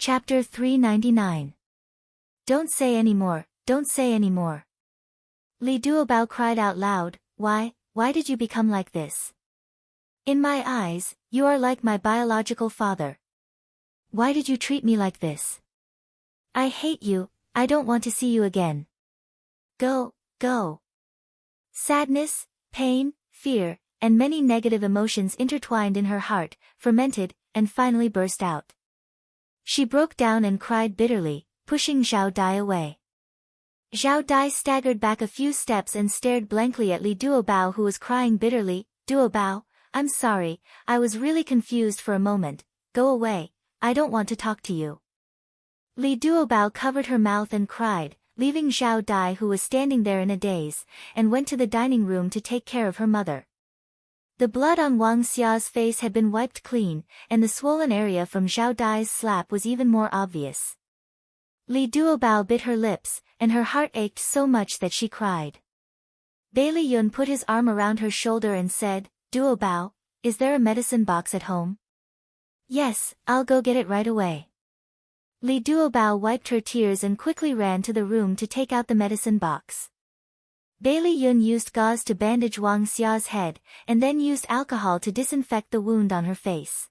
Chapter 399. Don't say anymore, don't say anymore. Li Duobao cried out loud, why did you become like this? In my eyes, you are like my biological father. Why did you treat me like this? I hate you, I don't want to see you again. Go, go. Sadness, pain, fear, and many negative emotions intertwined in her heart, fermented, and finally burst out. She broke down and cried bitterly, pushing Zhao Dai away. Zhao Dai staggered back a few steps and stared blankly at Li Duobao, who was crying bitterly. Duobao, I'm sorry, I was really confused for a moment. Go away, I don't want to talk to you. Li Duobao covered her mouth and cried, leaving Zhao Dai, who was standing there in a daze, and went to the dining room to take care of her mother. The blood on Wang Xia's face had been wiped clean, and the swollen area from Zhao Dai's slap was even more obvious. Li Duobao bit her lips, and her heart ached so much that she cried. Bailey Yun put his arm around her shoulder and said, Duobao, is there a medicine box at home? Yes, I'll go get it right away. Li Duobao wiped her tears and quickly ran to the room to take out the medicine box. Bailey Yun used gauze to bandage Wang Xia's head, and then used alcohol to disinfect the wound on her face.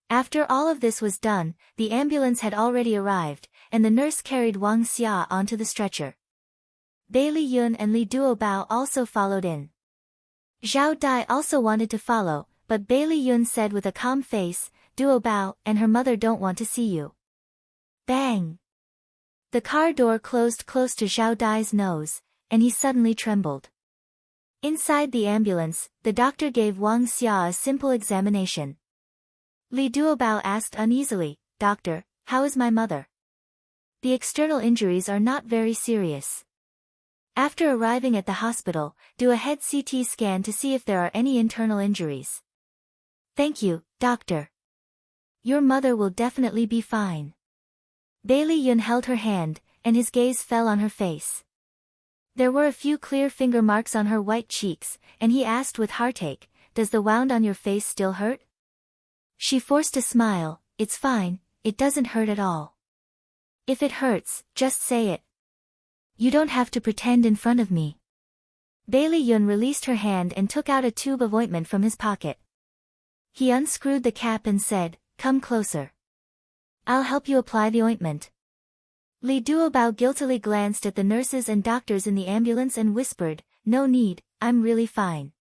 After all of this was done, the ambulance had already arrived, and the nurse carried Wang Xia onto the stretcher. Bailey Yun and Li Duobao also followed in. Zhao Dai also wanted to follow, but Bailey Yun said with a calm face, Duobao and her mother don't want to see you. Bang! The car door closed close to Zhao Dai's nose, and he suddenly trembled. Inside the ambulance, the doctor gave Wang Xia a simple examination. Li Duobao asked uneasily, Doctor, how is my mother? The external injuries are not very serious. After arriving at the hospital, do a head CT scan to see if there are any internal injuries. Thank you, doctor. Your mother will definitely be fine. Bailey Yun held her hand, and his gaze fell on her face. There were a few clear finger marks on her white cheeks, and he asked with heartache, Does the wound on your face still hurt? She forced a smile, It's fine, it doesn't hurt at all. If it hurts, just say it. You don't have to pretend in front of me. Bailey Yun released her hand and took out a tube of ointment from his pocket. He unscrewed the cap and said, Come closer. I'll help you apply the ointment. Li Duobao guiltily glanced at the nurses and doctors in the ambulance and whispered, No need, I'm really fine.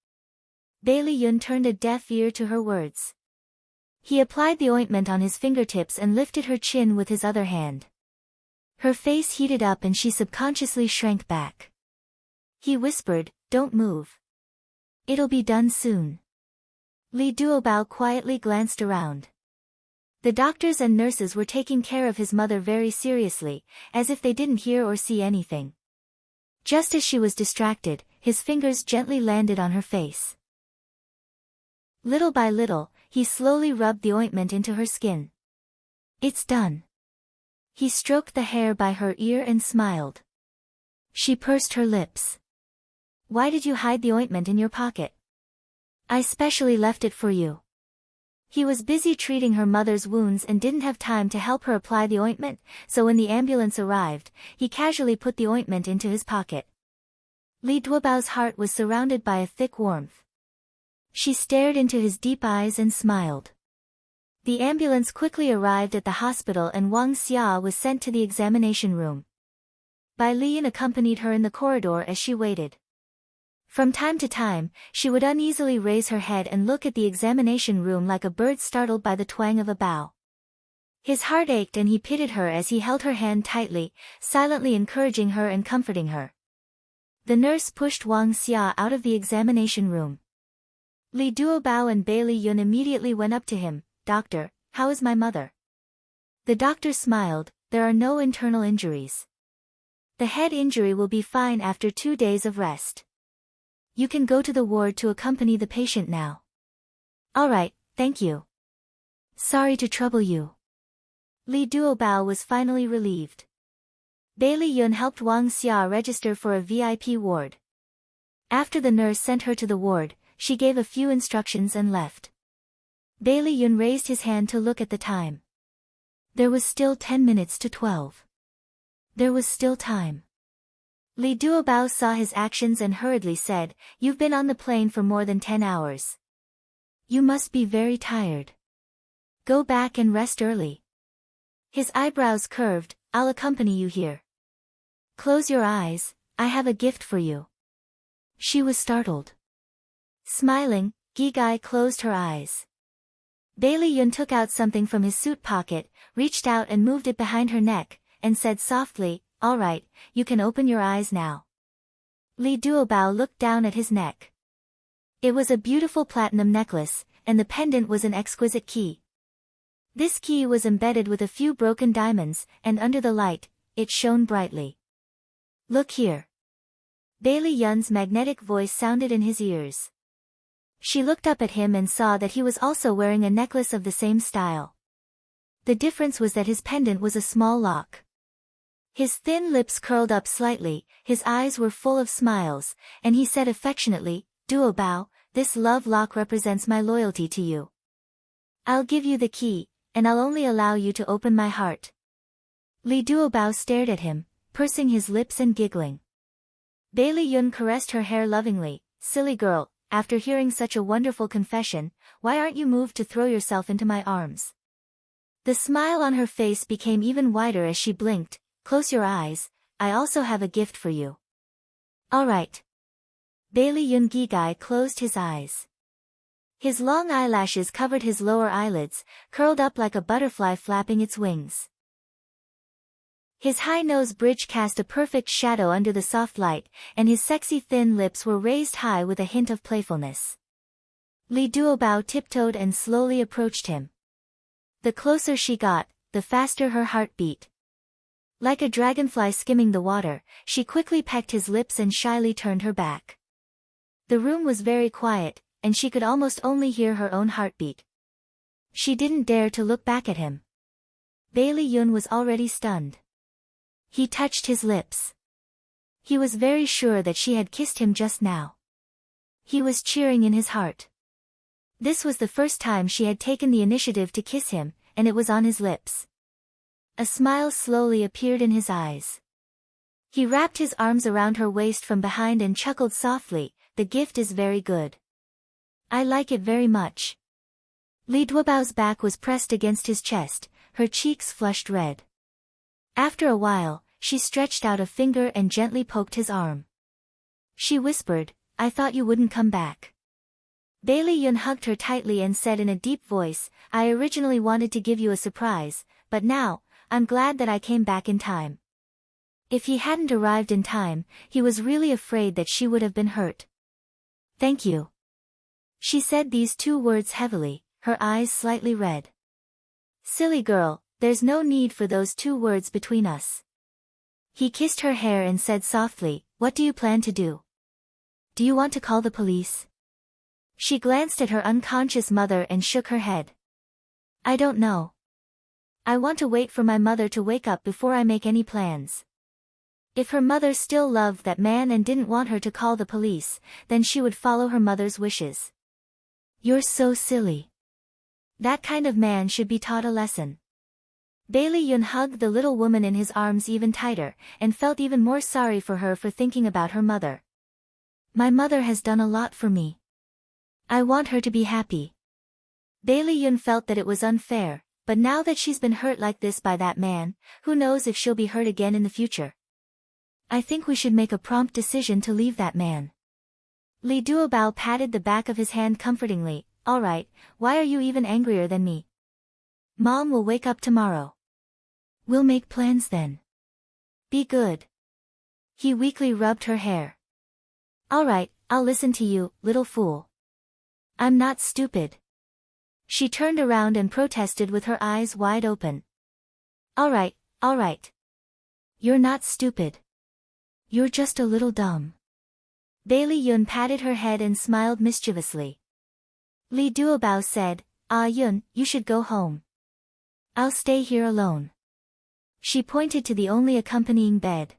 Bailey Yun turned a deaf ear to her words. He applied the ointment on his fingertips and lifted her chin with his other hand. Her face heated up and she subconsciously shrank back. He whispered, Don't move. It'll be done soon. Li Duobao quietly glanced around. The doctors and nurses were taking care of his mother very seriously, as if they didn't hear or see anything. Just as she was distracted, his fingers gently landed on her face. Little by little, he slowly rubbed the ointment into her skin. It's done. He stroked the hair by her ear and smiled. She pursed her lips. Why did you hide the ointment in your pocket? I specially left it for you. He was busy treating her mother's wounds and didn't have time to help her apply the ointment, so when the ambulance arrived, he casually put the ointment into his pocket. Li Duobao's heart was surrounded by a thick warmth. She stared into his deep eyes and smiled. The ambulance quickly arrived at the hospital and Wang Xia was sent to the examination room. Bai Lian accompanied her in the corridor as she waited. From time to time, she would uneasily raise her head and look at the examination room like a bird startled by the twang of a bow. His heart ached and he pitied her as he held her hand tightly, silently encouraging her and comforting her. The nurse pushed Wang Xia out of the examination room. Li Duobao and Bailey Yun immediately went up to him, Doctor, how is my mother? The doctor smiled, There are no internal injuries. The head injury will be fine after 2 days of rest. You can go to the ward to accompany the patient now. All right, thank you. Sorry to trouble you. Li Duobao was finally relieved. Bailey Yun helped Wang Xia register for a VIP ward. After the nurse sent her to the ward, she gave a few instructions and left. Bailey Yun raised his hand to look at the time. There was still 10 minutes to 12. There was still time. Li Duobao saw his actions and hurriedly said, "You've been on the plane for more than 10 hours. You must be very tired. Go back and rest early." His eyebrows curved. "I'll accompany you here. Close your eyes, I have a gift for you." She was startled. Smiling, Gigai closed her eyes. Bailey Yun took out something from his suit pocket, reached out and moved it behind her neck, and said softly, "All right, you can open your eyes now." Li Duobao looked down at his neck. It was a beautiful platinum necklace, and the pendant was an exquisite key. This key was embedded with a few broken diamonds, and under the light, it shone brightly. "Look here." Bailey Yun's magnetic voice sounded in his ears. She looked up at him and saw that he was also wearing a necklace of the same style. The difference was that his pendant was a small lock. His thin lips curled up slightly, his eyes were full of smiles, and he said affectionately, "Duobao, this love lock represents my loyalty to you. I'll give you the key, and I'll only allow you to open my heart." Li Duobao stared at him, pursing his lips and giggling. Bailey Yun caressed her hair lovingly. "Silly girl, after hearing such a wonderful confession, why aren't you moved to throw yourself into my arms?" The smile on her face became even wider as she blinked. "Close your eyes, I also have a gift for you." "All right." Bailey Yun Gigai closed his eyes. His long eyelashes covered his lower eyelids, curled up like a butterfly flapping its wings. His high nose bridge cast a perfect shadow under the soft light, and his sexy thin lips were raised high with a hint of playfulness. Li Duobao tiptoed and slowly approached him. The closer she got, the faster her heart beat. Like a dragonfly skimming the water, she quickly pecked his lips and shyly turned her back. The room was very quiet, and she could almost only hear her own heartbeat. She didn't dare to look back at him. Bailey Yun was already stunned. He touched his lips. He was very sure that she had kissed him just now. He was cheering in his heart. This was the first time she had taken the initiative to kiss him, and it was on his lips. A smile slowly appeared in his eyes. He wrapped his arms around her waist from behind and chuckled softly, "The gift is very good. I like it very much." Li Duobao's back was pressed against his chest, her cheeks flushed red. After a while, she stretched out a finger and gently poked his arm. She whispered, "I thought you wouldn't come back." Bailey Yun hugged her tightly and said in a deep voice, "I originally wanted to give you a surprise, but now, I'm glad that I came back in time." If he hadn't arrived in time, he was really afraid that she would have been hurt. "Thank you." She said these two words heavily, her eyes slightly red. "Silly girl, there's no need for those two words between us." He kissed her hair and said softly, "What do you plan to do? Do you want to call the police?" She glanced at her unconscious mother and shook her head. "I don't know. I want to wait for my mother to wake up before I make any plans." If her mother still loved that man and didn't want her to call the police, then she would follow her mother's wishes. "You're so silly. That kind of man should be taught a lesson." Bailey Yun hugged the little woman in his arms even tighter, and felt even more sorry for her for thinking about her mother. "My mother has done a lot for me. I want her to be happy." Bailey Yun felt that it was unfair, but now that she's been hurt like this by that man, who knows if she'll be hurt again in the future. "I think we should make a prompt decision to leave that man." Li Duobao patted the back of his hand comfortingly. "All right, why are you even angrier than me? Mom will wake up tomorrow. We'll make plans then. Be good." He weakly rubbed her hair. "All right, I'll listen to you, little fool. I'm not stupid." She turned around and protested with her eyes wide open. All right. You're not stupid. You're just a little dumb." Bailey Yun patted her head and smiled mischievously. Li Duobao said, "Ah Yun, you should go home. I'll stay here alone." She pointed to the only accompanying bed.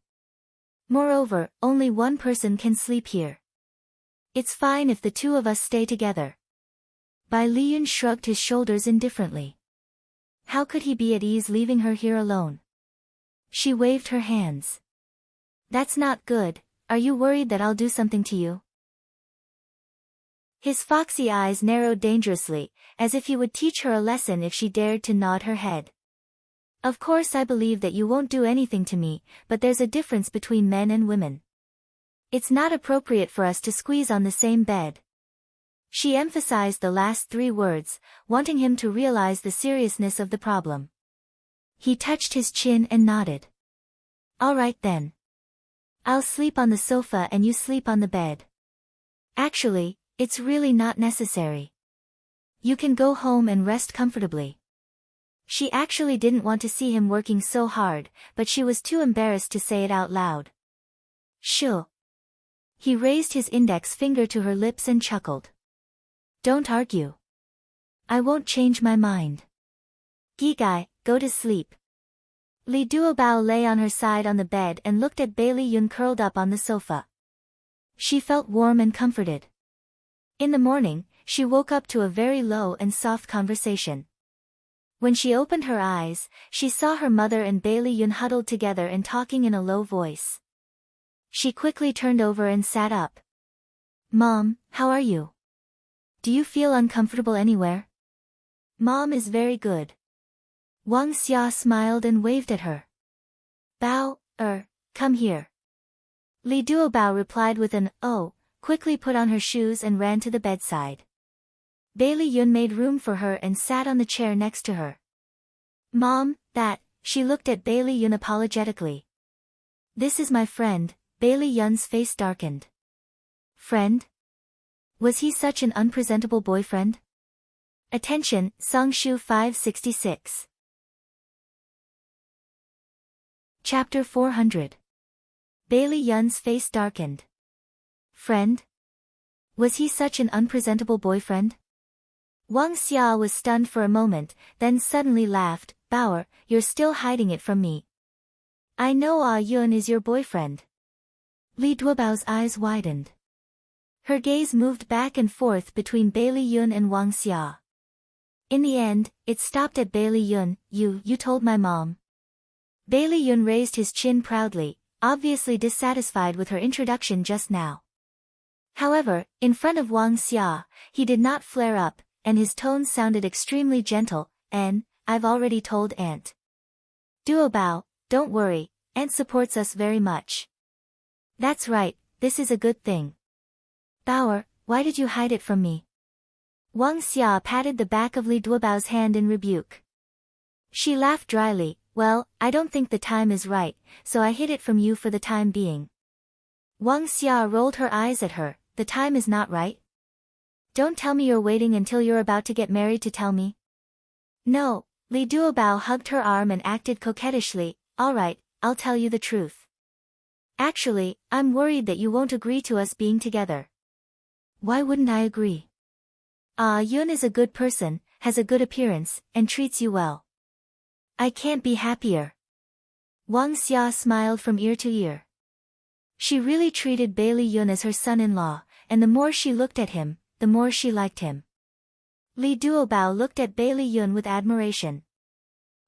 "Moreover, only one person can sleep here. It's fine if the two of us stay together." Bai Liyun shrugged his shoulders indifferently. How could he be at ease leaving her here alone? She waved her hands. That's not good. Are you worried that I'll do something to you? His foxy eyes narrowed dangerously, as if he would teach her a lesson if she dared to nod her head. Of course I believe that you won't do anything to me, but there's a difference between men and women. It's not appropriate for us to squeeze on the same bed. She emphasized the last 3 words, wanting him to realize the seriousness of the problem. He touched his chin and nodded. All right then. I'll sleep on the sofa and you sleep on the bed. Actually, it's really not necessary. You can go home and rest comfortably. She actually didn't want to see him working so hard, but she was too embarrassed to say it out loud. Shoo. He raised his index finger to her lips and chuckled. Don't argue. I won't change my mind. Gigai, go to sleep. Li Duobao lay on her side on the bed and looked at Bailey Yun curled up on the sofa. She felt warm and comforted. In the morning, she woke up to a very low and soft conversation. When she opened her eyes, she saw her mother and Bailey Yun huddled together and talking in a low voice. She quickly turned over and sat up. Mom, how are you? Do you feel uncomfortable anywhere? Mom is very good. Wang Xia smiled and waved at her. Bao, come here. Li Duobao replied with an, oh, quickly put on her shoes and ran to the bedside. Bailey Yun made room for her and sat on the chair next to her. Mom, she looked at Bailey Yun apologetically. This is my friend. Bailey Yun's face darkened. Friend? Was he such an unpresentable boyfriend? Attention, Songshu 566. Chapter 400. Bailey Yun's face darkened. Friend? Was he such an unpresentable boyfriend? Wang Xia was stunned for a moment, then suddenly laughed. Bauer, you're still hiding it from me. I know Ah Yun is your boyfriend. Li Duobao's eyes widened. Her gaze moved back and forth between Bailey Yun and Wang Xia. In the end, it stopped at Bailey Yun. You told my mom. Bailey Yun raised his chin proudly, obviously dissatisfied with her introduction just now. However, in front of Wang Xia, he did not flare up, and his tones sounded extremely gentle. I've already told Aunt. Duobao, don't worry, Aunt supports us very much. That's right, this is a good thing. Bauer, why did you hide it from me? Wang Xia patted the back of Li Duobao's hand in rebuke. She laughed dryly. Well, I don't think the time is right, so I hid it from you for the time being. Wang Xia rolled her eyes at her. The time is not right? Don't tell me you're waiting until you're about to get married to tell me. No, Li Duobao hugged her arm and acted coquettishly. All right, I'll tell you the truth. Actually, I'm worried that you won't agree to us being together. Why wouldn't I agree? Ah Yun is a good person, has a good appearance, and treats you well. I can't be happier. Wang Xia smiled from ear to ear. She really treated Bailey Yun as her son-in-law, and the more she looked at him, the more she liked him. Li Duobao looked at Bailey Yun with admiration.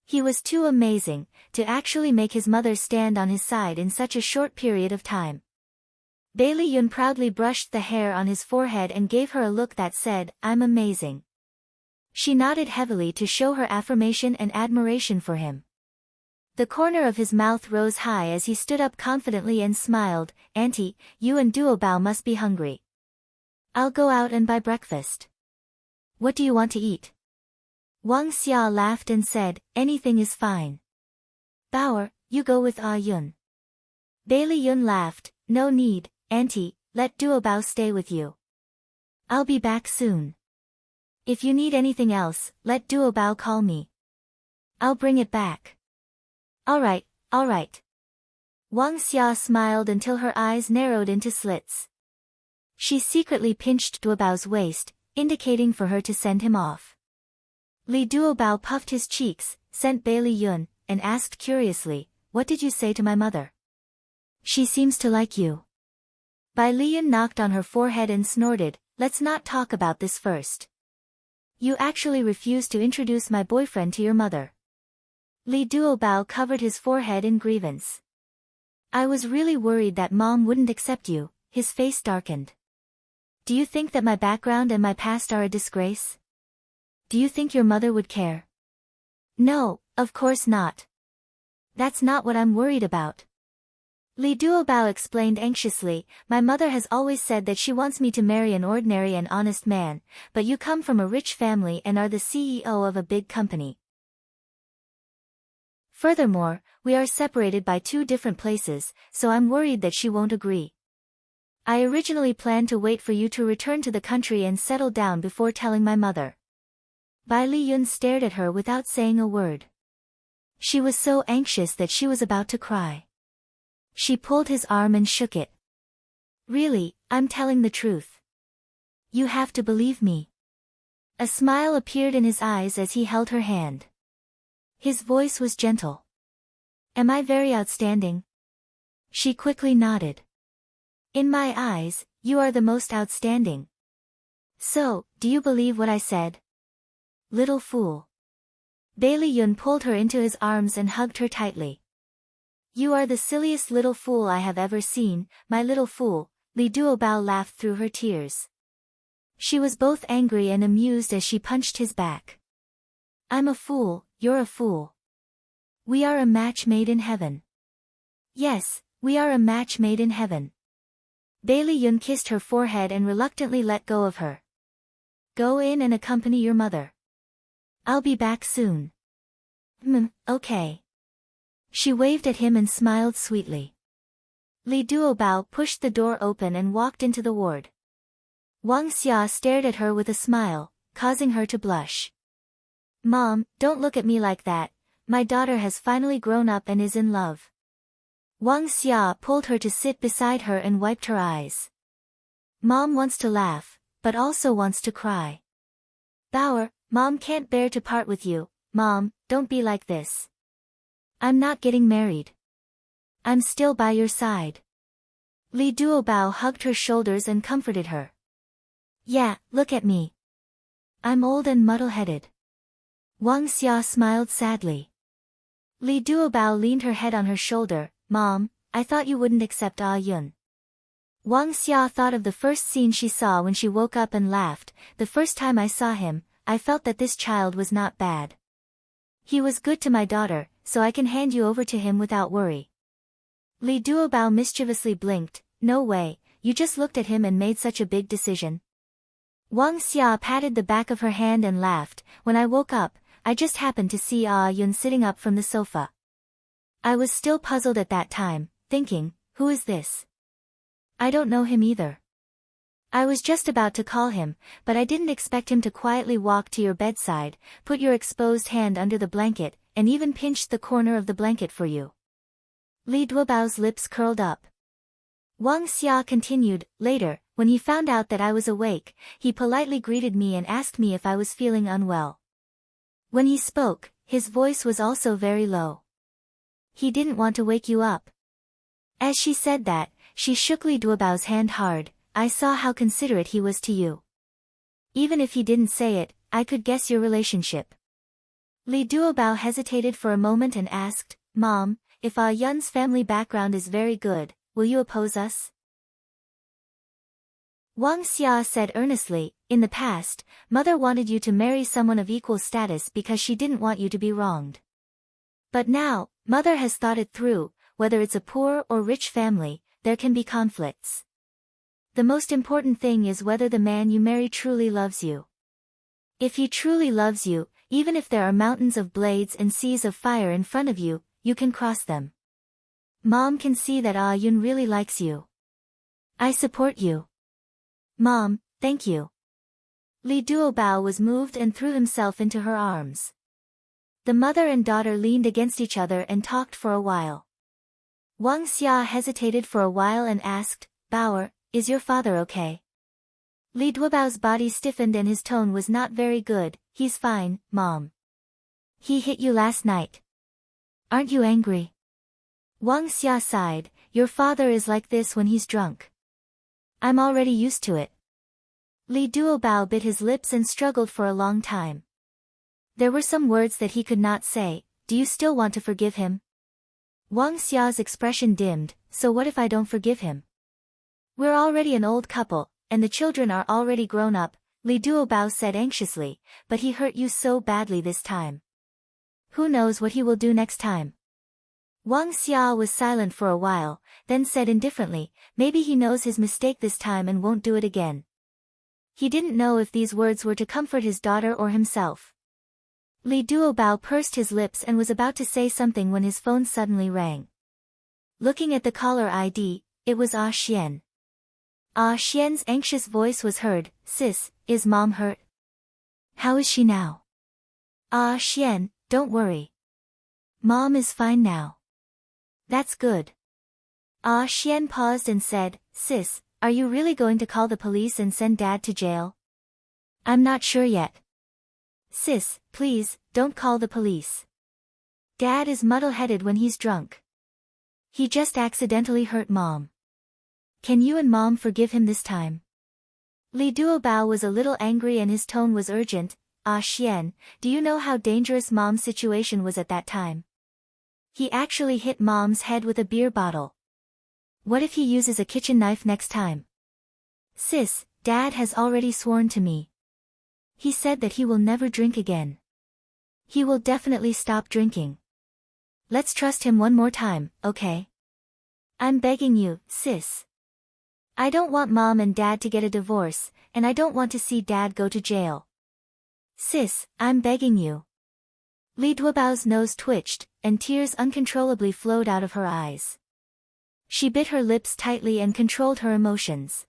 He was too amazing, to actually make his mother stand on his side in such a short period of time. Bailey Yun proudly brushed the hair on his forehead and gave her a look that said, I'm amazing. She nodded heavily to show her affirmation and admiration for him. The corner of his mouth rose high as he stood up confidently and smiled. Auntie, you and Duobao must be hungry. I'll go out and buy breakfast. What do you want to eat? Wang Xia laughed and said, anything is fine. Bauer, you go with Ah Yun. Bailey Yun laughed, no need, Auntie, let Duobao stay with you. I'll be back soon. If you need anything else, let Duobao call me. I'll bring it back. All right. Wang Xia smiled until her eyes narrowed into slits. She secretly pinched Duobao's waist, indicating for her to send him off. Li Duobao puffed his cheeks, sent Bailey Yun, and asked curiously, what did you say to my mother? She seems to like you. Bai Lian knocked on her forehead and snorted, let's not talk about this first. You actually refused to introduce my boyfriend to your mother. Li Duobao covered his forehead in grievance. I was really worried that Mom wouldn't accept you. His face darkened. Do you think that my background and my past are a disgrace? Do you think your mother would care? No, of course not. That's not what I'm worried about. Li Duobao explained anxiously, my mother has always said that she wants me to marry an ordinary and honest man, but you come from a rich family and are the CEO of a big company. Furthermore, we are separated by 2 different places, so I'm worried that she won't agree. I originally planned to wait for you to return to the country and settle down before telling my mother. Bai Liyun stared at her without saying a word. She was so anxious that she was about to cry. She pulled his arm and shook it. Really, I'm telling the truth. You have to believe me. A smile appeared in his eyes as he held her hand. His voice was gentle. Am I very outstanding? She quickly nodded. In my eyes, you are the most outstanding. So, do you believe what I said? Little fool. Bai Liyun pulled her into his arms and hugged her tightly. You are the silliest little fool I have ever seen, my little fool. Li Duobao laughed through her tears. She was both angry and amused as she punched his back. I'm a fool, you're a fool. We are a match made in heaven. Yes, we are a match made in heaven. Bai Liyun kissed her forehead and reluctantly let go of her. Go in and accompany your mother. I'll be back soon. Okay. She waved at him and smiled sweetly. Li Duobao pushed the door open and walked into the ward. Wang Xia stared at her with a smile, causing her to blush. Mom, don't look at me like that, my daughter has finally grown up and is in love. Wang Xia pulled her to sit beside her and wiped her eyes. Mom wants to laugh, but also wants to cry. Bauer, Mom can't bear to part with you. Mom, don't be like this. I'm not getting married. I'm still by your side. Li Duobao hugged her shoulders and comforted her. Yeah, look at me. I'm old and muddle-headed. Wang Xia smiled sadly. Li Duobao leaned her head on her shoulder. Mom, I thought you wouldn't accept Ah Yun. Wang Xia thought of the first scene she saw when she woke up and laughed. The first time I saw him, I felt that this child was not bad. He was good to my daughter, so I can hand you over to him without worry. Li Duobao mischievously blinked. No way, you just looked at him and made such a big decision. Wang Xia patted the back of her hand and laughed. When I woke up, I just happened to see Ah Yun sitting up from the sofa. I was still puzzled at that time, thinking, who is this? I don't know him either. I was just about to call him, but I didn't expect him to quietly walk to your bedside, put your exposed hand under the blanket, and even pinched the corner of the blanket for you. Li Duobao's lips curled up. Wang Xia continued, later, when he found out that I was awake, he politely greeted me and asked me if I was feeling unwell. When he spoke, his voice was also very low. He didn't want to wake you up. As she said that, she shook Li Duobao's hand hard. I saw how considerate he was to you. Even if he didn't say it, I could guess your relationship. Li Duobao hesitated for a moment and asked, Mom, if Ah Yun's family background is very good, will you oppose us? Wang Xia said earnestly, in the past, Mother wanted you to marry someone of equal status because she didn't want you to be wronged. But now, Mother has thought it through, whether it's a poor or rich family, there can be conflicts. The most important thing is whether the man you marry truly loves you. If he truly loves you, even if there are mountains of blades and seas of fire in front of you, you can cross them. Mom can see that Ah Yun really likes you. I support you. Mom, thank you. Li Duobao was moved and threw himself into her arms. The mother and daughter leaned against each other and talked for a while. Wang Xia hesitated for a while and asked, Bauer, is your father okay? Li Duobao's body stiffened and his tone was not very good. He's fine, Mom. He hit you last night. Aren't you angry? Wang Xia sighed. Your father is like this when he's drunk. I'm already used to it. Li Duobao bit his lips and struggled for a long time. There were some words that he could not say. Do you still want to forgive him? Wang Xia's expression dimmed. So what if I don't forgive him? We're already an old couple, and the children are already grown up, Li Duobao said anxiously, but he hurt you so badly this time. Who knows what he will do next time? Wang Xia was silent for a while, then said indifferently, maybe he knows his mistake this time and won't do it again. He didn't know if these words were to comfort his daughter or himself. Li Duobao pursed his lips and was about to say something when his phone suddenly rang. Looking at the caller ID, it was Ah Xian. Ah Xian's anxious voice was heard. Sis, is mom hurt? How is she now? Ah Xian, don't worry. Mom is fine now. That's good. Ah Xian paused and said, Sis, are you really going to call the police and send Dad to jail? I'm not sure yet. Sis, please, don't call the police. Dad is muddle-headed when he's drunk. He just accidentally hurt Mom. Can you and Mom forgive him this time? Li Duobao was a little angry and his tone was urgent. Ah Xian, do you know how dangerous Mom's situation was at that time? He actually hit Mom's head with a beer bottle. What if he uses a kitchen knife next time? Sis, Dad has already sworn to me. He said that he will never drink again. He will definitely stop drinking. Let's trust him one more time, okay? I'm begging you, sis. I don't want Mom and Dad to get a divorce, and I don't want to see Dad go to jail. Sis, I'm begging you. Li Duobao's nose twitched, and tears uncontrollably flowed out of her eyes. She bit her lips tightly and controlled her emotions.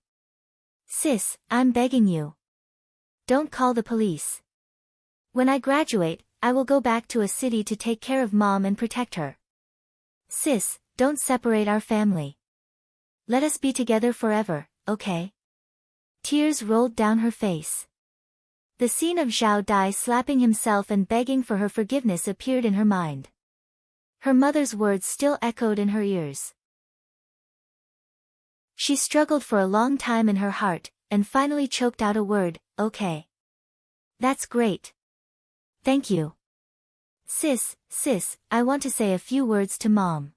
Sis, I'm begging you. Don't call the police. When I graduate, I will go back to a city to take care of Mom and protect her. Sis, don't separate our family. Let us be together forever, okay? Tears rolled down her face. The scene of Zhao Dai slapping himself and begging for her forgiveness appeared in her mind. Her mother's words still echoed in her ears. She struggled for a long time in her heart, and finally choked out a word, okay. That's great. Thank you. Sis, I want to say a few words to Mom.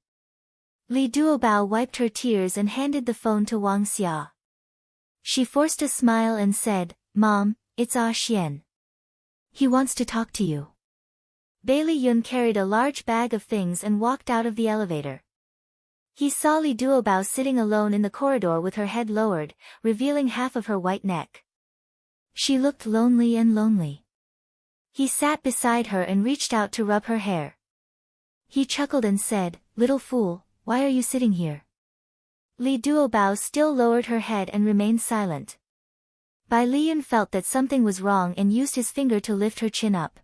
Li Duobao wiped her tears and handed the phone to Wang Xia. She forced a smile and said, Mom, it's Ah Xian. He wants to talk to you. Bailey Yun carried a large bag of things and walked out of the elevator. He saw Li Duobao sitting alone in the corridor with her head lowered, revealing half of her white neck. She looked lonely and lonely. He sat beside her and reached out to rub her hair. He chuckled and said, Little fool, why are you sitting here? Li Duobao still lowered her head and remained silent. Bai Lian felt that something was wrong and used his finger to lift her chin up.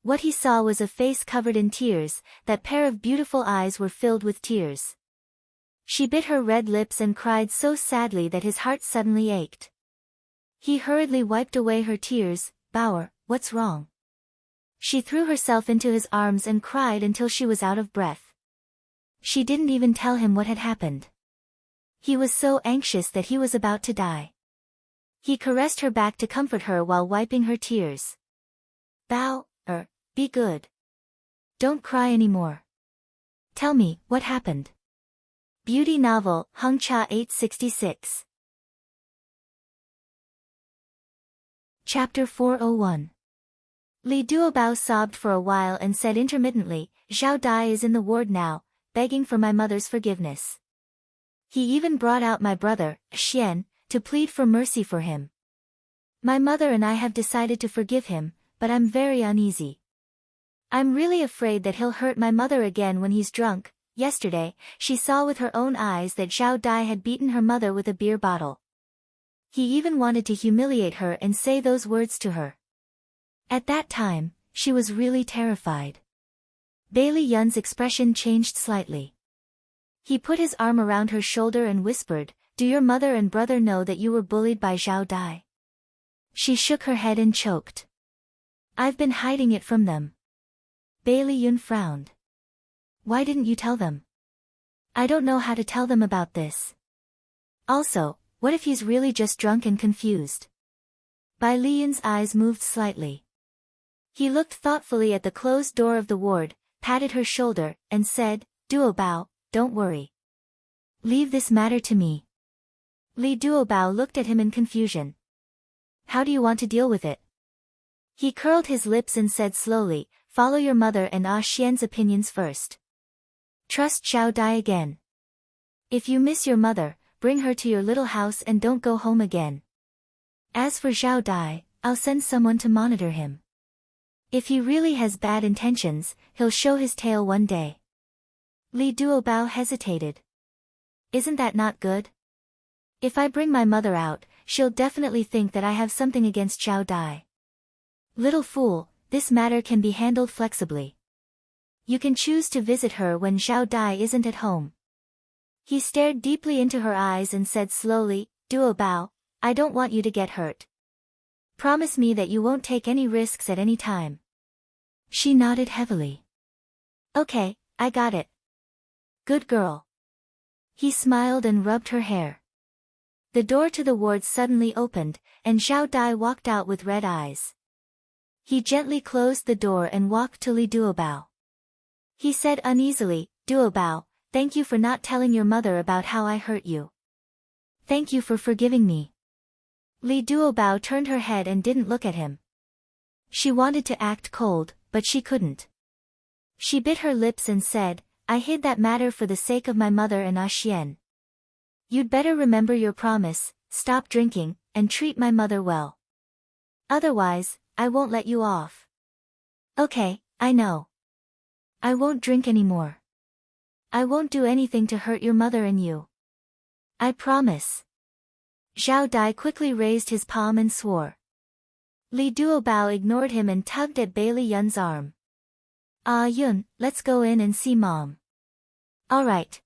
What he saw was a face covered in tears, that pair of beautiful eyes were filled with tears. She bit her red lips and cried so sadly that his heart suddenly ached. He hurriedly wiped away her tears. Bauer, what's wrong? She threw herself into his arms and cried until she was out of breath. She didn't even tell him what had happened. He was so anxious that he was about to die. He caressed her back to comfort her while wiping her tears. Bauer, be good. Don't cry anymore. Tell me, what happened? Beauty novel, Hongcha 866. Chapter 401. Li Duobao sobbed for a while and said intermittently, Zhao Dai is in the ward now, begging for my mother's forgiveness. He even brought out my brother, Xian, to plead for mercy for him. My mother and I have decided to forgive him, but I'm very uneasy. I'm really afraid that he'll hurt my mother again when he's drunk. Yesterday, she saw with her own eyes that Zhao Dai had beaten her mother with a beer bottle. He even wanted to humiliate her and say those words to her. At that time, she was really terrified. Bailey Yun's expression changed slightly. He put his arm around her shoulder and whispered, Do your mother and brother know that you were bullied by Zhao Dai? She shook her head and choked. I've been hiding it from them. Bailey Yun frowned. Why didn't you tell them? I don't know how to tell them about this. Also, what if he's really just drunk and confused? Bai Liyun's eyes moved slightly. He looked thoughtfully at the closed door of the ward, patted her shoulder, and said, Duobao, don't worry. Leave this matter to me. Li Duobao looked at him in confusion. How do you want to deal with it? He curled his lips and said slowly, follow your mother and Ah Xian's opinions first. Trust Zhao Dai again. If you miss your mother, bring her to your little house and don't go home again. As for Zhao Dai, I'll send someone to monitor him. If he really has bad intentions, he'll show his tail one day. Li Duobao hesitated. Isn't that not good? If I bring my mother out, she'll definitely think that I have something against Zhao Dai. Little fool, this matter can be handled flexibly. You can choose to visit her when Zhao Dai isn't at home. He stared deeply into her eyes and said slowly, Duobao, I don't want you to get hurt. Promise me that you won't take any risks at any time. She nodded heavily. Okay, I got it. Good girl. He smiled and rubbed her hair. The door to the ward suddenly opened, and Zhao Dai walked out with red eyes. He gently closed the door and walked to Li Duobao. He said uneasily, Duobao, thank you for not telling your mother about how I hurt you. Thank you for forgiving me. Li Duobao turned her head and didn't look at him. She wanted to act cold, but she couldn't. She bit her lips and said, I hid that matter for the sake of my mother and Ah Xian. You'd better remember your promise, stop drinking, and treat my mother well. Otherwise, I won't let you off. Okay, I know. I won't drink anymore. I won't do anything to hurt your mother and you. I promise. Zhao Dai quickly raised his palm and swore. Li Duobao ignored him and tugged at Bai Liyun's arm. Ah Yun, let's go in and see Mom. All right.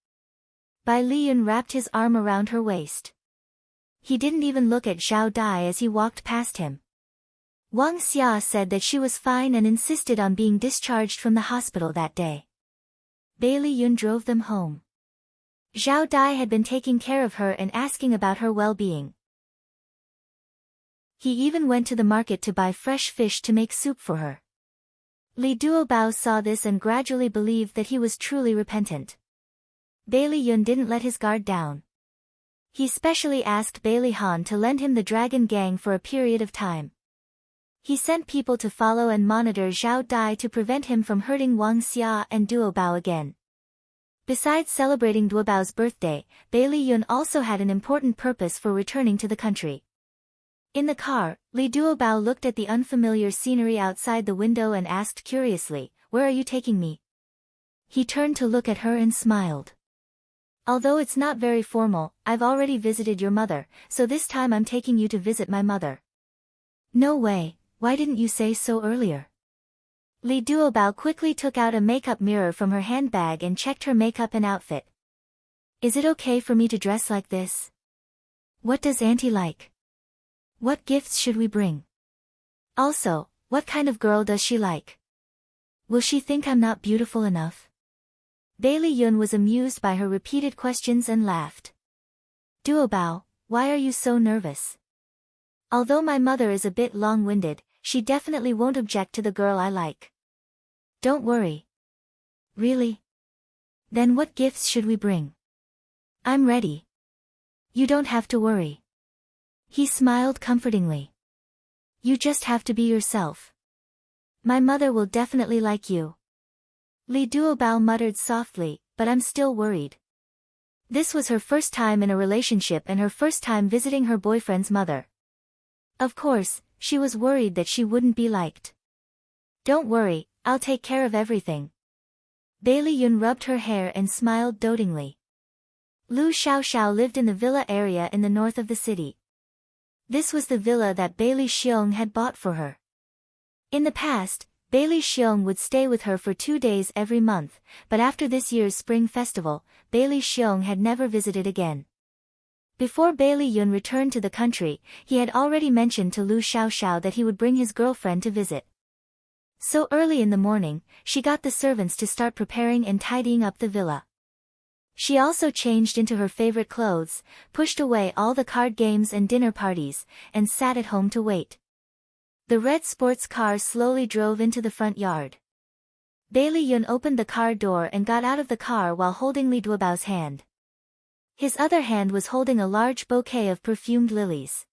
Bai Liyun wrapped his arm around her waist. He didn't even look at Zhao Dai as he walked past him. Wang Xia said that she was fine and insisted on being discharged from the hospital that day. Bai Liyun drove them home. Zhao Dai had been taking care of her and asking about her well-being. He even went to the market to buy fresh fish to make soup for her. Li Duobao saw this and gradually believed that he was truly repentant. Bai Liyun didn't let his guard down. He specially asked Bai Lihan to lend him the dragon gang for a period of time. He sent people to follow and monitor Zhao Dai to prevent him from hurting Wang Xia and Duobao again. Besides celebrating Duobao's birthday, Bai Liyun also had an important purpose for returning to the country. In the car, Li Duobao looked at the unfamiliar scenery outside the window and asked curiously, Where are you taking me? He turned to look at her and smiled. Although it's not very formal, I've already visited your mother, so this time I'm taking you to visit my mother. No way, why didn't you say so earlier? Li Duobao quickly took out a makeup mirror from her handbag and checked her makeup and outfit. Is it okay for me to dress like this? What does Auntie like? What gifts should we bring? Also, what kind of girl does she like? Will she think I'm not beautiful enough? Bai Liyun was amused by her repeated questions and laughed. Duobao, why are you so nervous? Although my mother is a bit long-winded, she definitely won't object to the girl I like. Don't worry. Really? Then what gifts should we bring? I'm ready. You don't have to worry. He smiled comfortingly. You just have to be yourself. My mother will definitely like you. Li Duobao muttered softly, but I'm still worried. This was her first time in a relationship and her first time visiting her boyfriend's mother. Of course, she was worried that she wouldn't be liked. Don't worry, I'll take care of everything. Bai Liyun rubbed her hair and smiled dotingly. Lu Xiaoxiao lived in the villa area in the north of the city. This was the villa that Bai Xiong had bought for her. In the past, Bai Xiong would stay with her for 2 days every month, but after this year's spring festival, Bai Xiong had never visited again. Before Bai Liyun returned to the country, he had already mentioned to Lu Xiaoxiao that he would bring his girlfriend to visit. So early in the morning, she got the servants to start preparing and tidying up the villa. She also changed into her favorite clothes, pushed away all the card games and dinner parties, and sat at home to wait. The red sports car slowly drove into the front yard. Bailey Yun opened the car door and got out of the car while holding Li Duobao's hand. His other hand was holding a large bouquet of perfumed lilies.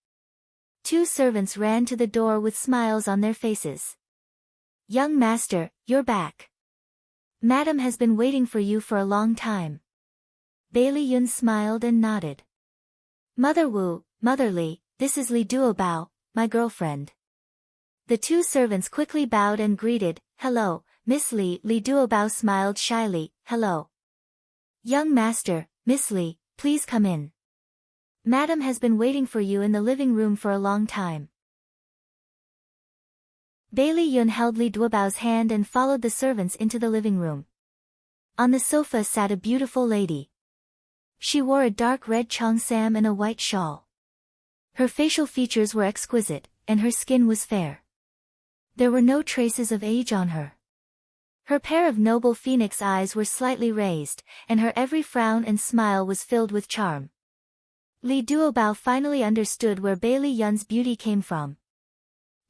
Two servants ran to the door with smiles on their faces. "Young master, you're back. Madam has been waiting for you for a long time." Bailey Yun smiled and nodded. "Mother Wu, Mother Li, this is Li Duobao, my girlfriend." The two servants quickly bowed and greeted, "Hello, Miss Li." Li Duobao smiled shyly, "Hello. Young master, Miss Li, please come in. Madam has been waiting for you in the living room for a long time." Bailey Yun held Li Duobao's hand and followed the servants into the living room. On the sofa sat a beautiful lady. She wore a dark red cheongsam and a white shawl. Her facial features were exquisite, and her skin was fair. There were no traces of age on her. Her pair of noble phoenix eyes were slightly raised, and her every frown and smile was filled with charm. Li Duobao finally understood where Bailey Yun's beauty came from.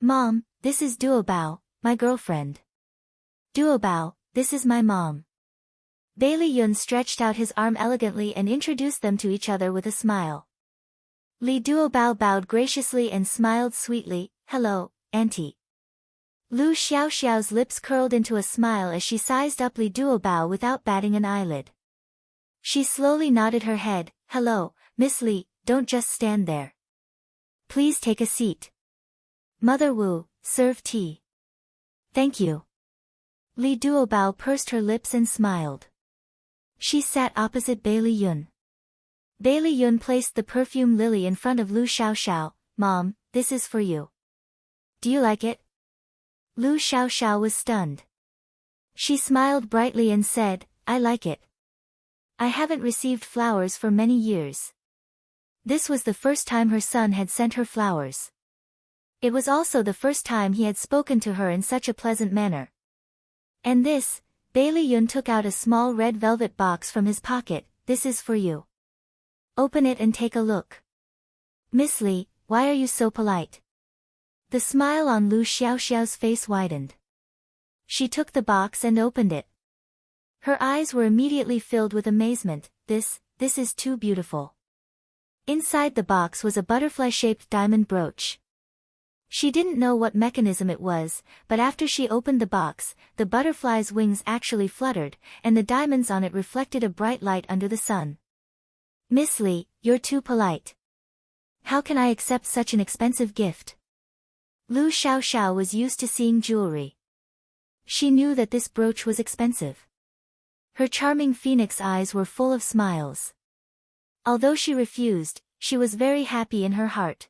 "Mom, this is Duobao, my girlfriend." "Duobao, this is my mom." Bailey Yun stretched out his arm elegantly and introduced them to each other with a smile. Li Duobao bowed graciously and smiled sweetly, "Hello, Auntie." Lu Xiaoxiao's lips curled into a smile as she sized up Li Duobao without batting an eyelid. She slowly nodded her head, "Hello, Miss Li, don't just stand there. Please take a seat. Mother Wu, serve tea." "Thank you." Li Duobao pursed her lips and smiled. She sat opposite Bailey Yun. Bailey Yun placed the perfume lily in front of Lu Xiaoxiao. "Mom, this is for you. Do you like it?" Lu Xiaoxiao was stunned. She smiled brightly and said, "I like it. I haven't received flowers for many years." This was the first time her son had sent her flowers. It was also the first time he had spoken to her in such a pleasant manner. "And this," Bailey Yun took out a small red velvet box from his pocket, "this is for you. Open it and take a look." "Miss Li, why are you so polite?" The smile on Lu Xiaoxiao's face widened. She took the box and opened it. Her eyes were immediately filled with amazement. This is too beautiful." Inside the box was a butterfly-shaped diamond brooch. She didn't know what mechanism it was, but after she opened the box, the butterfly's wings actually fluttered, and the diamonds on it reflected a bright light under the sun. "Miss Li, you're too polite. How can I accept such an expensive gift?" Lu Xiaoxiao was used to seeing jewelry. She knew that this brooch was expensive. Her charming phoenix eyes were full of smiles. Although she refused, she was very happy in her heart.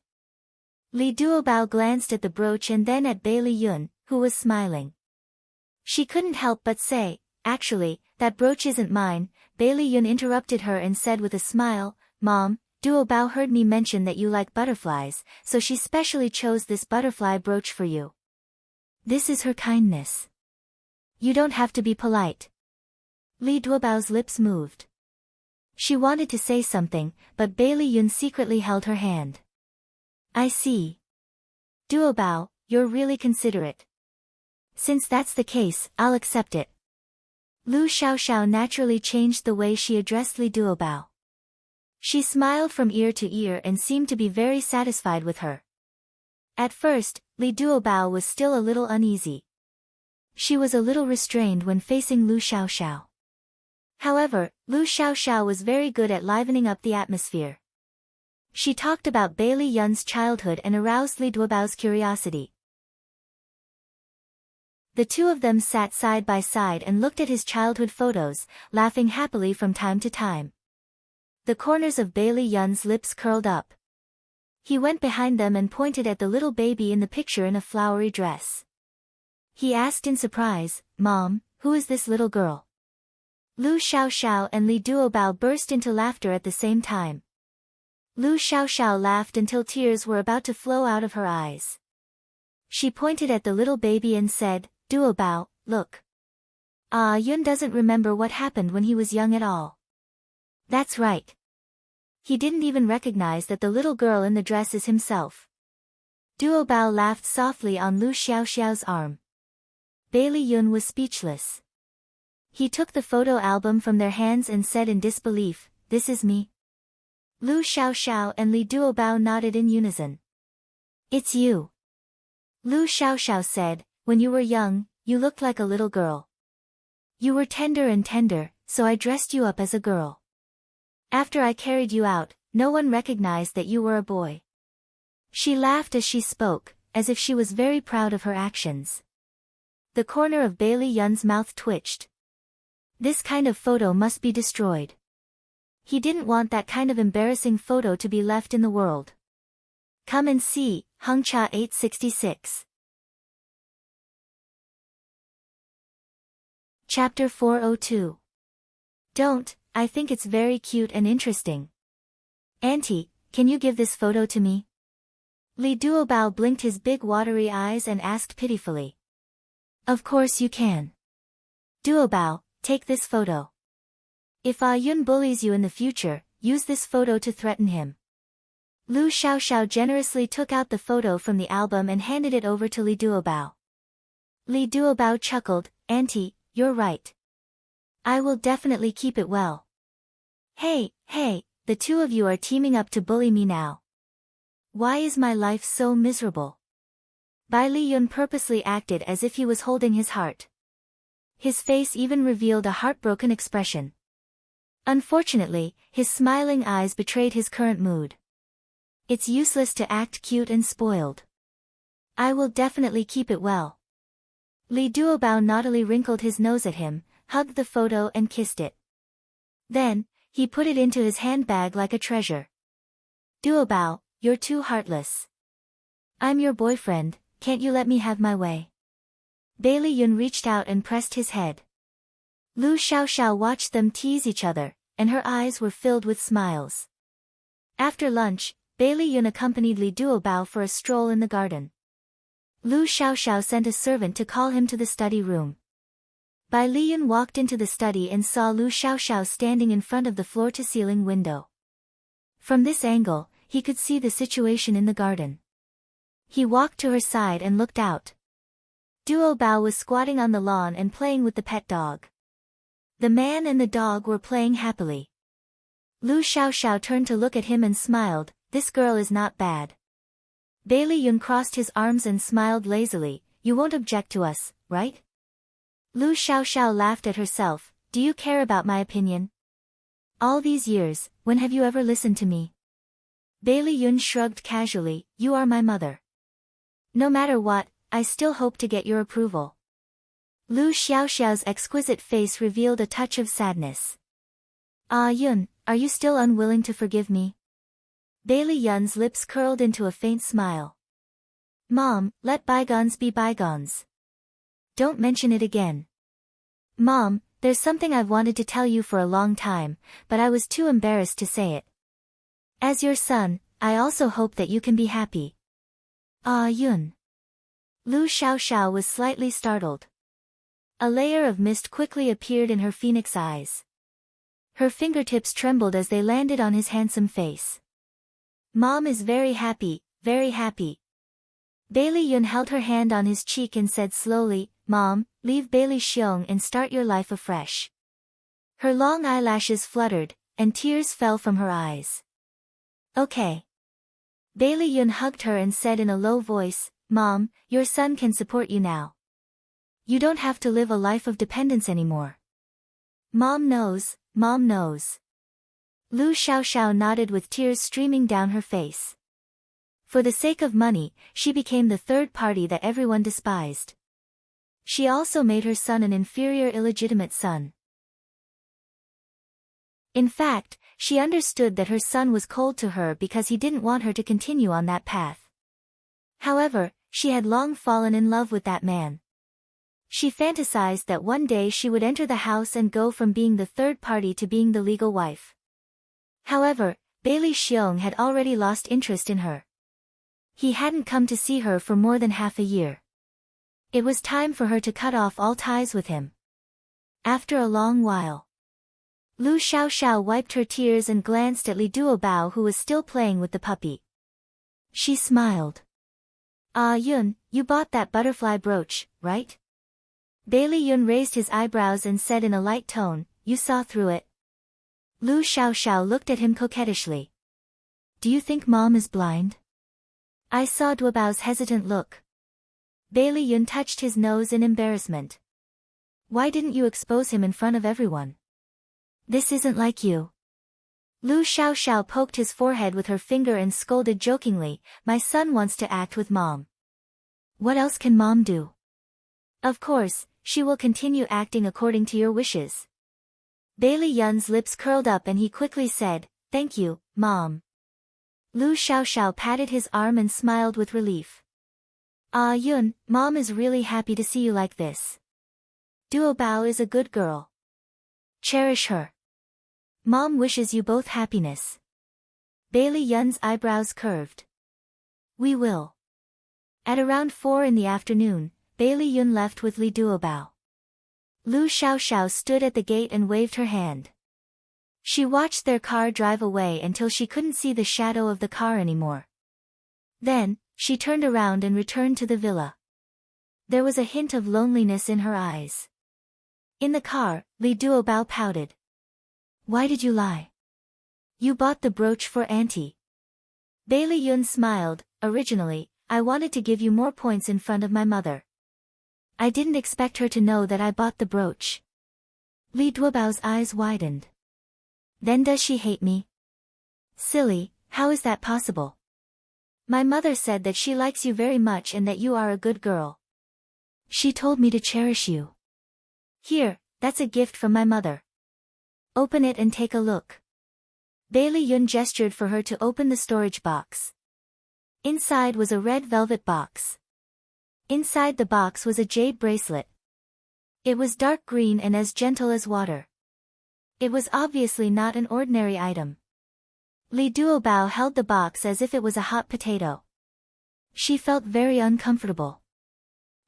Li Duobao glanced at the brooch and then at Bailey Yun, who was smiling. She couldn't help but say, "Actually, that brooch isn't mine." Bailey Yun interrupted her and said with a smile, "Mom, Duobao heard me mention that you like butterflies, so she specially chose this butterfly brooch for you. This is her kindness. You don't have to be polite." Li Duobao's lips moved. She wanted to say something, but Bailey Yun secretly held her hand. "I see. Duobao, you're really considerate. Since that's the case, I'll accept it." Lu Xiaoxiao naturally changed the way she addressed Li Duobao. She smiled from ear to ear and seemed to be very satisfied with her. At first, Li Duobao was still a little uneasy. She was a little restrained when facing Lu Xiaoxiao. However, Lu Xiaoxiao was very good at livening up the atmosphere. She talked about Bailey Yun's childhood and aroused Li Duobao's curiosity. The two of them sat side by side and looked at his childhood photos, laughing happily from time to time. The corners of Bailey Yun's lips curled up. He went behind them and pointed at the little baby in the picture in a flowery dress. He asked in surprise, "Mom, who is this little girl?" Lu Xiaoxiao and Li Duobao burst into laughter at the same time. Lu Xiaoxiao laughed until tears were about to flow out of her eyes. She pointed at the little baby and said, "Duobao, look. Ah, Yun doesn't remember what happened when he was young at all. That's right. He didn't even recognize that the little girl in the dress is himself. Duo Bao laughed softly on Lu Xiaoxiao's arm. Bailey Yun was speechless. He took the photo album from their hands and said in disbelief, "This is me?" Lu Xiaoxiao and Li Duobao nodded in unison. "It's you." Lu Xiaoxiao said, "When you were young, you looked like a little girl. You were tender and tender, so I dressed you up as a girl. After I carried you out, no one recognized that you were a boy." She laughed as she spoke, as if she was very proud of her actions. The corner of Bailey Yun's mouth twitched. This kind of photo must be destroyed. He didn't want that kind of embarrassing photo to be left in the world. Come and see, Hengcha 866. Chapter 402. Don't, I think it's very cute and interesting. Auntie, can you give this photo to me? Li Duobao blinked his big watery eyes and asked pitifully. Of course you can. Duobao, take this photo. If Yun bullies you in the future, use this photo to threaten him. Lu Xiaoxiao generously took out the photo from the album and handed it over to Li Duobao. Li Duobao chuckled, Auntie, you're right. I will definitely keep it well. Hey, the two of you are teaming up to bully me now. Why is my life so miserable? Bai Li Yun purposely acted as if he was holding his heart. His face even revealed a heartbroken expression. Unfortunately, his smiling eyes betrayed his current mood. It's useless to act cute and spoiled. I will definitely keep it well. Li Duobao naughtily wrinkled his nose at him, hugged the photo and kissed it. Then, he put it into his handbag like a treasure. Duobao, you're too heartless. I'm your boyfriend, can't you let me have my way? Bailey Yun reached out and pressed his head. Lu Xiaoxiao watched them tease each other, and her eyes were filled with smiles. After lunch, Bailey Yun accompanied Li Duobao for a stroll in the garden. Lu Xiaoxiao sent a servant to call him to the study room. Bai Liyun walked into the study and saw Lu Xiaoxiao standing in front of the floor-to-ceiling window. From this angle, he could see the situation in the garden. He walked to her side and looked out. Duo Bao was squatting on the lawn and playing with the pet dog. The man and the dog were playing happily. Lu Xiaoxiao turned to look at him and smiled, this girl is not bad. Bailey Yun crossed his arms and smiled lazily, you won't object to us, right? Lu Xiaoxiao laughed at herself, do you care about my opinion? All these years, when have you ever listened to me? Bailey Yun shrugged casually, you are my mother. No matter what, I still hope to get your approval. Lu Xiaoxiao's exquisite face revealed a touch of sadness. Yun, are you still unwilling to forgive me? Bailey Yun's lips curled into a faint smile. Mom, let bygones be bygones. Don't mention it again. Mom, there's something I've wanted to tell you for a long time, but I was too embarrassed to say it. As your son, I also hope that you can be happy. Yun. Lu Xiaoxiao was slightly startled. A layer of mist quickly appeared in her phoenix eyes. Her fingertips trembled as they landed on his handsome face. Mom is very happy, very happy. Bailey Yun held her hand on his cheek and said slowly, Mom, leave Bailey Xiong and start your life afresh. Her long eyelashes fluttered, and tears fell from her eyes. Okay. Bailey Yun hugged her and said in a low voice, Mom, your son can support you now. You don't have to live a life of dependence anymore. Mom knows, Mom knows. Lu Xiaoxiao nodded with tears streaming down her face. For the sake of money, she became the third party that everyone despised. She also made her son an inferior illegitimate son. In fact, she understood that her son was cold to her because he didn't want her to continue on that path. However, she had long fallen in love with that man. She fantasized that one day she would enter the house and go from being the third party to being the legal wife. However, Bailey Xiong had already lost interest in her. He hadn't come to see her for more than half a year. It was time for her to cut off all ties with him. After a long while, Lu Xiaoxiao wiped her tears and glanced at Li Duobao, who was still playing with the puppy. She smiled. Ah Yun, you bought that butterfly brooch, right? Bailey Yun raised his eyebrows and said in a light tone, you saw through it. Lu Xiaoxiao looked at him coquettishly. Do you think Mom is blind? I saw Duobao's hesitant look. Bailey Yun touched his nose in embarrassment. Why didn't you expose him in front of everyone? This isn't like you. Lu Xiaoxiao poked his forehead with her finger and scolded jokingly, my son wants to act with Mom. What else can Mom do? Of course, she will continue acting according to your wishes. Bailey Yun's lips curled up and he quickly said, thank you, Mom. Lu Xiaoxiao patted his arm and smiled with relief. Ah Yun, Mom is really happy to see you like this. Duobao is a good girl. Cherish her. Mom wishes you both happiness. Bailey Yun's eyebrows curved. We will. At around 4 in the afternoon, Bailey Yun left with Li Duobao. Lu Xiaoxiao stood at the gate and waved her hand. She watched their car drive away until she couldn't see the shadow of the car anymore. Then, she turned around and returned to the villa. There was a hint of loneliness in her eyes. In the car, Li Duobao pouted. Why did you lie? You bought the brooch for Auntie. Bailey Yun smiled. Originally, I wanted to give you more points in front of my mother. I didn't expect her to know that I bought the brooch. Li Duobao's eyes widened. Then does she hate me? Silly, how is that possible? My mother said that she likes you very much and that you are a good girl. She told me to cherish you. Here, that's a gift from my mother. Open it and take a look. Bailey Yun gestured for her to open the storage box. Inside was a red velvet box. Inside the box was a jade bracelet. It was dark green and as gentle as water. It was obviously not an ordinary item. Li Duobao held the box as if it was a hot potato. She felt very uncomfortable.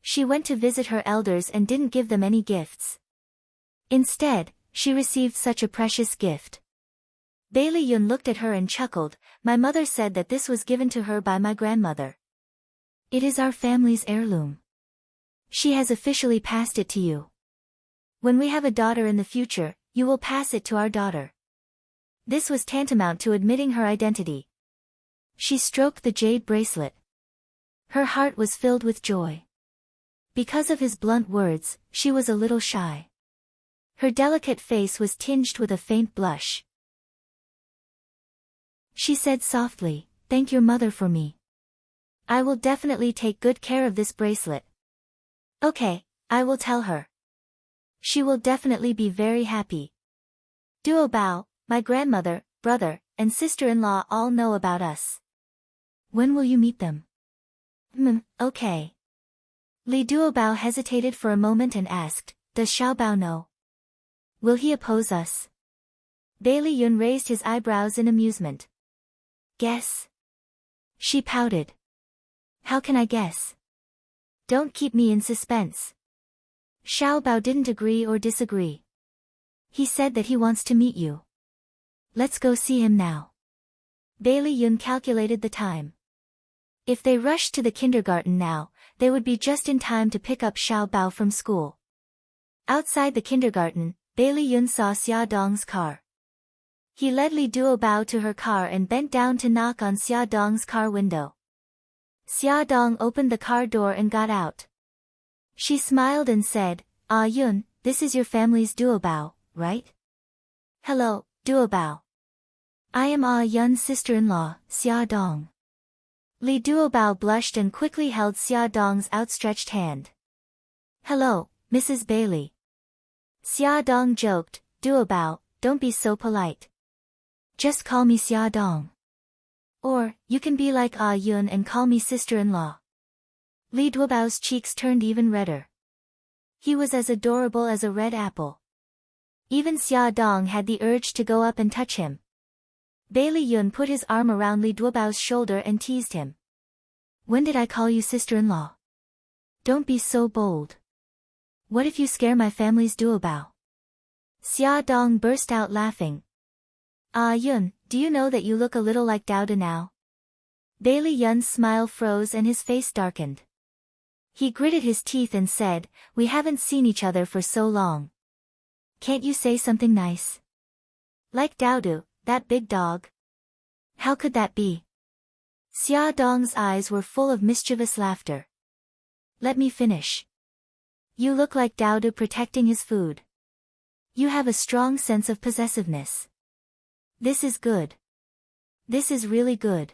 She went to visit her elders and didn't give them any gifts. Instead, she received such a precious gift. Bailey Yun looked at her and chuckled, my mother said that this was given to her by my grandmother. It is our family's heirloom. She has officially passed it to you. When we have a daughter in the future, you will pass it to our daughter. This was tantamount to admitting her identity. She stroked the jade bracelet. Her heart was filled with joy. Because of his blunt words, she was a little shy. Her delicate face was tinged with a faint blush. She said softly, thank your mother for me. I will definitely take good care of this bracelet. Okay, I will tell her. She will definitely be very happy. Duobao, my grandmother, brother, and sister-in-law all know about us. When will you meet them? Okay. Li Duobao hesitated for a moment and asked, does Xiaobao know? Will he oppose us? Bailey Yun raised his eyebrows in amusement. Guess? She pouted. How can I guess? Don't keep me in suspense. Xiaobao didn't agree or disagree. He said that he wants to meet you. Let's go see him now. Bailey Yun calculated the time. If they rushed to the kindergarten now, they would be just in time to pick up Xiaobao from school. Outside the kindergarten, Bailey Yun saw Xia Dong's car. He led Li Duobao to her car and bent down to knock on Xia Dong's car window. Xia Dong opened the car door and got out. She smiled and said, Ah Yun, this is your family's Duobao, right? Hello, Duobao. I am Ah Yun's sister-in-law, Xia Dong. Li Duobao blushed and quickly held Xia Dong's outstretched hand. Hello, Mrs. Bailey. Xia Dong joked, Duobao, don't be so polite. Just call me Xia Dong. Or, you can be like Ah Yun and call me sister-in-law. Li Duobao's cheeks turned even redder. He was as adorable as a red apple. Even Xia Dong had the urge to go up and touch him. Bailey Yun put his arm around Li Duobao's shoulder and teased him. When did I call you sister-in-law? Don't be so bold. What if you scare my family's Duobao? Xia Dong burst out laughing. Ah Yun, do you know that you look a little like Dao De now? Bailey Yun's smile froze and his face darkened. He gritted his teeth and said, we haven't seen each other for so long. Can't you say something nice? Like Dao De, that big dog? How could that be? Xia Dong's eyes were full of mischievous laughter. Let me finish. You look like Dao De protecting his food. You have a strong sense of possessiveness. This is good. This is really good.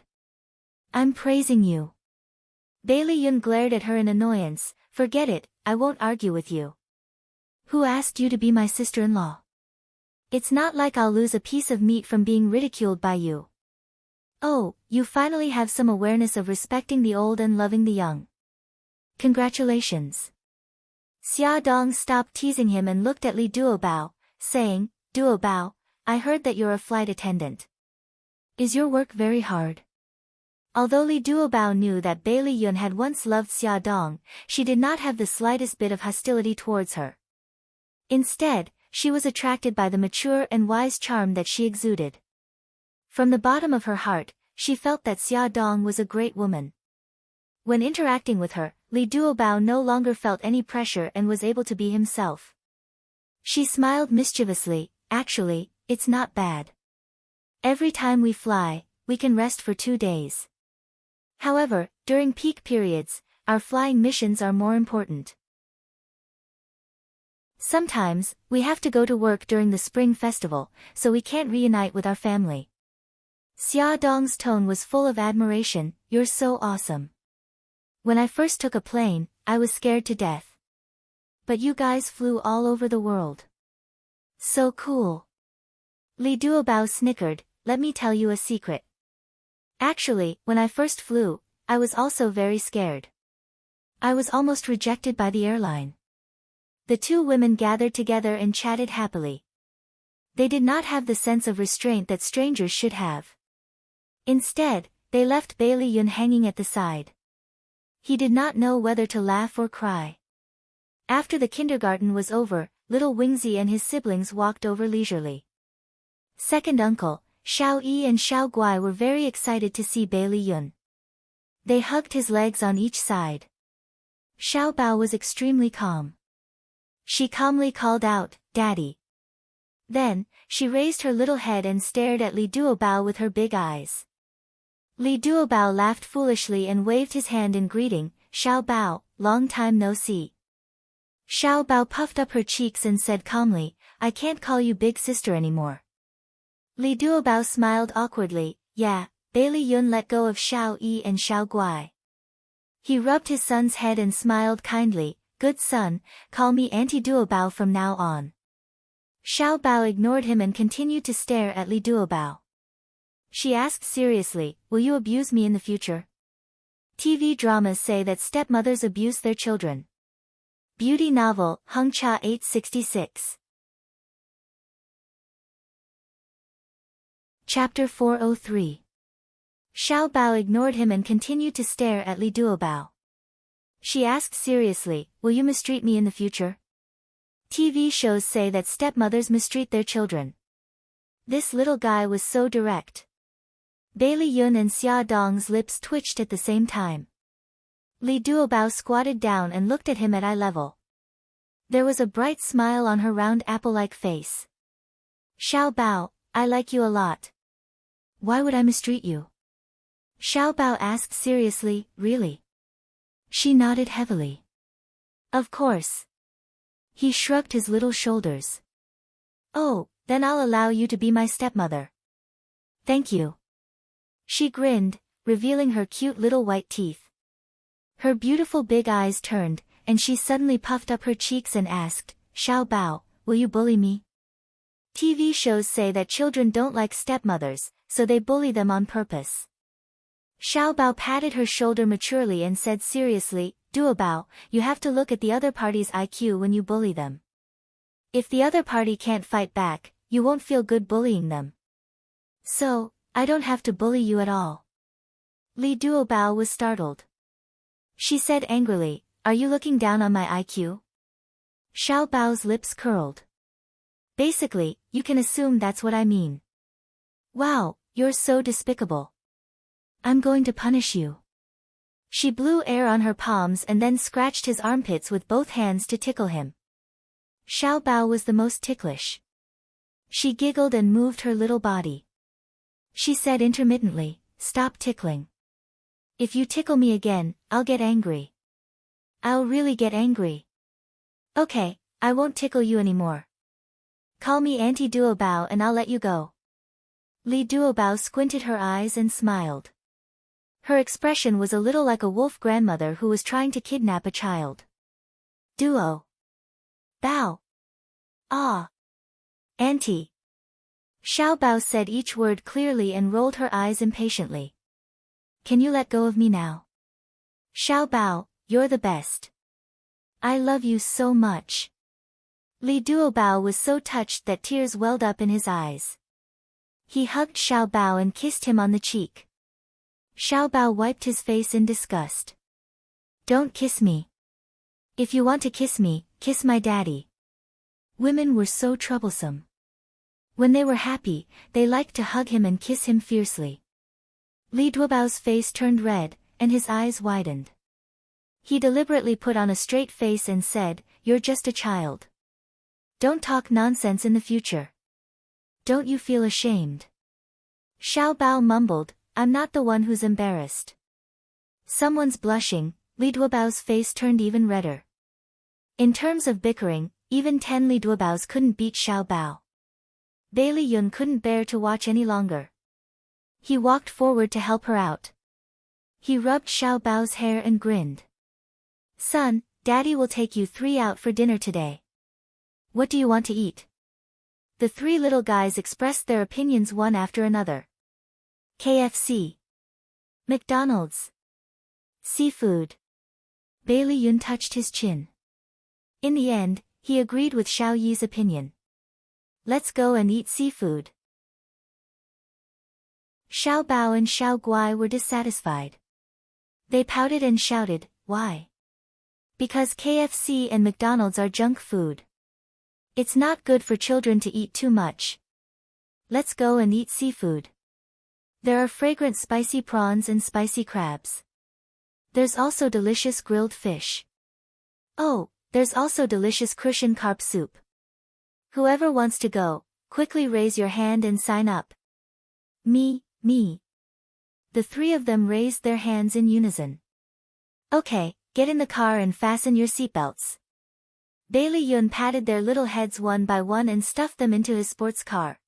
I'm praising you. Bailey Yun glared at her in annoyance. Forget it, I won't argue with you. Who asked you to be my sister-in-law? It's not like I'll lose a piece of meat from being ridiculed by you. Oh, you finally have some awareness of respecting the old and loving the young. Congratulations. Xia Dong stopped teasing him and looked at Li Duobao, saying, Duobao, I heard that you're a flight attendant. Is your work very hard? Although Li Duobao knew that Bailey Yun had once loved Xia Dong, she did not have the slightest bit of hostility towards her. Instead, she was attracted by the mature and wise charm that she exuded. From the bottom of her heart, she felt that Xia Dong was a great woman. When interacting with her, Li Duobao no longer felt any pressure and was able to be himself. She smiled mischievously. Actually, it's not bad. Every time we fly, we can rest for 2 days. However, during peak periods, our flying missions are more important. Sometimes, we have to go to work during the spring festival, so we can't reunite with our family. Xia Dong's tone was full of admiration. You're so awesome. When I first took a plane, I was scared to death. But you guys flew all over the world. So cool. Li Duobao snickered. Let me tell you a secret. Actually, when I first flew, I was also very scared. I was almost rejected by the airline. The two women gathered together and chatted happily. They did not have the sense of restraint that strangers should have. Instead, they left Bailey Yun hanging at the side. He did not know whether to laugh or cry. After the kindergarten was over, little Wingzi and his siblings walked over leisurely. Second uncle, Xiao Yi and Xiao Guai were very excited to see Bailey Yun. They hugged his legs on each side. Xiao Bao was extremely calm. She calmly called out, Daddy. Then, she raised her little head and stared at Li Duobao with her big eyes. Li Duobao laughed foolishly and waved his hand in greeting. Xiao Bao, long time no see. Xiao Bao puffed up her cheeks and said calmly, I can't call you big sister anymore. Li Duobao smiled awkwardly. Yeah, Bailey Yun let go of Xiao Yi and Xiao Guai. He rubbed his son's head and smiled kindly. Good son, call me Auntie Duobao from now on. Xiao Bao ignored him and continued to stare at Li Duobao. She asked seriously, will you abuse me in the future? TV dramas say that stepmothers abuse their children. Beauty novel, Hung Cha 866. Chapter 403. Xiao Bao ignored him and continued to stare at Li Duobao. She asked seriously, will you mistreat me in the future? TV shows say that stepmothers mistreat their children. This little guy was so direct. Bailey Yun and Xia Dong's lips twitched at the same time. Li Duobao squatted down and looked at him at eye level. There was a bright smile on her round apple-like face. Xiao Bao, I like you a lot. Why would I mistreat you? Xiao Bao asked seriously, really? She nodded heavily. Of course. He shrugged his little shoulders. Oh, then I'll allow you to be my stepmother. Thank you. She grinned, revealing her cute little white teeth. Her beautiful big eyes turned, and she suddenly puffed up her cheeks and asked, Xiao Bao, will you bully me? TV shows say that children don't like stepmothers, so they bully them on purpose. Xiao Bao patted her shoulder maturely and said seriously, Duobao, you have to look at the other party's IQ when you bully them. If the other party can't fight back, you won't feel good bullying them. So, I don't have to bully you at all. Li Duobao was startled. She said angrily, are you looking down on my IQ? Xiao Bao's lips curled. Basically, you can assume that's what I mean. Wow, you're so despicable. I'm going to punish you. She blew air on her palms and then scratched his armpits with both hands to tickle him. Xiao Bao was the most ticklish. She giggled and moved her little body. She said intermittently, "Stop tickling. If you tickle me again, I'll get angry. I'll really get angry. Okay, I won't tickle you anymore. Call me Auntie Duobao and I'll let you go." Li Duobao squinted her eyes and smiled. Her expression was a little like a wolf grandmother who was trying to kidnap a child. Duo. Bao. Ah. Auntie. Xiao Bao said each word clearly and rolled her eyes impatiently. Can you let go of me now? Xiao Bao, you're the best. I love you so much. Li Duobao was so touched that tears welled up in his eyes. He hugged Xiao Bao and kissed him on the cheek. Xiao Bao wiped his face in disgust. Don't kiss me. If you want to kiss me, kiss my daddy. Women were so troublesome. When they were happy, they liked to hug him and kiss him fiercely. Li Duobao's face turned red, and his eyes widened. He deliberately put on a straight face and said, "You're just a child. Don't talk nonsense in the future. Don't you feel ashamed?" Xiao Bao mumbled, "I'm not the one who's embarrassed." Someone's blushing. Li Duobao's face turned even redder. In terms of bickering, even 10 Li Duobaos couldn't beat Xiao Bao. Bailey Yun couldn't bear to watch any longer. He walked forward to help her out. He rubbed Xiao Bao's hair and grinned. "Son, Daddy will take you 3 out for dinner today. What do you want to eat?" The 3 little guys expressed their opinions one after another. KFC. McDonald's. Seafood. Bailey Yun touched his chin. In the end, he agreed with Xiao Yi's opinion. Let's go and eat seafood. Xiao Bao and Xiao Guai were dissatisfied. They pouted and shouted, "Why?" "Because KFC and McDonald's are junk food. It's not good for children to eat too much. Let's go and eat seafood. There are fragrant spicy prawns and spicy crabs. There's also delicious grilled fish. Oh, there's also delicious cushion carp soup. Whoever wants to go, quickly raise your hand and sign up." Me. The 3 of them raised their hands in unison. "Okay, get in the car and fasten your seatbelts." Bailey Yun patted their little heads one by one and stuffed them into his sports car.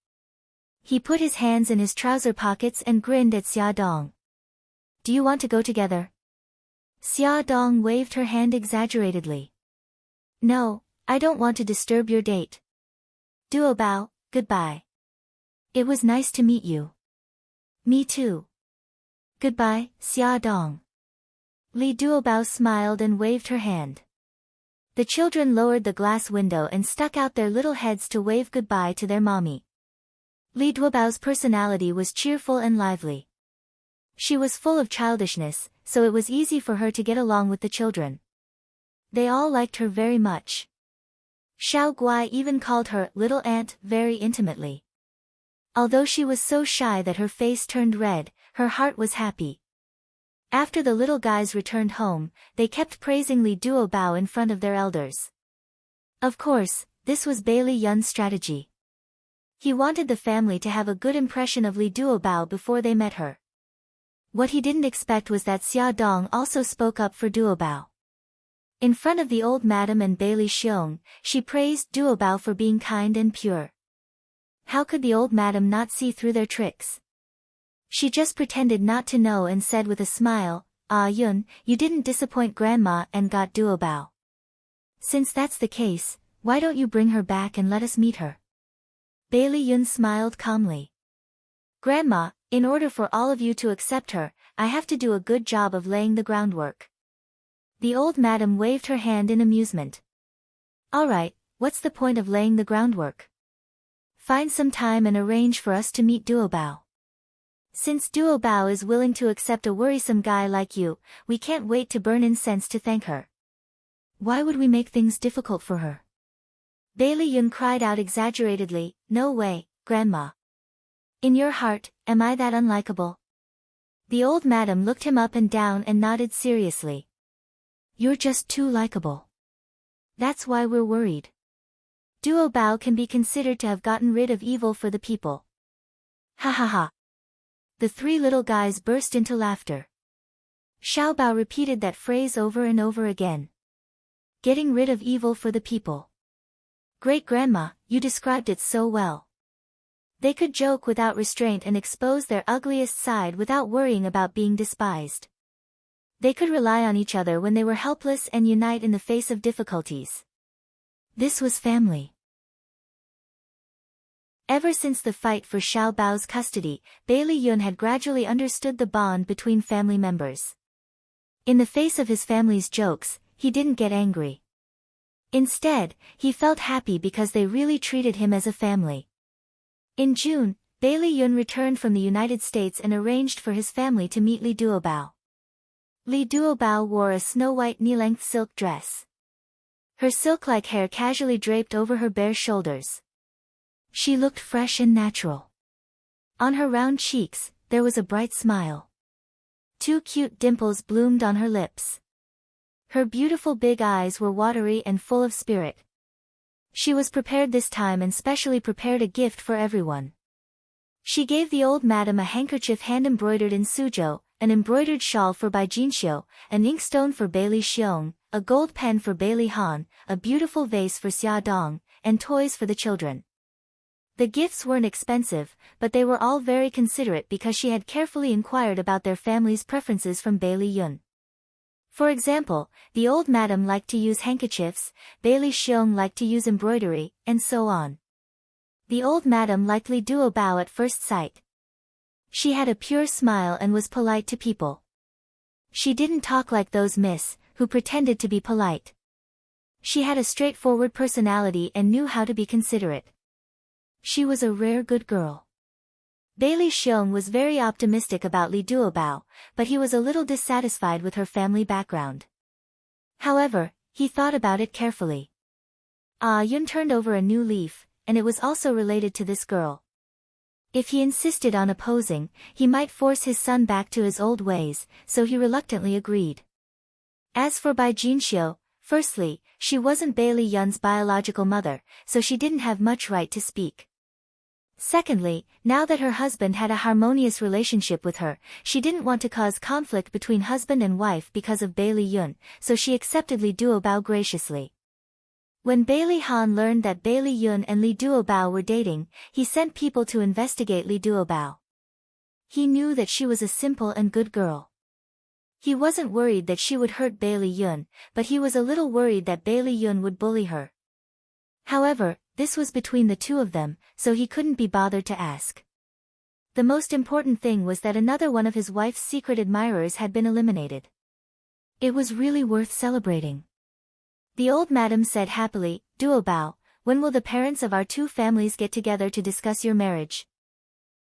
He put his hands in his trouser pockets and grinned at Xia Dong. "Do you want to go together?" Xia Dong waved her hand exaggeratedly. "No, I don't want to disturb your date. Duobao, goodbye. It was nice to meet you." "Me too. Goodbye, Xia Dong." Li Duobao smiled and waved her hand. The children lowered the glass window and stuck out their little heads to wave goodbye to their mommy. Li Duobao's personality was cheerful and lively. She was full of childishness, so it was easy for her to get along with the children. They all liked her very much. Xiao Guai even called her "little aunt" very intimately. Although she was so shy that her face turned red, her heart was happy. After the little guys returned home, they kept praising Li Duobao in front of their elders. Of course, this was Bailey Yun's strategy. He wanted the family to have a good impression of Li Duobao before they met her. What he didn't expect was that Xia Dong also spoke up for Duobao. In front of the old madam and Bailey Xiong, she praised Duobao for being kind and pure. How could the old madam not see through their tricks? She just pretended not to know and said with a smile, "Ah Yun, you didn't disappoint Grandma and got Duobao. Since that's the case, why don't you bring her back and let us meet her?" Bailey Yun smiled calmly. "Grandma, in order for all of you to accept her, I have to do a good job of laying the groundwork." The old madam waved her hand in amusement. "All right, what's the point of laying the groundwork? Find some time and arrange for us to meet Duobao. Since Duobao is willing to accept a worrisome guy like you, we can't wait to burn incense to thank her." "Why would we make things difficult for her?" Bailey Yun cried out exaggeratedly, "No way, Grandma. In your heart, am I that unlikable?" The old madam looked him up and down and nodded seriously. "You're just too likable. That's why we're worried. Duo Bao can be considered to have gotten rid of evil for the people." Ha ha ha. The three little guys burst into laughter. Xiao Bao repeated that phrase over and over again. Getting rid of evil for the people. Great-grandma, you described it so well. They could joke without restraint and expose their ugliest side without worrying about being despised. They could rely on each other when they were helpless and unite in the face of difficulties. This was family. Ever since the fight for Xiao Bao's custody, Bailey Yun had gradually understood the bond between family members. In the face of his family's jokes, he didn't get angry. Instead, he felt happy because they really treated him as a family. In June, Bailey Yun returned from the United States and arranged for his family to meet Li Duobao. Li Duobao wore a snow-white knee-length silk dress. Her silk-like hair casually draped over her bare shoulders. She looked fresh and natural. On her round cheeks, there was a bright smile. Two cute dimples bloomed on her lips. Her beautiful big eyes were watery and full of spirit. She was prepared this time and specially prepared a gift for everyone. She gave the old madam a handkerchief hand-embroidered in Suzhou, an embroidered shawl for Bai Jinxiu, an inkstone for Bailey Xiong, a gold pen for Bailey Han, a beautiful vase for Xia Dong, and toys for the children. The gifts weren't expensive, but they were all very considerate because she had carefully inquired about their family's preferences from Bailey Yun. For example, the old madam liked to use handkerchiefs, Bailey Xiong liked to use embroidery, and so on. The old madam liked Li Duobao at first sight. She had a pure smile and was polite to people. She didn't talk like those miss, who pretended to be polite. She had a straightforward personality and knew how to be considerate. She was a rare good girl. Bailey Xiong was very optimistic about Li Duobao, but he was a little dissatisfied with her family background. However, he thought about it carefully. Yun turned over a new leaf, and it was also related to this girl. If he insisted on opposing, he might force his son back to his old ways, so he reluctantly agreed. As for Bai Jinxiu, firstly, she wasn't Bailey Yun's biological mother, so she didn't have much right to speak. Secondly, now that her husband had a harmonious relationship with her, she didn't want to cause conflict between husband and wife because of Bailey Yun, so she accepted Li Duobao graciously. When Bailey Han learned that Bailey Yun and Li Duobao were dating, he sent people to investigate Li Duobao. He knew that she was a simple and good girl. He wasn't worried that she would hurt Bailey Yun, but he was a little worried that Bailey Yun would bully her. However, this was between the two of them, so he couldn't be bothered to ask. The most important thing was that another one of his wife's secret admirers had been eliminated. It was really worth celebrating. The old madam said happily, "Duobao, when will the parents of our two families get together to discuss your marriage?"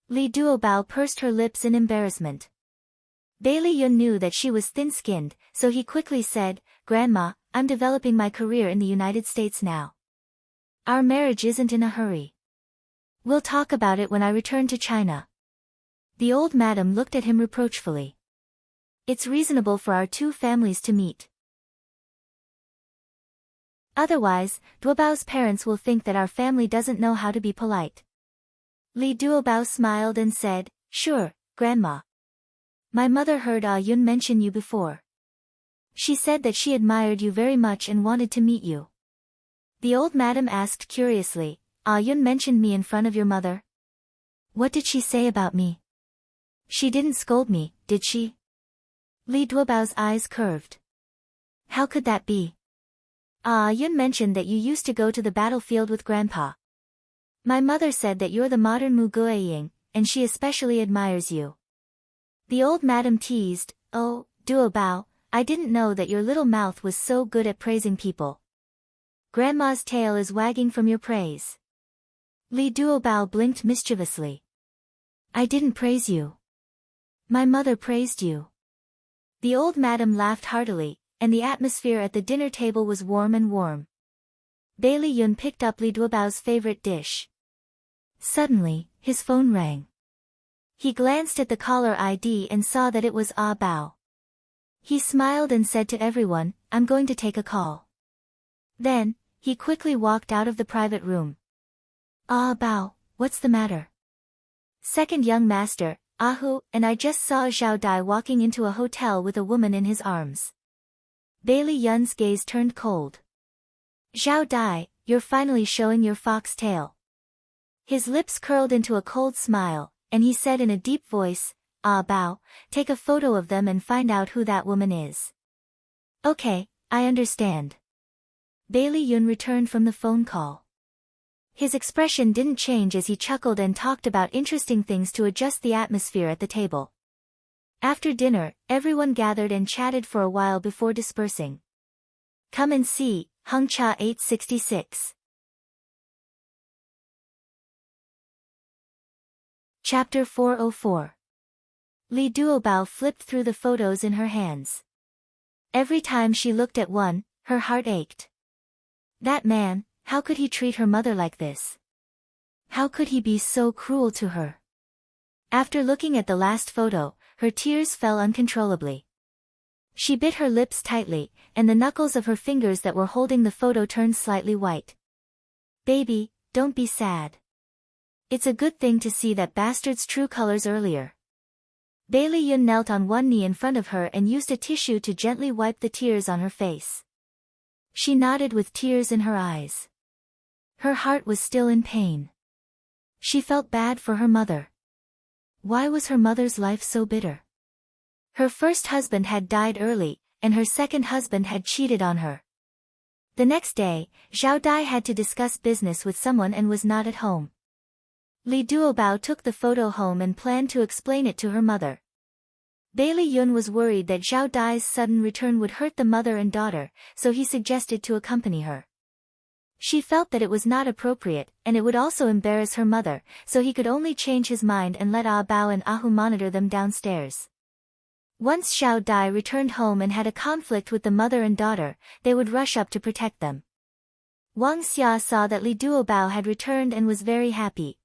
Li Duobao pursed her lips in embarrassment. Bailey Yun knew that she was thin-skinned, so he quickly said, "Grandma, I'm developing my career in the United States now. Our marriage isn't in a hurry. We'll talk about it when I return to China." The old madam looked at him reproachfully. "It's reasonable for our two families to meet. Otherwise, Duobao's parents will think that our family doesn't know how to be polite." Li Duobao smiled and said, "Sure, Grandma. My mother heard Yun mention you before. She said that she admired you very much and wanted to meet you." The old madam asked curiously, "Yun mentioned me in front of your mother? What did she say about me? She didn't scold me, did she?" Li Duobao's eyes curved. "How could that be? Yun mentioned that you used to go to the battlefield with Grandpa. My mother said that you're the modern Mu Guiying, and she especially admires you." The old madam teased, "Oh, Duobao, I didn't know that your little mouth was so good at praising people. Grandma's tail is wagging from your praise." Li Duobao blinked mischievously. "I didn't praise you. My mother praised you." The old madam laughed heartily, and the atmosphere at the dinner table was warm and warm. Bailey Yun picked up Li Duobao's favorite dish. Suddenly, his phone rang. He glanced at the caller ID and saw that it was Ah Bao. He smiled and said to everyone, "I'm going to take a call." Then, he quickly walked out of the private room. "Ah Bao, what's the matter?" "Second young master, Ahu, and I just saw Zhao Dai walking into a hotel with a woman in his arms." Bailey Yun's gaze turned cold. "Zhao Dai, you're finally showing your fox tail." His lips curled into a cold smile, and he said in a deep voice, "Ah Bao, take a photo of them and find out who that woman is." "Okay, I understand." Bailey Yun returned from the phone call. His expression didn't change as he chuckled and talked about interesting things to adjust the atmosphere at the table. After dinner, everyone gathered and chatted for a while before dispersing. Come and see, Hung Cha 866. Chapter 404. Li Duobao flipped through the photos in her hands. Every time she looked at one, her heart ached. That man, how could he treat her mother like this? How could he be so cruel to her? After looking at the last photo, her tears fell uncontrollably. She bit her lips tightly, and the knuckles of her fingers that were holding the photo turned slightly white. "Baby, don't be sad. It's a good thing to see that bastard's true colors earlier." Bailey Yun knelt on one knee in front of her and used a tissue to gently wipe the tears on her face. She nodded with tears in her eyes. Her heart was still in pain. She felt bad for her mother. Why was her mother's life so bitter? Her first husband had died early, and her second husband had cheated on her. The next day, Zhao Dai had to discuss business with someone and was not at home. Li Duobao took the photo home and planned to explain it to her mother. Bailey Yun was worried that Zhao Dai's sudden return would hurt the mother and daughter, so he suggested to accompany her. She felt that it was not appropriate, and it would also embarrass her mother, so he could only change his mind and let Ah Bao and Ahu monitor them downstairs. Once Zhao Dai returned home and had a conflict with the mother and daughter, they would rush up to protect them. Wang Xia saw that Li Duobao had returned and was very happy.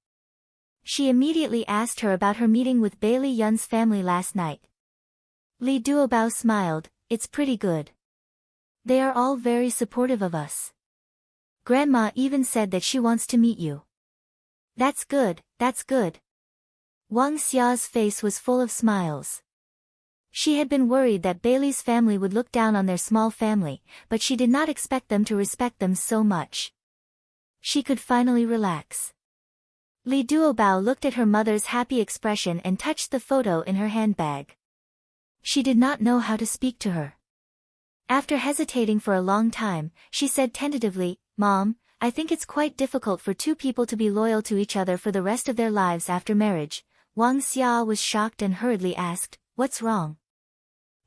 She immediately asked her about her meeting with Bailey Yun's family last night. Li Duobao smiled, "It's pretty good. They are all very supportive of us. Grandma even said that she wants to meet you." That's good, that's good." Wang Xia's face was full of smiles. She had been worried that Bailey's family would look down on their small family, but she did not expect them to respect them so much. She could finally relax. Li Duobao looked at her mother's happy expression and touched the photo in her handbag. She did not know how to speak to her. After hesitating for a long time, she said tentatively, "Mom, I think it's quite difficult for two people to be loyal to each other for the rest of their lives after marriage." Wang Xia was shocked and hurriedly asked, "What's wrong?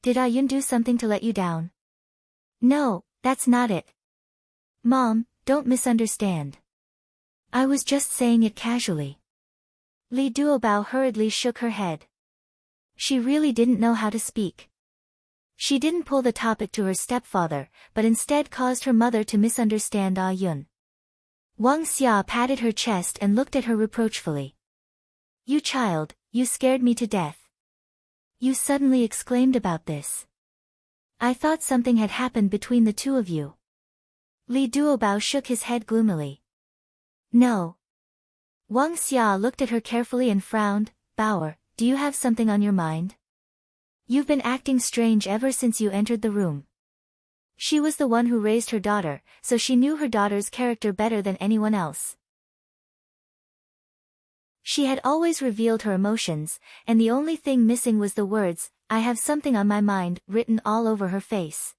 Did Ayun do something to let you down?" "No, that's not it. Mom, don't misunderstand. I was just saying it casually." Li Duobao hurriedly shook her head. She really didn't know how to speak. She didn't pull the topic to her stepfather, but instead caused her mother to misunderstand Ah Yun. Wang Xia patted her chest and looked at her reproachfully. "You child, you scared me to death. You suddenly exclaimed about this. I thought something had happened between the two of you." Li Duobao shook his head gloomily. "No." Wang Xia looked at her carefully and frowned. "Bauer, do you have something on your mind? You've been acting strange ever since you entered the room." She was the one who raised her daughter, so she knew her daughter's character better than anyone else. She had always revealed her emotions, and the only thing missing was the words, "I have something on my mind," written all over her face.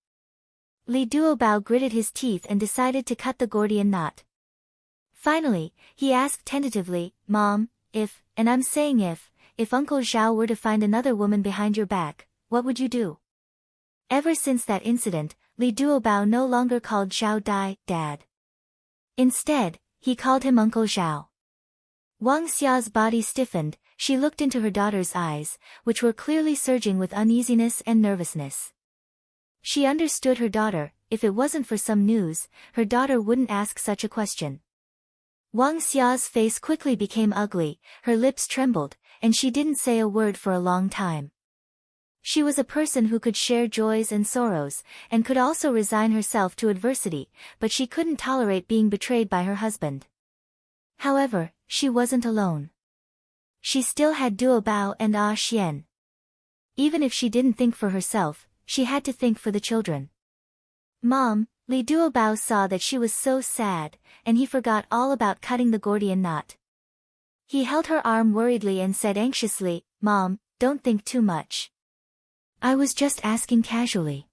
Li Duobao gritted his teeth and decided to cut the Gordian knot. Finally, he asked tentatively, "Mom, and I'm saying if Uncle Zhao were to find another woman behind your back, what would you do?" Ever since that incident, Li Duobao no longer called Zhao Dai Dad. Instead, he called him Uncle Zhao. Wang Xia's body stiffened. She looked into her daughter's eyes, which were clearly surging with uneasiness and nervousness. She understood her daughter, if it wasn't for some news, her daughter wouldn't ask such a question. Wang Xia's face quickly became ugly, her lips trembled, and she didn't say a word for a long time. She was a person who could share joys and sorrows, and could also resign herself to adversity, but she couldn't tolerate being betrayed by her husband. However, she wasn't alone. She still had Duo Bao and Xian. Even if she didn't think for herself, she had to think for the children. Mom, Li Duobao saw that she was so sad, and he forgot all about cutting the Gordian knot. He held her arm worriedly and said anxiously, Mom, don't think too much. I was just asking casually.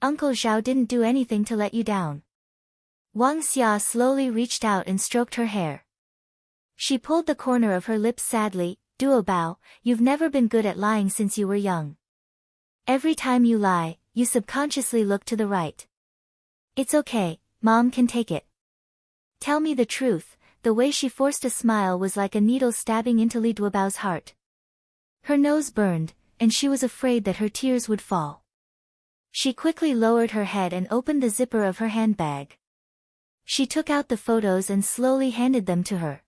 Uncle Zhao didn't do anything to let you down. Wang Xia slowly reached out and stroked her hair. She pulled the corner of her lips sadly, Duobao, you've never been good at lying since you were young. Every time you lie, you subconsciously look to the right. It's okay, Mom can take it. Tell me the truth. The way she forced a smile was like a needle stabbing into Li Duobao's heart. Her nose burned, and she was afraid that her tears would fall. She quickly lowered her head and opened the zipper of her handbag. She took out the photos and slowly handed them to her.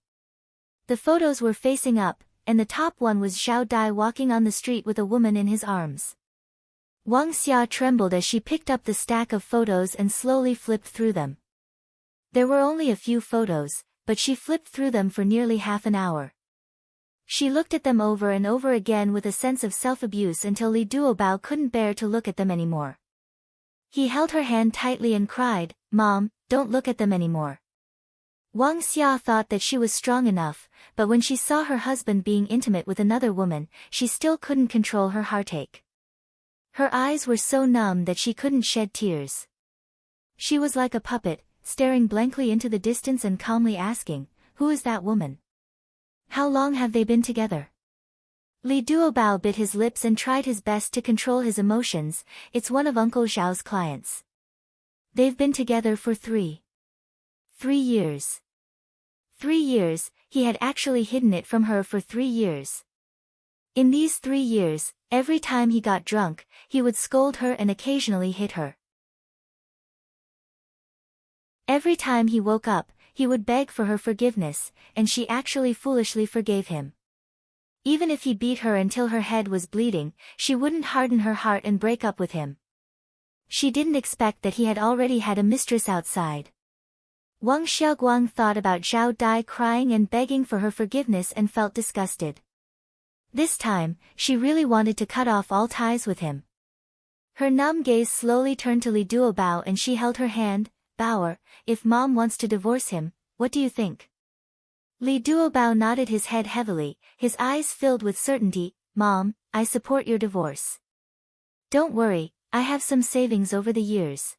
The photos were facing up, and the top one was Zhao Dai walking on the street with a woman in his arms. Wang Xia trembled as she picked up the stack of photos and slowly flipped through them. There were only a few photos, but she flipped through them for nearly half an hour. She looked at them over and over again with a sense of self-abuse until Li Duobao couldn't bear to look at them anymore. He held her hand tightly and cried, Mom, don't look at them anymore. Wang Xia thought that she was strong enough, but when she saw her husband being intimate with another woman, she still couldn't control her heartache. Her eyes were so numb that she couldn't shed tears. She was like a puppet, staring blankly into the distance and calmly asking, who is that woman? How long have they been together? Li Duobao bit his lips and tried his best to control his emotions. It's one of Uncle Zhao's clients. They've been together for 3 years. 3 years, he had actually hidden it from her for 3 years. In these 3 years, every time he got drunk, he would scold her and occasionally hit her. Every time he woke up, he would beg for her forgiveness, and she actually foolishly forgave him. Even if he beat her until her head was bleeding, she wouldn't harden her heart and break up with him. She didn't expect that he had already had a mistress outside. Wang Xiaoguang thought about Zhao Dai crying and begging for her forgiveness and felt disgusted. This time, she really wanted to cut off all ties with him. Her numb gaze slowly turned to Li Duobao and she held her hand. Bauer, if Mom wants to divorce him, what do you think? Li Duobao nodded his head heavily, his eyes filled with certainty. Mom, I support your divorce. Don't worry, I have some savings over the years.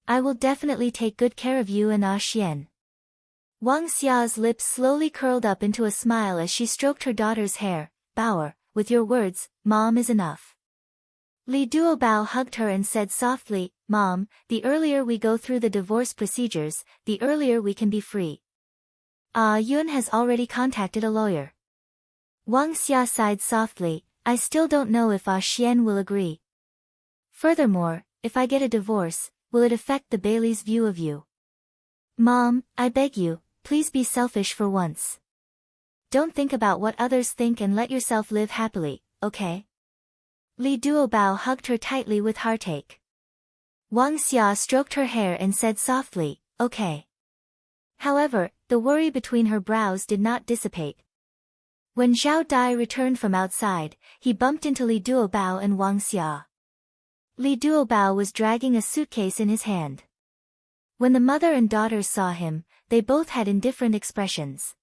I will definitely take good care of you and Xian. Wang Xia's lips slowly curled up into a smile as she stroked her daughter's hair. Bauer, with your words, Mom is enough. Li Duobao hugged her and said softly, Mom, the earlier we go through the divorce procedures, the earlier we can be free. Yun has already contacted a lawyer. Wang Xia sighed softly, I still don't know if Xian will agree. Furthermore, if I get a divorce, will it affect the Bailey's view of you? Mom, I beg you, please be selfish for once. Don't think about what others think and let yourself live happily, okay? Li Duobao hugged her tightly with heartache. Wang Xia stroked her hair and said softly, okay. However, the worry between her brows did not dissipate. When Zhao Dai returned from outside, he bumped into Li Duobao and Wang Xia. Li Duobao was dragging a suitcase in his hand. When the mother and daughter saw him, they both had indifferent expressions.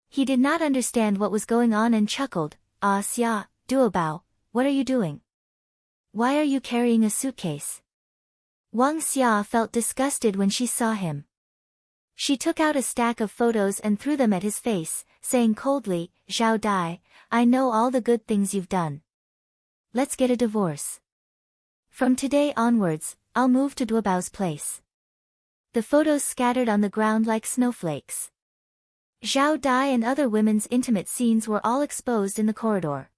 He did not understand what was going on and chuckled, Xia, Duobao, what are you doing? Why are you carrying a suitcase? Wang Xia felt disgusted when she saw him. She took out a stack of photos and threw them at his face, saying coldly, Zhao Dai, I know all the good things you've done. Let's get a divorce. From today onwards, I'll move to Duobao's place. The photos scattered on the ground like snowflakes. Zhao Dai and other women's intimate scenes were all exposed in the corridor.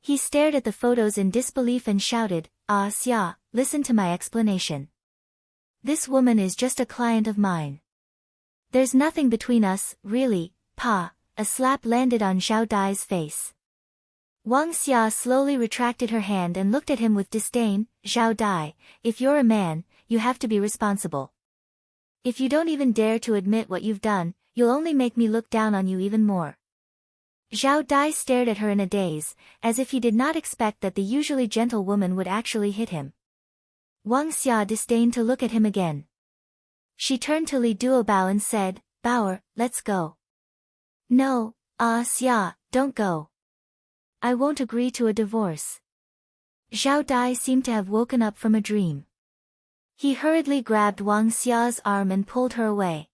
He stared at the photos in disbelief and shouted, "Ah, Xia, listen to my explanation. This woman is just a client of mine. There's nothing between us, really, Pa." A slap landed on Zhao Dai's face. Wang Xia slowly retracted her hand and looked at him with disdain. "Zhao Dai, if you're a man, you have to be responsible. If you don't even dare to admit what you've done, you'll only make me look down on you even more." Zhao Dai stared at her in a daze, as if he did not expect that the usually gentle woman would actually hit him. Wang Xia disdained to look at him again. She turned to Li Duobao and said, "Bauer, let's go." "No, Xia, don't go. I won't agree to a divorce." Zhao Dai seemed to have woken up from a dream. He hurriedly grabbed Wang Xia's arm and pulled her away.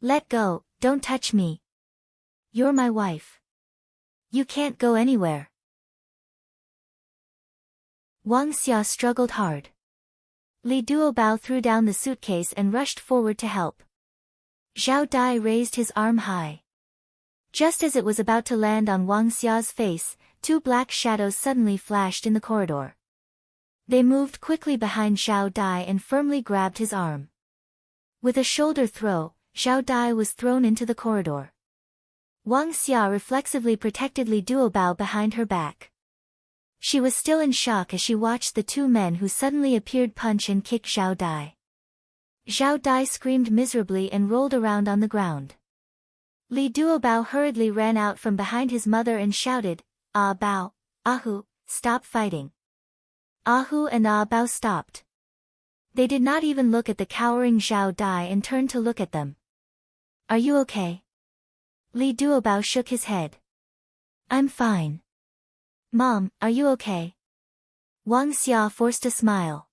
"Let go, don't touch me. You're my wife. You can't go anywhere." Wang Xia struggled hard. Li Duobao threw down the suitcase and rushed forward to help. Zhao Dai raised his arm high. Just as it was about to land on Wang Xia's face, two black shadows suddenly flashed in the corridor. They moved quickly behind Zhao Dai and firmly grabbed his arm. With a shoulder throw, Zhao Dai was thrown into the corridor. Wang Xia reflexively protected Li Duobao behind her back. She was still in shock as she watched the two men who suddenly appeared punch and kick Zhao Dai. Zhao Dai screamed miserably and rolled around on the ground. Li Duobao hurriedly ran out from behind his mother and shouted, "Ah Bao, Ahu, stop fighting." Ahu and Ah Bao stopped. They did not even look at the cowering Zhao Dai and turned to look at them. "Are you okay?" Li Duobao shook his head. "I'm fine." "Mom, are you okay?" Wang Xia forced a smile.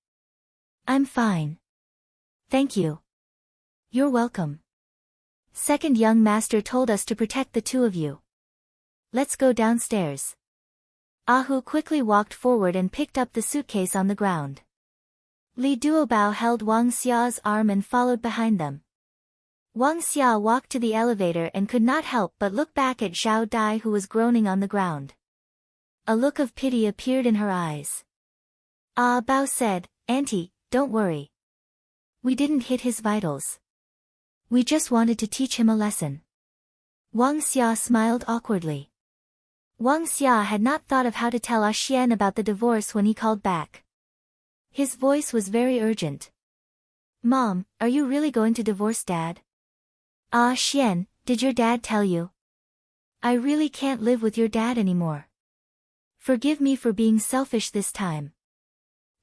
"I'm fine. Thank you." "You're welcome. Second young master told us to protect the two of you. Let's go downstairs." Ahu quickly walked forward and picked up the suitcase on the ground. Li Duobao held Wang Xia's arm and followed behind them. Wang Xia walked to the elevator and could not help but look back at Zhao Dai, who was groaning on the ground. A look of pity appeared in her eyes. Ah Bao said, "Auntie, don't worry. We didn't hit his vitals. We just wanted to teach him a lesson." Wang Xia smiled awkwardly. Wang Xia had not thought of how to tell Xian about the divorce when he called back. His voice was very urgent. "Mom, are you really going to divorce Dad?" Xian, did your dad tell you?" "I really can't live with your dad anymore. Forgive me for being selfish this time."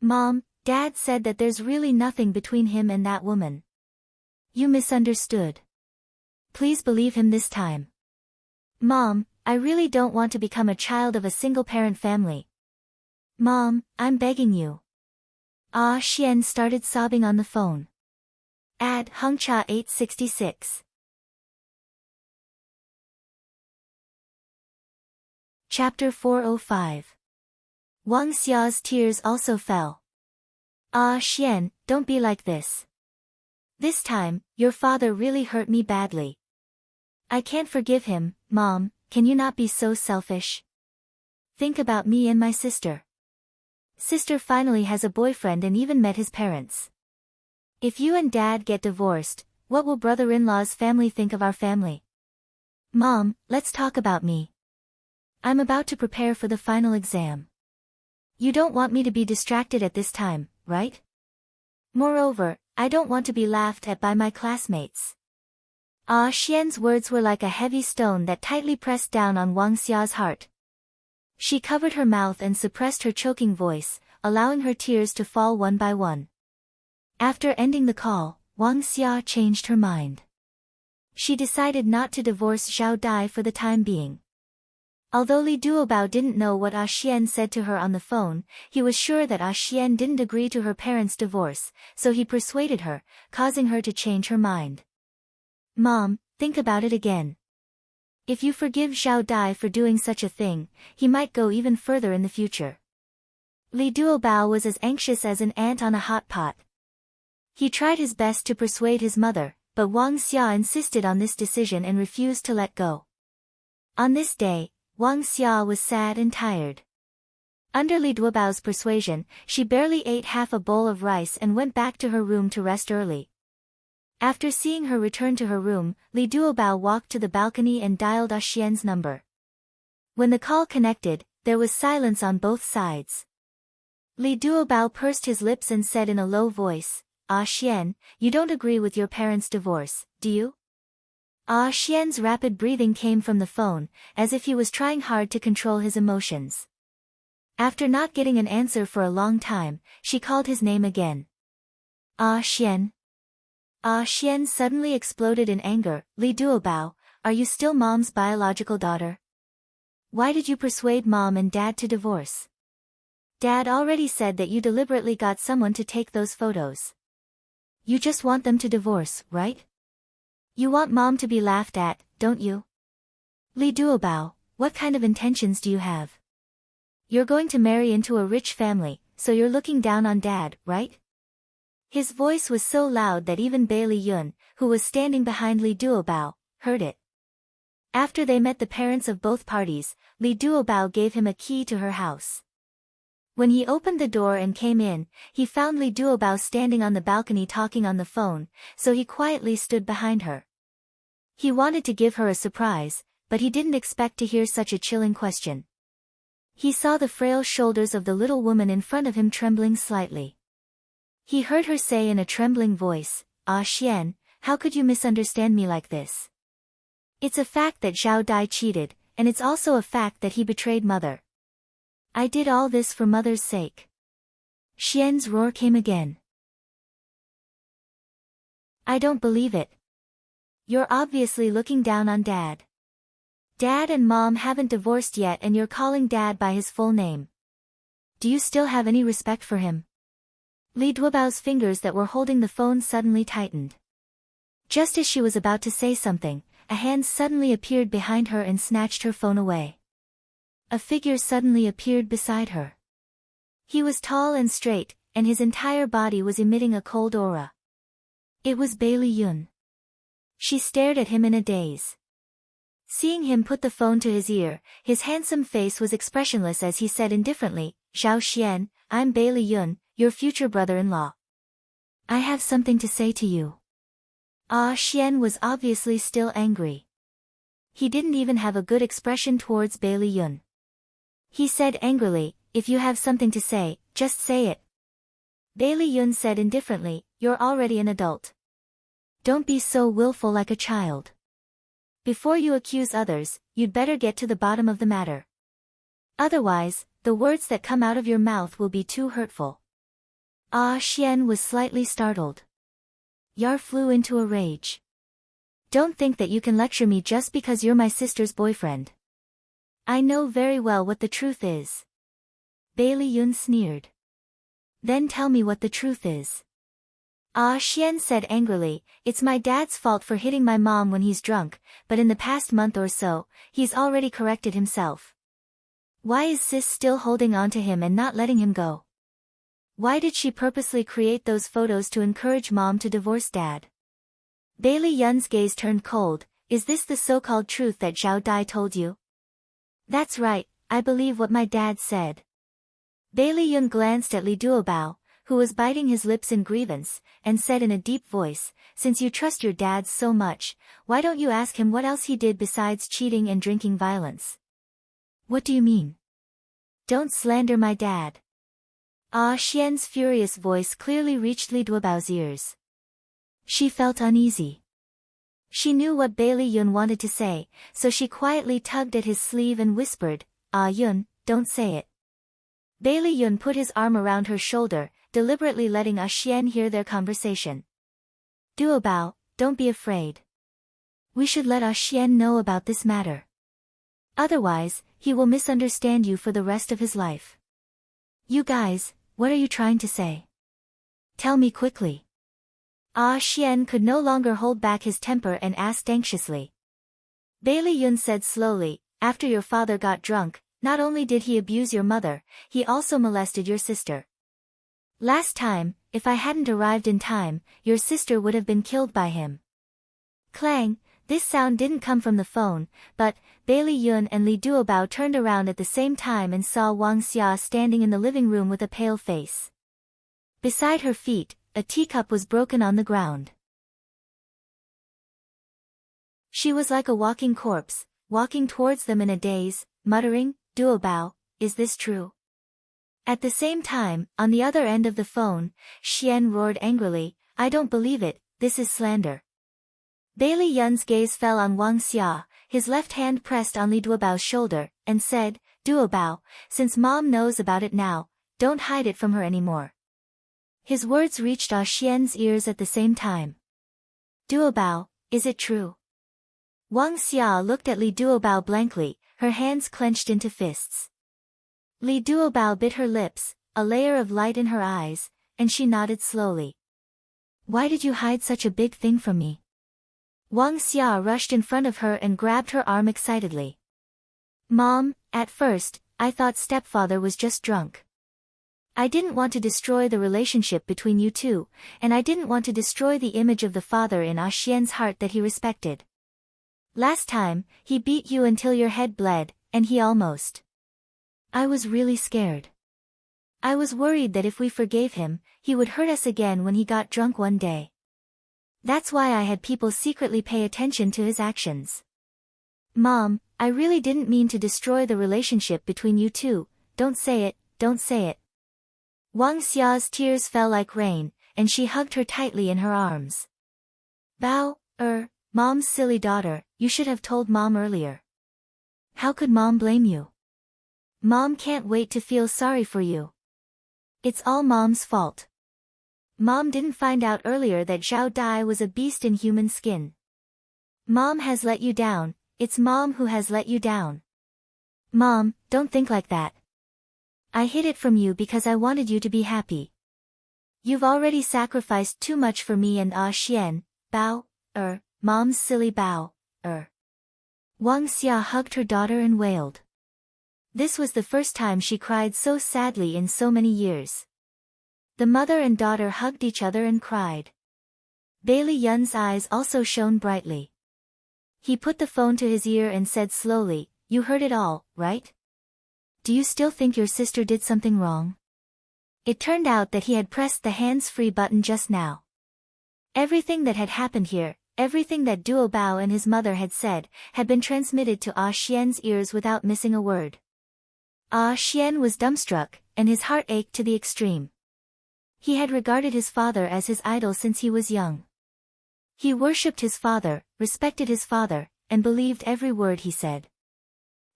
"Mom, Dad said that there's really nothing between him and that woman." "You misunderstood. Please believe him this time." "Mom, I really don't want to become a child of a single-parent family." "Mom, I'm begging you." Xian started sobbing on the phone. Ad Hungcha 866. Chapter 405. Wang Xia's tears also fell. Xian, don't be like this. This time, your father really hurt me badly. I can't forgive him. Mom, can you not be so selfish? Think about me and my sister. Sister finally has a boyfriend and even met his parents. If you and Dad get divorced, what will brother-in-law's family think of our family? Mom, let's talk about me. I'm about to prepare for the final exam. You don't want me to be distracted at this time, right? Moreover, I don't want to be laughed at by my classmates. Xian's words were like a heavy stone that tightly pressed down on Wang Xia's heart. She covered her mouth and suppressed her choking voice, allowing her tears to fall one by one. After ending the call, Wang Xia changed her mind. She decided not to divorce Zhao Dai for the time being. Although Li Duobao didn't know what Xian said to her on the phone, he was sure that Xian didn't agree to her parents' divorce, so he persuaded her, causing her to change her mind. Mom, think about it again. If you forgive Zhao Dai for doing such a thing, he might go even further in the future. Li Duobao was as anxious as an ant on a hot pot. He tried his best to persuade his mother, but Wang Xia insisted on this decision and refused to let go. On this day, Wang Xia was sad and tired. Under Li Duobao's persuasion, she barely ate half a bowl of rice and went back to her room to rest early. After seeing her return to her room, Li Duobao walked to the balcony and dialed Xian's number. When the call connected, there was silence on both sides. Li Duobao pursed his lips and said in a low voice, Xian, you don't agree with your parents' divorce, do you? Xian's rapid breathing came from the phone, as if he was trying hard to control his emotions. After not getting an answer for a long time, she called his name again. Xian. Xian suddenly exploded in anger. Li Duobao, are you still Mom's biological daughter? Why did you persuade Mom and Dad to divorce? Dad already said that you deliberately got someone to take those photos. You just want them to divorce, right? You want Mom to be laughed at, don't you? Li Duobao, what kind of intentions do you have? You're going to marry into a rich family, so you're looking down on Dad, right? His voice was so loud that even Bailey Yun, who was standing behind Li Duobao, heard it. After they met the parents of both parties, Li Duobao gave him a key to her house. When he opened the door and came in, he found Li Duobao standing on the balcony talking on the phone, so he quietly stood behind her. He wanted to give her a surprise, but he didn't expect to hear such a chilling question. He saw the frail shoulders of the little woman in front of him trembling slightly. He heard her say in a trembling voice, Xian, how could you misunderstand me like this? It's a fact that Zhao Dai cheated, and it's also a fact that he betrayed Mother. I did all this for Mother's sake. Xian's roar came again. I don't believe it. You're obviously looking down on Dad. Dad and Mom haven't divorced yet and you're calling Dad by his full name. Do you still have any respect for him? Li Duobao's fingers that were holding the phone suddenly tightened. Just as she was about to say something, a hand suddenly appeared behind her and snatched her phone away. A figure suddenly appeared beside her. He was tall and straight, and his entire body was emitting a cold aura. It was Bailey Yun. She stared at him in a daze. Seeing him put the phone to his ear, his handsome face was expressionless as he said indifferently, Zhao Xian, I'm Bailey Yun, your future brother-in-law. I have something to say to you. Xian was obviously still angry. He didn't even have a good expression towards Bailey Yun. He said angrily, if you have something to say, just say it. Bailey Yun said indifferently, you're already an adult. Don't be so willful like a child. Before you accuse others, you'd better get to the bottom of the matter. Otherwise, the words that come out of your mouth will be too hurtful. Xian was slightly startled. Yar flew into a rage. Don't think that you can lecture me just because you're my sister's boyfriend. I know very well what the truth is. Bailey Yun sneered. Then tell me what the truth is. Xian said angrily, it's my dad's fault for hitting my mom when he's drunk, but in the past month or so, he's already corrected himself. Why is sis still holding on to him and not letting him go? Why did she purposely create those photos to encourage Mom to divorce Dad? Bailey Yun's gaze turned cold. Is this the so-called truth that Zhao Dai told you? That's right, I believe what my dad said. Bailey Yun glanced at Li Duobao, who was biting his lips in grievance, and said in a deep voice, since you trust your dad so much, why don't you ask him what else he did besides cheating and drinking violence? What do you mean? Don't slander my dad. Xian's furious voice clearly reached Li Duobao's ears. She felt uneasy. She knew what Bailey Yun wanted to say, so she quietly tugged at his sleeve and whispered, Yun, don't say it. Bailey Yun put his arm around her shoulder, deliberately letting Xian hear their conversation. Duobao, don't be afraid. We should let Xian know about this matter. Otherwise, he will misunderstand you for the rest of his life. You guys, what are you trying to say? Tell me quickly. Xian could no longer hold back his temper and asked anxiously. Bailey Yun said slowly, after your father got drunk, not only did he abuse your mother, he also molested your sister. Last time, if I hadn't arrived in time, your sister would have been killed by him. Clang, This sound didn't come from the phone, but Bailey Yun and Li Duobao turned around at the same time and saw Wang Xia standing in the living room with a pale face. Beside her feet, a teacup was broken on the ground. She was like a walking corpse, walking towards them in a daze, muttering, "Duobao, is this true?" At the same time, on the other end of the phone, Xian roared angrily, "I don't believe it, this is slander." Bailey Yun's gaze fell on Wang Xia, his left hand pressed on Li Duobao's shoulder, and said, "Duobao, since Mom knows about it now, don't hide it from her anymore." His words reached Xian's ears at the same time. "Duobao, is it true?" Wang Xia looked at Li Duobao blankly, her hands clenched into fists. Li Duobao bit her lips, a layer of light in her eyes, and she nodded slowly. "Why did you hide such a big thing from me?" Wang Xia rushed in front of her and grabbed her arm excitedly. "Mom, at first, I thought stepfather was just drunk. I didn't want to destroy the relationship between you two, and I didn't want to destroy the image of the father in Xian's heart that he respected. Last time, he beat you until your head bled, and he almost. I was really scared. I was worried that if we forgave him, he would hurt us again when he got drunk one day. That's why I had people secretly pay attention to his actions. Mom, I really didn't mean to destroy the relationship between you two, don't say it, don't say it." Wang Xia's tears fell like rain, and she hugged her tightly in her arms. Mom's silly daughter, you should have told Mom earlier. How could Mom blame you? Mom can't wait to feel sorry for you. It's all Mom's fault. Mom didn't find out earlier that Zhao Dai was a beast in human skin. Mom has let you down, it's Mom who has let you down. Mom, don't think like that. I hid it from you because I wanted you to be happy. You've already sacrificed too much for me and Xian, Mom's silly Wang Xia hugged her daughter and wailed. This was the first time she cried so sadly in so many years. The mother and daughter hugged each other and cried. Bailey Yun's eyes also shone brightly. He put the phone to his ear and said slowly, "You heard it all, right? Do you still think your sister did something wrong?" It turned out that he had pressed the hands-free button just now. Everything that had happened here, everything that Duobao and his mother had said, had been transmitted to Xian's ears without missing a word. Xian was dumbstruck, and his heart ached to the extreme. He had regarded his father as his idol since he was young. He worshipped his father, respected his father, and believed every word he said.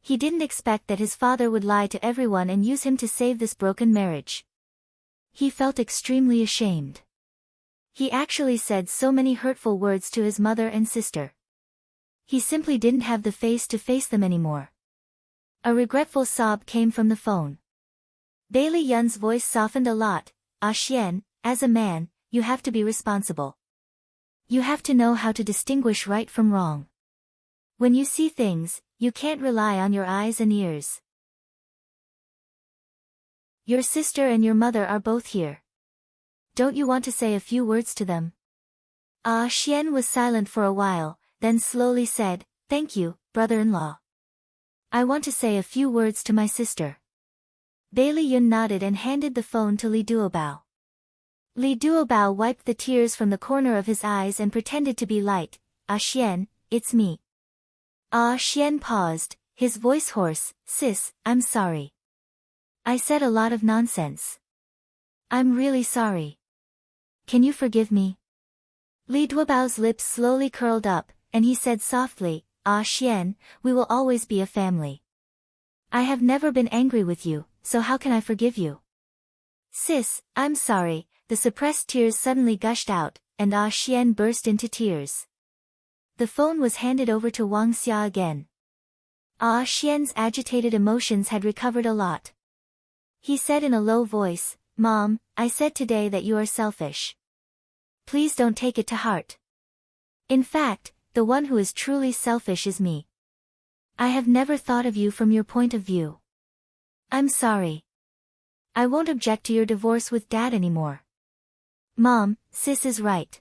He didn't expect that his father would lie to everyone and use him to save this broken marriage. He felt extremely ashamed. He actually said so many hurtful words to his mother and sister. He simply didn't have the face to face them anymore. A regretful sob came from the phone. Bailey Yun's voice softened a lot. "Xian, as a man, you have to be responsible. You have to know how to distinguish right from wrong. When you see things, you can't rely on your eyes and ears. Your sister and your mother are both here. Don't you want to say a few words to them?" Xian was silent for a while, then slowly said, "Thank you, brother-in-law. I want to say a few words to my sister." Bailey Yun nodded and handed the phone to Li Duobao. Li Duobao wiped the tears from the corner of his eyes and pretended to be light. "Xian, it's me." Xian paused, his voice hoarse. "Sis, I'm sorry. I said a lot of nonsense. I'm really sorry. Can you forgive me?" Li Duobao's lips slowly curled up, and he said softly, "Xian, we will always be a family. I have never been angry with you, so how can I forgive you?" "Sis, I'm sorry." The suppressed tears suddenly gushed out, and Xian burst into tears. The phone was handed over to Wang Xia again. Xian's agitated emotions had recovered a lot. He said in a low voice, "Mom, I said today that you are selfish. Please don't take it to heart. In fact, the one who is truly selfish is me. I have never thought of you from your point of view. I'm sorry. I won't object to your divorce with Dad anymore. Mom, Sis is right.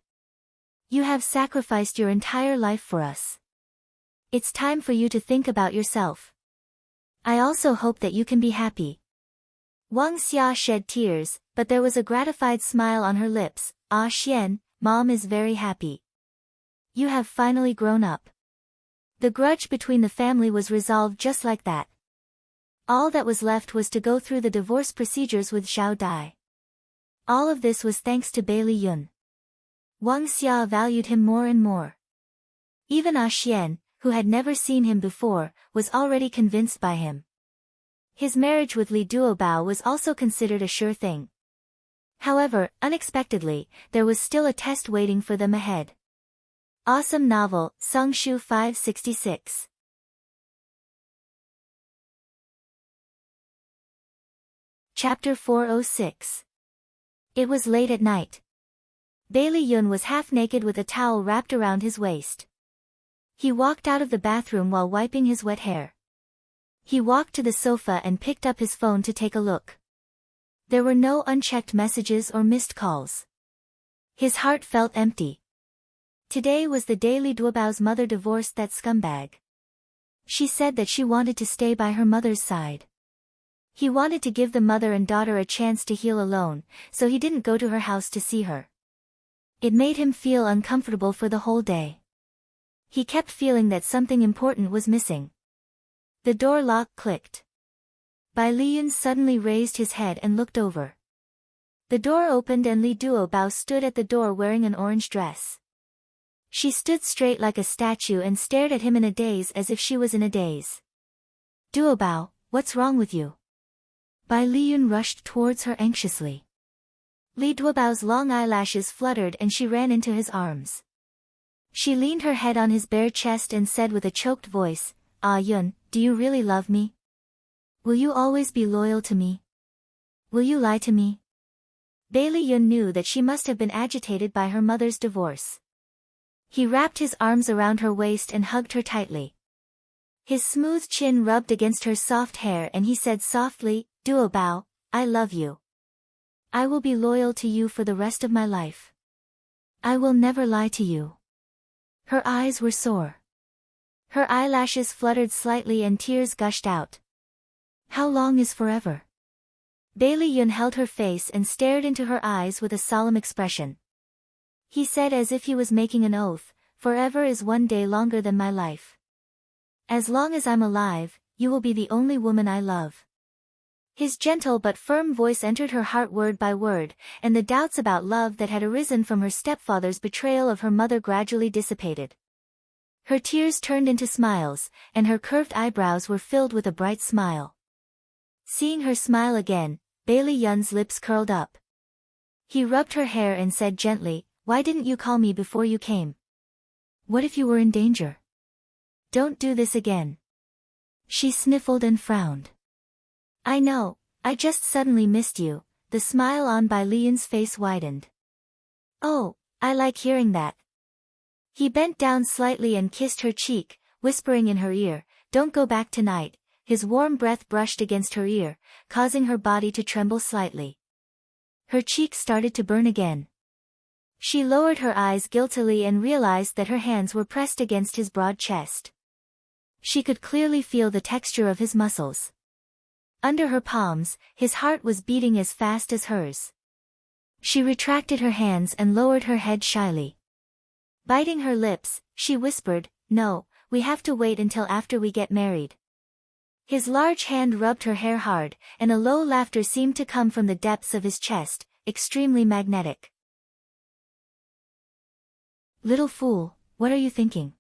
You have sacrificed your entire life for us. It's time for you to think about yourself. I also hope that you can be happy. Wang Xia shed tears, but there was a gratified smile on her lips. Ah Xian, Mom is very happy. You have finally grown up. The grudge between the family was resolved just like that. All that was left was to go through the divorce procedures with Xiao Dai. All of this was thanks to Bai Li Yun. Wang Xia valued him more and more. Even Ah Xian, who had never seen him before, was already convinced by him. His marriage with Li Duobao was also considered a sure thing. However, unexpectedly, there was still a test waiting for them ahead. Awesome novel, Songshu 566. Chapter 406. It was late at night. Bai Li Yun was half naked with a towel wrapped around his waist. He walked out of the bathroom while wiping his wet hair. He walked to the sofa and picked up his phone to take a look. There were no unchecked messages or missed calls. His heart felt empty. Today was the day Li Duobao's mother divorced that scumbag. She said that she wanted to stay by her mother's side. He wanted to give the mother and daughter a chance to heal alone, so he didn't go to her house to see her. It made him feel uncomfortable for the whole day. He kept feeling that something important was missing. The door lock clicked. Bai Liyun suddenly raised his head and looked over. The door opened and Li Duobao stood at the door wearing an orange dress. She stood straight like a statue and stared at him in a daze as if she was in a daze. Duobao, what's wrong with you? Bai Liyun rushed towards her anxiously. Li Duobao's long eyelashes fluttered and she ran into his arms. She leaned her head on his bare chest and said with a choked voice, Ah Yun, do you really love me? Will you always be loyal to me? Will you lie to me? Bai Li Yun knew that she must have been agitated by her mother's divorce. He wrapped his arms around her waist and hugged her tightly. His smooth chin rubbed against her soft hair and he said softly, Duobao, I love you. I will be loyal to you for the rest of my life. I will never lie to you. Her eyes were sore. Her eyelashes fluttered slightly and tears gushed out. How long is forever? Bai Li Yun held her face and stared into her eyes with a solemn expression. He said as if he was making an oath, forever is one day longer than my life. As long as I'm alive, you will be the only woman I love. His gentle but firm voice entered her heart word by word, and the doubts about love that had arisen from her stepfather's betrayal of her mother gradually dissipated. Her tears turned into smiles, and her curved eyebrows were filled with a bright smile. Seeing her smile again, Bai Li Yun's lips curled up. He rubbed her hair and said gently, Why didn't you call me before you came? What if you were in danger? Don't do this again. She sniffled and frowned. I know, I just suddenly missed you. The smile on Bai Li Yun's face widened. Oh, I like hearing that. He bent down slightly and kissed her cheek, whispering in her ear, Don't go back tonight. His warm breath brushed against her ear, causing her body to tremble slightly. Her cheek started to burn again. She lowered her eyes guiltily and realized that her hands were pressed against his broad chest. She could clearly feel the texture of his muscles. Under her palms, his heart was beating as fast as hers. She retracted her hands and lowered her head shyly. Biting her lips, she whispered, No, we have to wait until after we get married. His large hand rubbed her hair hard, and a low laughter seemed to come from the depths of his chest, extremely magnetic. Little fool, what are you thinking?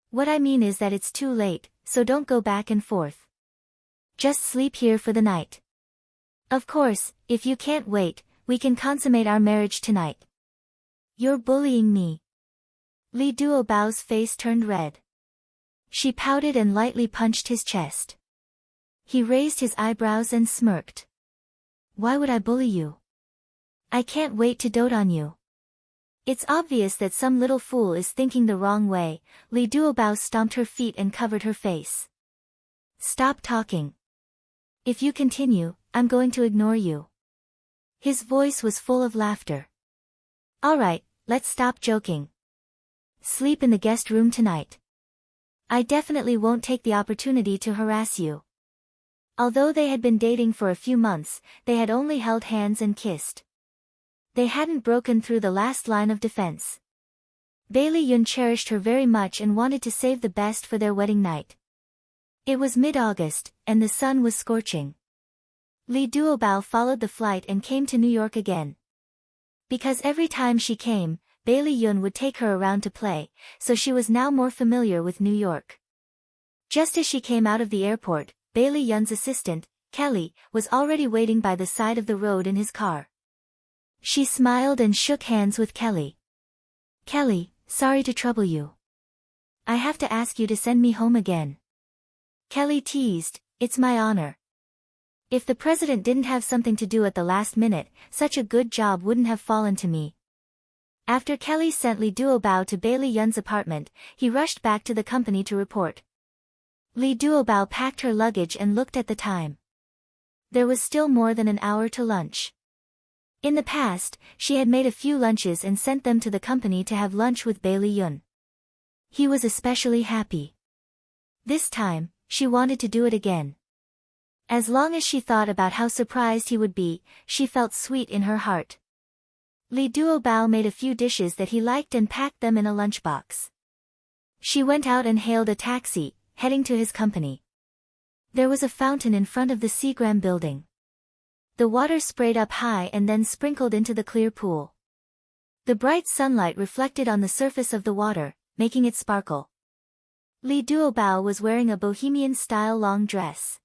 What I mean is that it's too late, so don't go back and forth. Just sleep here for the night. Of course, if you can't wait, we can consummate our marriage tonight. You're bullying me. Li Duobao's face turned red. She pouted and lightly punched his chest. He raised his eyebrows and smirked. Why would I bully you? I can't wait to dote on you. It's obvious that some little fool is thinking the wrong way. Li Duobao stomped her feet and covered her face. Stop talking. If you continue, I'm going to ignore you. His voice was full of laughter. All right, let's stop joking. Sleep in the guest room tonight. I definitely won't take the opportunity to harass you. Although they had been dating for a few months, they had only held hands and kissed. They hadn't broken through the last line of defense. Bailey Yun cherished her very much and wanted to save the best for their wedding night. It was mid-August, and the sun was scorching. Lee Duobao followed the flight and came to New York again. Because every time she came, Bailey Yun would take her around to play, so she was now more familiar with New York. Just as she came out of the airport, Bailey Yun's assistant, Kelly, was already waiting by the side of the road in his car. She smiled and shook hands with Kelly. Kelly, sorry to trouble you. I have to ask you to send me home again. Kelly teased, it's my honor. If the president didn't have something to do at the last minute, such a good job wouldn't have fallen to me. After Kelly sent Lee Duobao to Bailey Yun's apartment, he rushed back to the company to report. Lee Duobao packed her luggage and looked at the time. There was still more than an hour to lunch. In the past, she had made a few lunches and sent them to the company to have lunch with Bailey Yun. He was especially happy. This time, she wanted to do it again. As long as she thought about how surprised he would be, she felt sweet in her heart. Lee Duobao made a few dishes that he liked and packed them in a lunchbox. She went out and hailed a taxi, heading to his company. There was a fountain in front of the Seagram building. The water sprayed up high and then sprinkled into the clear pool. The bright sunlight reflected on the surface of the water, making it sparkle. Lee Duobao was wearing a bohemian-style long dress.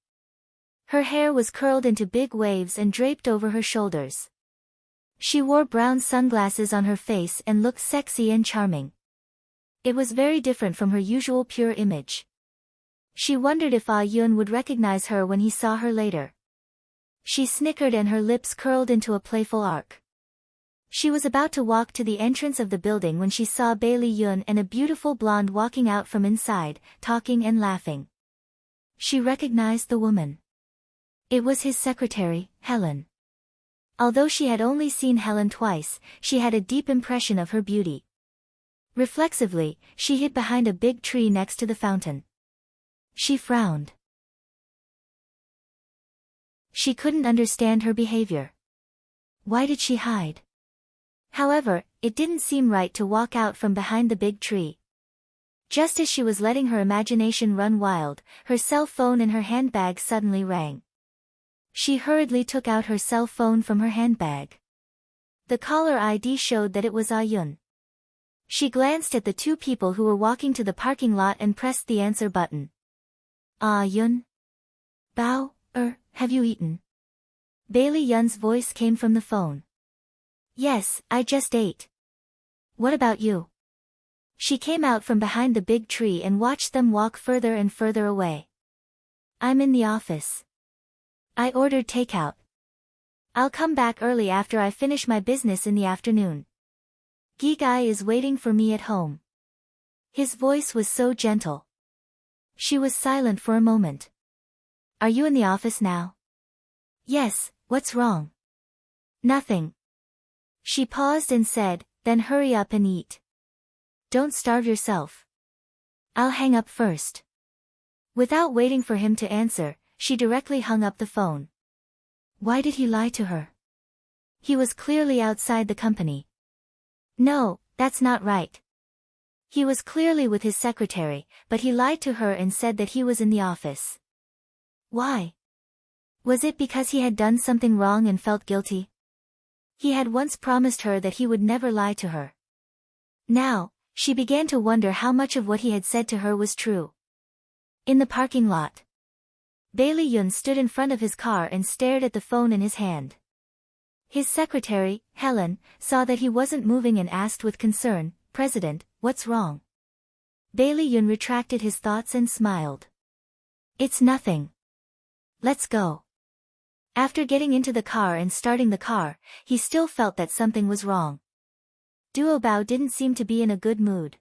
Her hair was curled into big waves and draped over her shoulders. She wore brown sunglasses on her face and looked sexy and charming. It was very different from her usual pure image. She wondered if Ah Yun would recognize her when he saw her later. She snickered and her lips curled into a playful arc. She was about to walk to the entrance of the building when she saw Bailey Yun and a beautiful blonde walking out from inside, talking and laughing. She recognized the woman. It was his secretary, Helen. Although she had only seen Helen twice, she had a deep impression of her beauty. Reflexively, she hid behind a big tree next to the fountain. She frowned. She couldn't understand her behavior. Why did she hide? However, it didn't seem right to walk out from behind the big tree. Just as she was letting her imagination run wild, her cell phone in her handbag suddenly rang. She hurriedly took out her cell phone from her handbag. The caller ID showed that it was Ah Yun. She glanced at the two people who were walking to the parking lot and pressed the answer button. Ah Yun? Bao, have you eaten? Bailey Yun's voice came from the phone. Yes, I just ate. What about you? She came out from behind the big tree and watched them walk further and further away. I'm in the office. I ordered takeout. I'll come back early after I finish my business in the afternoon. Gigai is waiting for me at home. His voice was so gentle. She was silent for a moment. Are you in the office now? Yes, what's wrong? Nothing. She paused and said, then hurry up and eat. Don't starve yourself. I'll hang up first. Without waiting for him to answer, she directly hung up the phone. Why did he lie to her? He was clearly outside the company. No, that's not right. He was clearly with his secretary, but he lied to her and said that he was in the office. Why? Was it because he had done something wrong and felt guilty? He had once promised her that he would never lie to her. Now, she began to wonder how much of what he had said to her was true. In the parking lot, Bailey Yun stood in front of his car and stared at the phone in his hand. His secretary, Helen, saw that he wasn't moving and asked with concern, President, what's wrong? Bailey Yun retracted his thoughts and smiled. It's nothing. Let's go. After getting into the car and starting the car, he still felt that something was wrong. Duobao didn't seem to be in a good mood.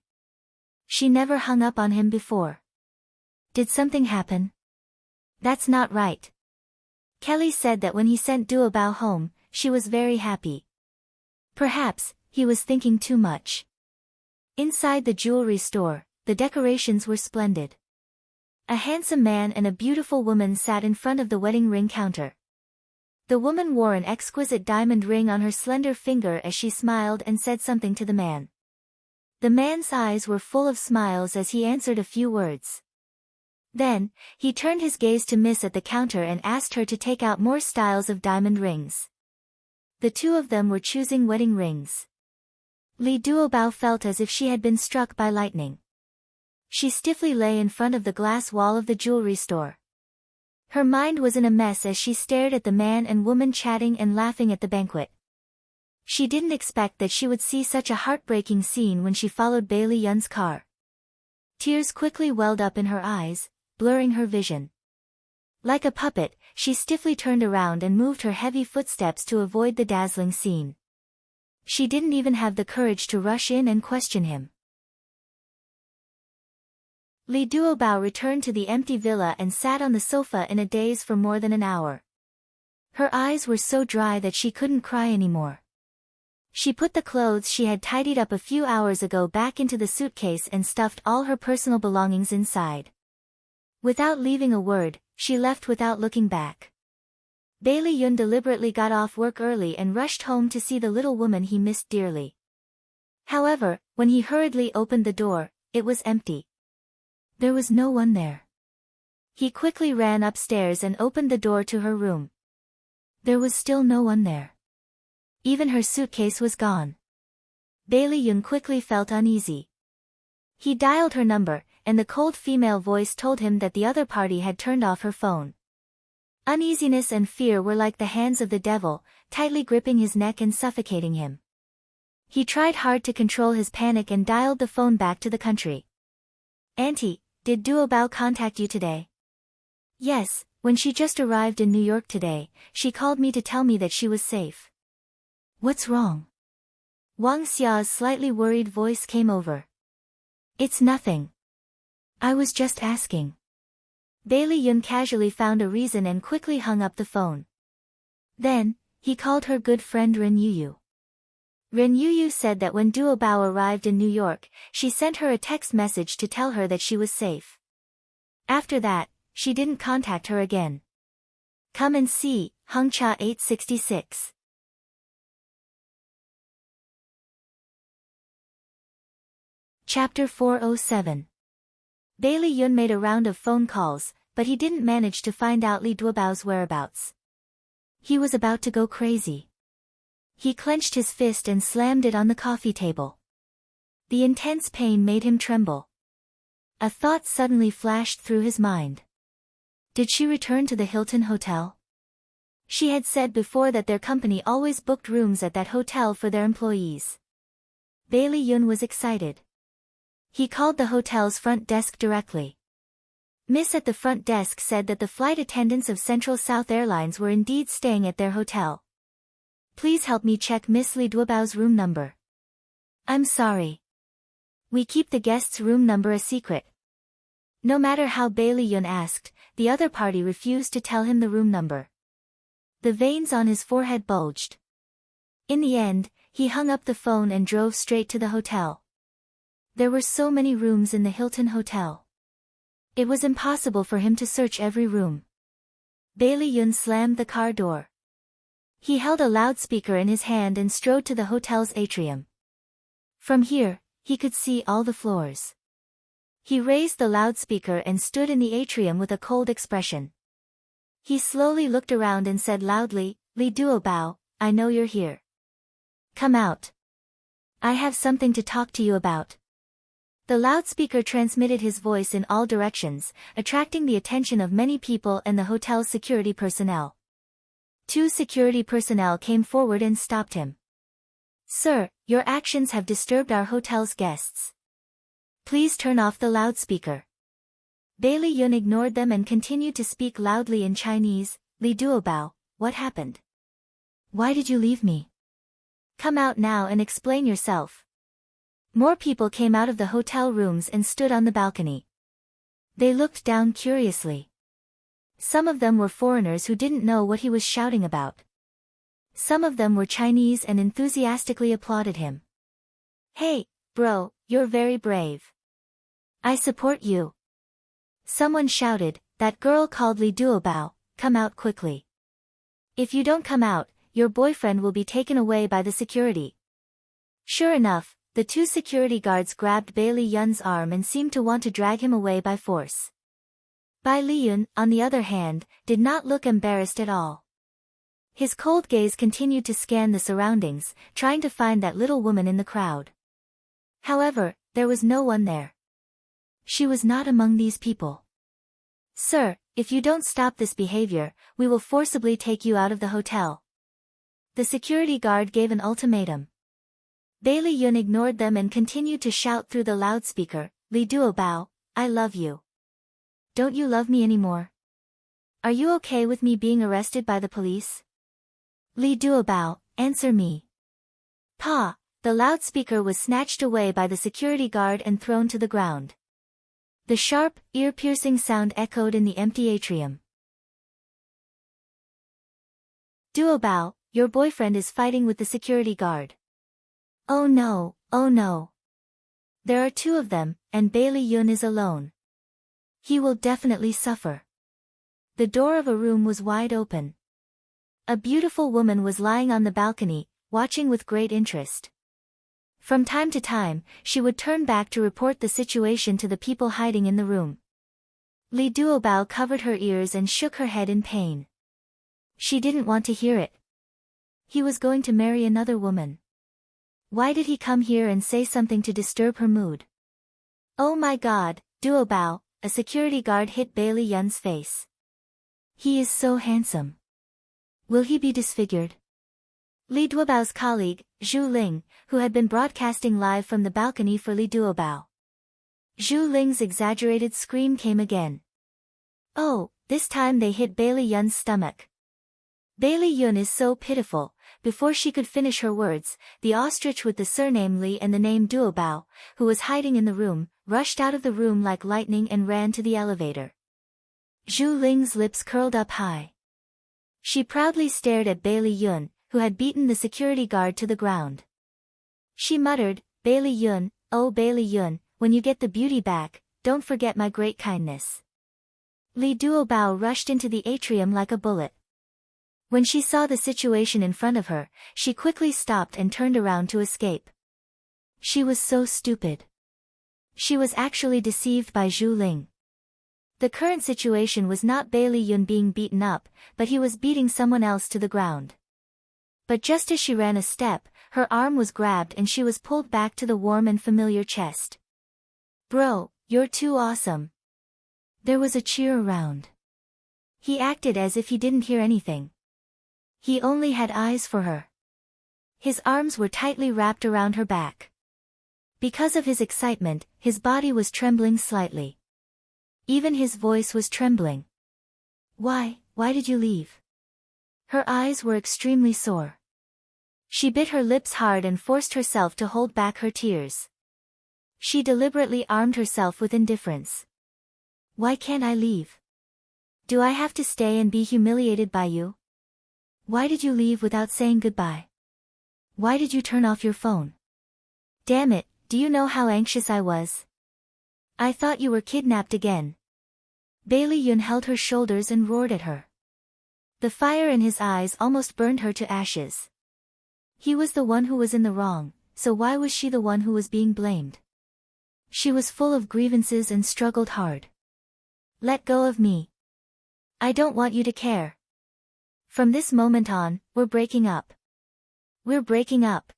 She never hung up on him before. Did something happen? That's not right. Kelly said that when he sent Duobao home, she was very happy. Perhaps, he was thinking too much. Inside the jewelry store, the decorations were splendid. A handsome man and a beautiful woman sat in front of the wedding ring counter. The woman wore an exquisite diamond ring on her slender finger as she smiled and said something to the man. The man's eyes were full of smiles as he answered a few words. Then, he turned his gaze to Miss at the counter and asked her to take out more styles of diamond rings. The two of them were choosing wedding rings. Li Duobao felt as if she had been struck by lightning. She stiffly lay in front of the glass wall of the jewelry store. Her mind was in a mess as she stared at the man and woman chatting and laughing at the banquet. She didn't expect that she would see such a heartbreaking scene when she followed Bailey Yun's car. Tears quickly welled up in her eyes, blurring her vision. Like a puppet, she stiffly turned around and moved her heavy footsteps to avoid the dazzling scene. She didn't even have the courage to rush in and question him. Li Duobao returned to the empty villa and sat on the sofa in a daze for more than an hour. Her eyes were so dry that she couldn't cry anymore. She put the clothes she had tidied up a few hours ago back into the suitcase and stuffed all her personal belongings inside. Without leaving a word, she left without looking back. Bailey Yun deliberately got off work early and rushed home to see the little woman he missed dearly. However, when he hurriedly opened the door, it was empty. There was no one there. He quickly ran upstairs and opened the door to her room. There was still no one there. Even her suitcase was gone. Bailey Yun quickly felt uneasy. He dialed her number, and the cold female voice told him that the other party had turned off her phone. Uneasiness and fear were like the hands of the devil, tightly gripping his neck and suffocating him. He tried hard to control his panic and dialed the phone back to the country. "Auntie, did Duobao contact you today?" "Yes, when she just arrived in New York today, she called me to tell me that she was safe." "What's wrong?" Wang Xia's slightly worried voice came over. "It's nothing. I was just asking." Bailey Yun casually found a reason and quickly hung up the phone. Then, he called her good friend Ren Yuyu. Ren Yuyu said that when Duobao arrived in New York, she sent her a text message to tell her that she was safe. After that, she didn't contact her again. Come and see, Hongcha 866. Chapter 407. Bailey Yun made a round of phone calls, but he didn't manage to find out Li Duobao's whereabouts. He was about to go crazy. He clenched his fist and slammed it on the coffee table. The intense pain made him tremble. A thought suddenly flashed through his mind. Did she return to the Hilton Hotel? She had said before that their company always booked rooms at that hotel for their employees. Bailey Yun was excited. He called the hotel's front desk directly. Miss at the front desk said that the flight attendants of Central South Airlines were indeed staying at their hotel. "Please help me check Miss Li Duobao's room number." "I'm sorry. We keep the guest's room number a secret." No matter how Bailey Yun asked, the other party refused to tell him the room number. The veins on his forehead bulged. In the end, he hung up the phone and drove straight to the hotel. There were so many rooms in the Hilton Hotel. It was impossible for him to search every room. Bailey Yun slammed the car door. He held a loudspeaker in his hand and strode to the hotel's atrium. From here, he could see all the floors. He raised the loudspeaker and stood in the atrium with a cold expression. He slowly looked around and said loudly, "Li Duobao, I know you're here. Come out. I have something to talk to you about." The loudspeaker transmitted his voice in all directions, attracting the attention of many people and the hotel's security personnel. 2 security personnel came forward and stopped him. "Sir, your actions have disturbed our hotel's guests. Please turn off the loudspeaker." Bailey Yun ignored them and continued to speak loudly in Chinese. "Li Duobao, what happened? Why did you leave me? Come out now and explain yourself." More people came out of the hotel rooms and stood on the balcony. They looked down curiously. Some of them were foreigners who didn't know what he was shouting about. Some of them were Chinese and enthusiastically applauded him. "Hey, bro, you're very brave. I support you. Someone shouted, that girl called Li Duobao, come out quickly. If you don't come out, your boyfriend will be taken away by the security. Sure enough, the two security guards grabbed Bai Liyun's arm and seemed to want to drag him away by force. Bai Liyun, on the other hand, did not look embarrassed at all. His cold gaze continued to scan the surroundings, trying to find that little woman in the crowd. However, there was no one there. She was not among these people. Sir, if you don't stop this behavior, we will forcibly take you out of the hotel. The security guard gave an ultimatum. Bai Liyun ignored them and continued to shout through the loudspeaker, Li Duobao, I love you. Don't you love me anymore? Are you okay with me being arrested by the police? Li Duobao, answer me. Pa! The loudspeaker was snatched away by the security guard and thrown to the ground. The sharp, ear-piercing sound echoed in the empty atrium. Duobao, your boyfriend is fighting with the security guard. Oh no, oh no. There are two of them, and Bai Liyun is alone. He will definitely suffer. The door of a room was wide open. A beautiful woman was lying on the balcony, watching with great interest. From time to time, she would turn back to report the situation to the people hiding in the room. Li Duobao covered her ears and shook her head in pain. She didn't want to hear it. He was going to marry another woman. Why did he come here and say something to disturb her mood? Oh my God, Duobao, a security guard hit Bai Liyun's face. He is so handsome. Will he be disfigured? Li Duobao's colleague, Zhu Ling, who had been broadcasting live from the balcony for Li Duobao. Zhu Ling's exaggerated scream came again. Oh, this time they hit Bai Liyun's stomach. Bai Liyun is so pitiful. Before she could finish her words, the ostrich with the surname Li and the name Duobao, who was hiding in the room, rushed out of the room like lightning and ran to the elevator. Zhu Ling's lips curled up high. She proudly stared at Bai Liyun, who had beaten the security guard to the ground. She muttered, Bai Liyun, oh Bai Liyun, when you get the beauty back, don't forget my great kindness. Li Duobao rushed into the atrium like a bullet. When she saw the situation in front of her, she quickly stopped and turned around to escape. She was so stupid. She was actually deceived by Zhu Ling. The current situation was not Bai Liyun being beaten up, but he was beating someone else to the ground. But just as she ran a step, her arm was grabbed and she was pulled back to the warm and familiar chest. Bro, you're too awesome. There was a cheer around. He acted as if he didn't hear anything. He only had eyes for her. His arms were tightly wrapped around her back. Because of his excitement, his body was trembling slightly. Even his voice was trembling. Why did you leave? Her eyes were extremely sore. She bit her lips hard and forced herself to hold back her tears. She deliberately armed herself with indifference. Why can't I leave? Do I have to stay and be humiliated by you? Why did you leave without saying goodbye? Why did you turn off your phone? Damn it, do you know how anxious I was? I thought you were kidnapped again. Bai Liyun held her shoulders and roared at her. The fire in his eyes almost burned her to ashes. He was the one who was in the wrong, so why was she the one who was being blamed? She was full of grievances and struggled hard. Let go of me. I don't want you to care. From this moment on, we're breaking up. We're breaking up.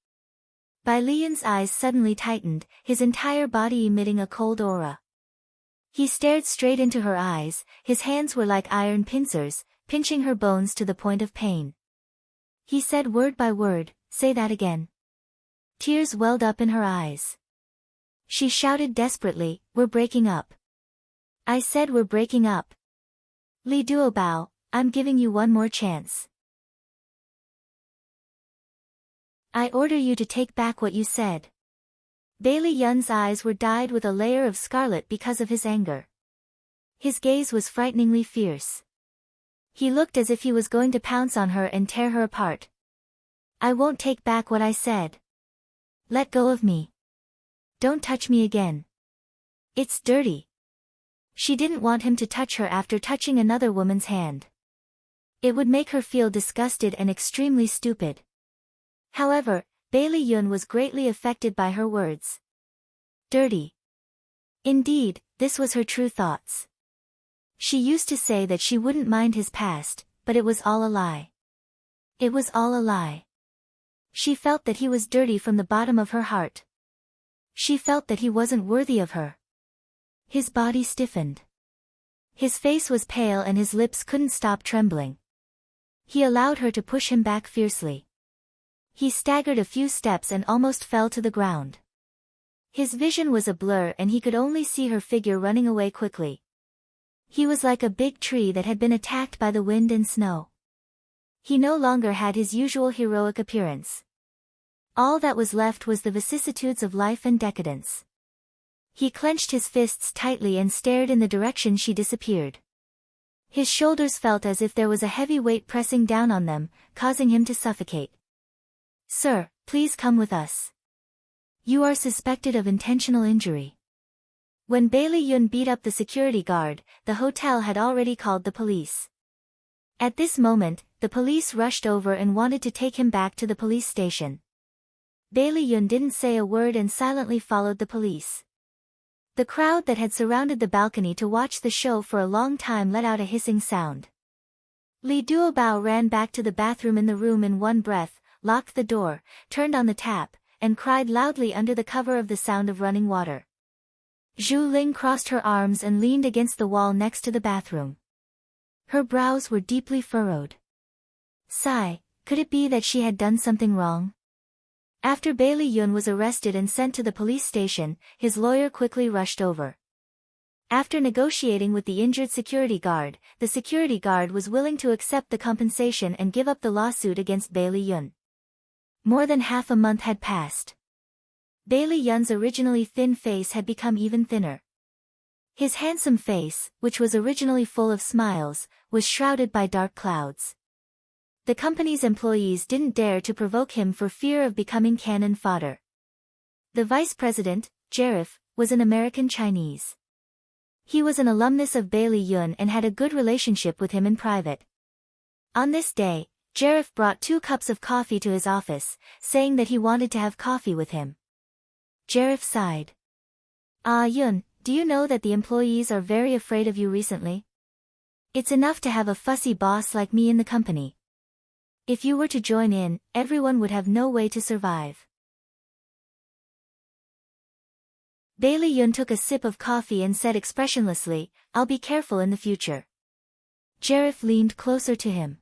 Bai Liyun's eyes suddenly tightened, his entire body emitting a cold aura. He stared straight into her eyes, his hands were like iron pincers, pinching her bones to the point of pain. He said word by word, say that again. Tears welled up in her eyes. She shouted desperately, we're breaking up. I said we're breaking up. Li Duobao, I'm giving you one more chance. I order you to take back what you said. Bai Liyun's eyes were dyed with a layer of scarlet because of his anger. His gaze was frighteningly fierce. He looked as if he was going to pounce on her and tear her apart. I won't take back what I said. Let go of me. Don't touch me again. It's dirty. She didn't want him to touch her after touching another woman's hand. It would make her feel disgusted and extremely stupid. However, Bailey Yun was greatly affected by her words. Dirty. Indeed, this was her true thoughts. She used to say that she wouldn't mind his past, but it was all a lie. It was all a lie. She felt that he was dirty from the bottom of her heart. She felt that he wasn't worthy of her. His body stiffened. His face was pale and his lips couldn't stop trembling. He allowed her to push him back fiercely. He staggered a few steps and almost fell to the ground. His vision was a blur and he could only see her figure running away quickly. He was like a big tree that had been attacked by the wind and snow. He no longer had his usual heroic appearance. All that was left was the vicissitudes of life and decadence. He clenched his fists tightly and stared in the direction she disappeared. His shoulders felt as if there was a heavy weight pressing down on them, causing him to suffocate. Sir, please come with us. You are suspected of intentional injury. When Bailey Yun beat up the security guard, the hotel had already called the police. At this moment, the police rushed over and wanted to take him back to the police station. Bailey Yun didn't say a word and silently followed the police. The crowd that had surrounded the balcony to watch the show for a long time let out a hissing sound. Li Duobao ran back to the bathroom in the room in one breath, locked the door, turned on the tap, and cried loudly under the cover of the sound of running water. Zhu Ling crossed her arms and leaned against the wall next to the bathroom. Her brows were deeply furrowed. Sigh, could it be that she had done something wrong? After Bailey Yun was arrested and sent to the police station, his lawyer quickly rushed over. After negotiating with the injured security guard, the security guard was willing to accept the compensation and give up the lawsuit against Bailey Yun. More than half a month had passed. Bailey Yun's originally thin face had become even thinner. His handsome face, which was originally full of smiles, was shrouded by dark clouds. The company's employees didn't dare to provoke him for fear of becoming cannon fodder. The vice president, Jerif, was an American Chinese. He was an alumnus of Bailey Yun and had a good relationship with him in private. On this day, Jerif brought 2 cups of coffee to his office, saying that he wanted to have coffee with him. Jerif sighed. Yun, do you know that the employees are very afraid of you recently? It's enough to have a fussy boss like me in the company. If you were to join in, everyone would have no way to survive. Bailey Yun took a sip of coffee and said expressionlessly, I'll be careful in the future. Jerif leaned closer to him.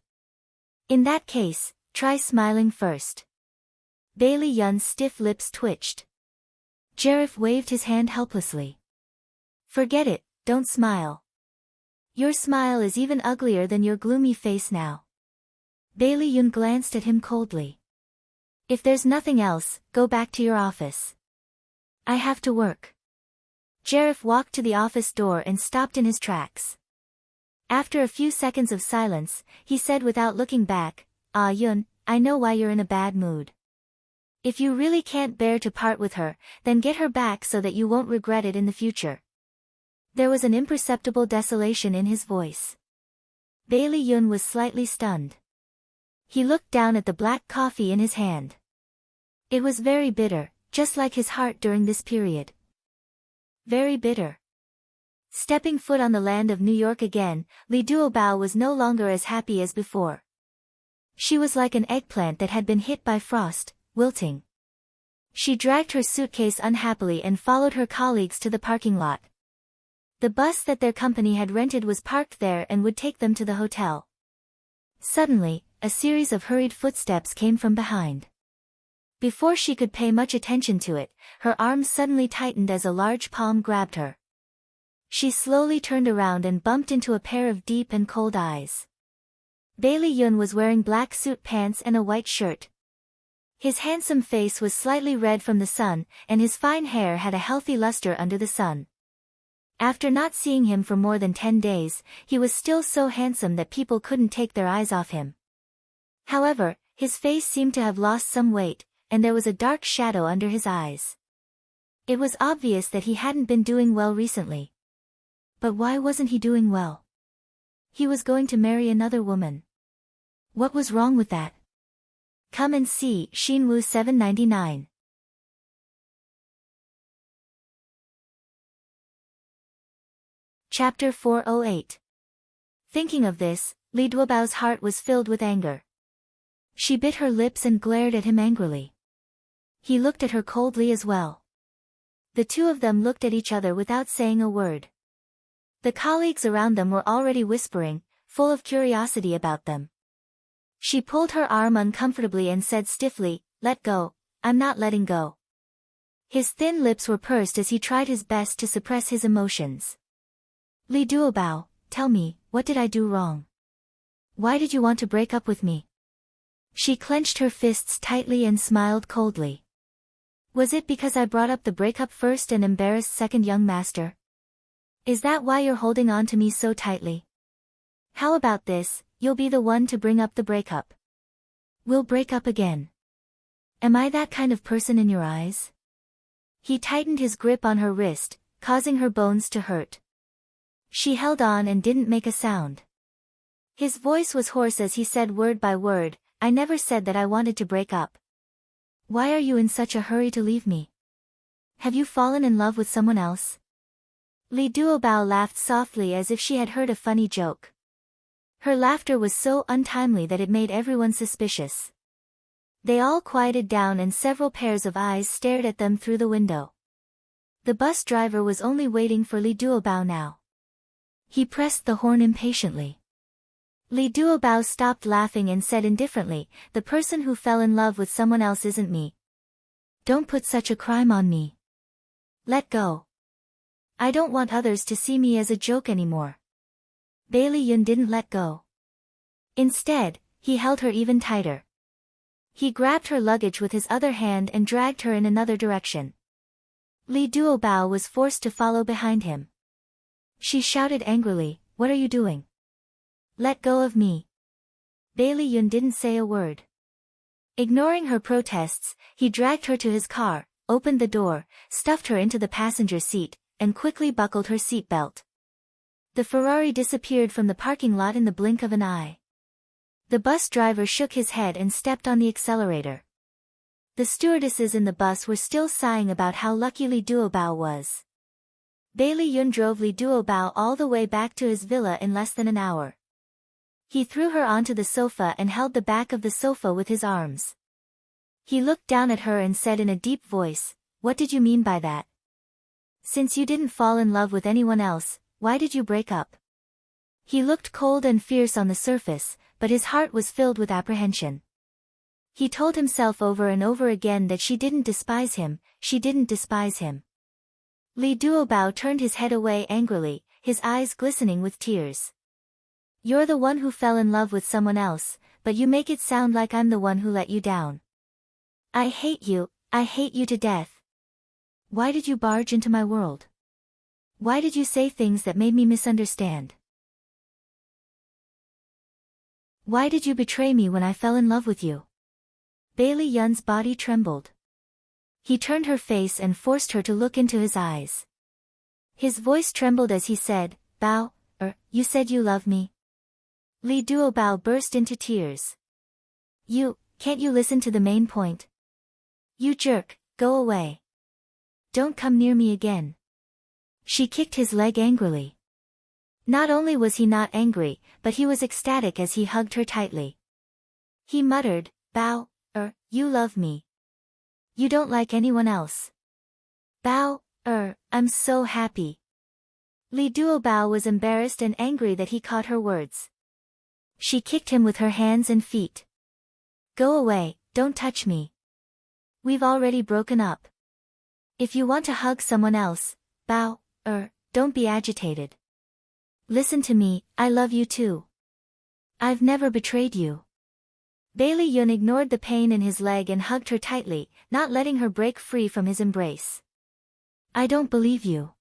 In that case, try smiling first. Bailey Yun's stiff lips twitched. Jerif waved his hand helplessly. Forget it, don't smile. Your smile is even uglier than your gloomy face now. Bailey Yun glanced at him coldly. If there's nothing else, go back to your office. I have to work. Jerif walked to the office door and stopped in his tracks. After a few seconds of silence, he said without looking back, Yun, I know why you're in a bad mood. If you really can't bear to part with her, then get her back so that you won't regret it in the future. There was an imperceptible desolation in his voice. Bailey Yun was slightly stunned. He looked down at the black coffee in his hand. It was very bitter, just like his heart during this period. Very bitter. Stepping foot on the land of New York again, Li Duobao was no longer as happy as before. She was like an eggplant that had been hit by frost, wilting. She dragged her suitcase unhappily and followed her colleagues to the parking lot. The bus that their company had rented was parked there and would take them to the hotel. Suddenly, a series of hurried footsteps came from behind. Before she could pay much attention to it, her arms suddenly tightened as a large palm grabbed her. She slowly turned around and bumped into a pair of deep and cold eyes. Bailey Yun was wearing black suit pants and a white shirt. His handsome face was slightly red from the sun, and his fine hair had a healthy luster under the sun. After not seeing him for more than 10 days, he was still so handsome that people couldn't take their eyes off him. However, his face seemed to have lost some weight, and there was a dark shadow under his eyes. It was obvious that he hadn't been doing well recently. But why wasn't he doing well? He was going to marry another woman. What was wrong with that? Come and see, Shinwoo 799. Chapter 408. Thinking of this, Li Duobao's heart was filled with anger. She bit her lips and glared at him angrily. He looked at her coldly as well. The two of them looked at each other without saying a word. The colleagues around them were already whispering, full of curiosity about them. She pulled her arm uncomfortably and said stiffly, "Let go, I'm not letting go." His thin lips were pursed as he tried his best to suppress his emotions. Li Duobao, tell me, what did I do wrong? Why did you want to break up with me? She clenched her fists tightly and smiled coldly. Was it because I brought up the breakup first and embarrassed second young master? Is that why you're holding on to me so tightly? How about this, you'll be the one to bring up the breakup. We'll break up again. Am I that kind of person in your eyes? He tightened his grip on her wrist, causing her bones to hurt. She held on and didn't make a sound. His voice was hoarse as he said word by word, "I never said that I wanted to break up. Why are you in such a hurry to leave me? Have you fallen in love with someone else?" Li Duobao laughed softly as if she had heard a funny joke. Her laughter was so untimely that it made everyone suspicious. They all quieted down and several pairs of eyes stared at them through the window. The bus driver was only waiting for Li Duobao now. He pressed the horn impatiently. Li Duobao stopped laughing and said indifferently, "The person who fell in love with someone else isn't me. Don't put such a crime on me. Let go. I don't want others to see me as a joke anymore." Bailey Yun didn't let go. Instead, he held her even tighter. He grabbed her luggage with his other hand and dragged her in another direction. Li Duobao was forced to follow behind him. She shouted angrily, "What are you doing? Let go of me." Bailey Yun didn't say a word. Ignoring her protests, he dragged her to his car, opened the door, stuffed her into the passenger seat, and quickly buckled her seat belt. The Ferrari disappeared from the parking lot in the blink of an eye. The bus driver shook his head and stepped on the accelerator. The stewardesses in the bus were still sighing about how lucky Li Duobao was. Bailey Yun drove Li Duobao all the way back to his villa in less than an hour. He threw her onto the sofa and held the back of the sofa with his arms. He looked down at her and said in a deep voice, "What did you mean by that? Since you didn't fall in love with anyone else, why did you break up?" He looked cold and fierce on the surface, but his heart was filled with apprehension. He told himself over and over again that she didn't despise him, she didn't despise him. Li Duobao turned his head away angrily, his eyes glistening with tears. "You're the one who fell in love with someone else, but you make it sound like I'm the one who let you down. I hate you to death. Why did you barge into my world? Why did you say things that made me misunderstand? Why did you betray me when I fell in love with you?" Bailey Yun's body trembled. He turned her face and forced her to look into his eyes. His voice trembled as he said, You said you love me?" Li Duobao burst into tears. Can't you listen to the main point? You jerk, go away. Don't come near me again." She kicked his leg angrily. Not only was he not angry, but he was ecstatic as he hugged her tightly. He muttered, You love me. You don't like anyone else. I'm so happy." Li Duobao was embarrassed and angry that he caught her words. She kicked him with her hands and feet. "Go away, don't touch me. We've already broken up. If you want to hug someone else, don't be agitated. Listen to me, I love you too. I've never betrayed you." Bailey Yun ignored the pain in his leg and hugged her tightly, not letting her break free from his embrace. "I don't believe you.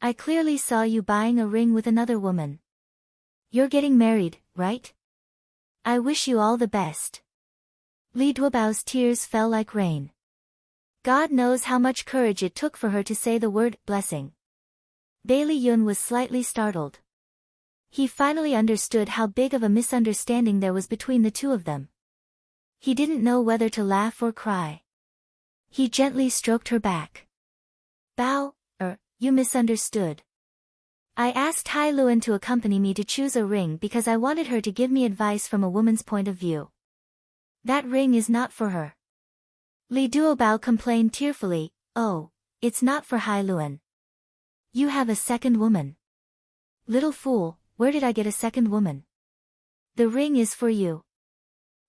I clearly saw you buying a ring with another woman. You're getting married, right? I wish you all the best." Li Duobao's tears fell like rain. God knows how much courage it took for her to say the word blessing. Bailey Yun was slightly startled. He finally understood how big of a misunderstanding there was between the two of them. He didn't know whether to laugh or cry. He gently stroked her back. Bao, you misunderstood. I asked Hai Luan to accompany me to choose a ring because I wanted her to give me advice from a woman's point of view. That ring is not for her. Li Duobao complained tearfully, oh, it's not for Hai Luan. You have a second woman. Little fool, where did I get a second woman? The ring is for you.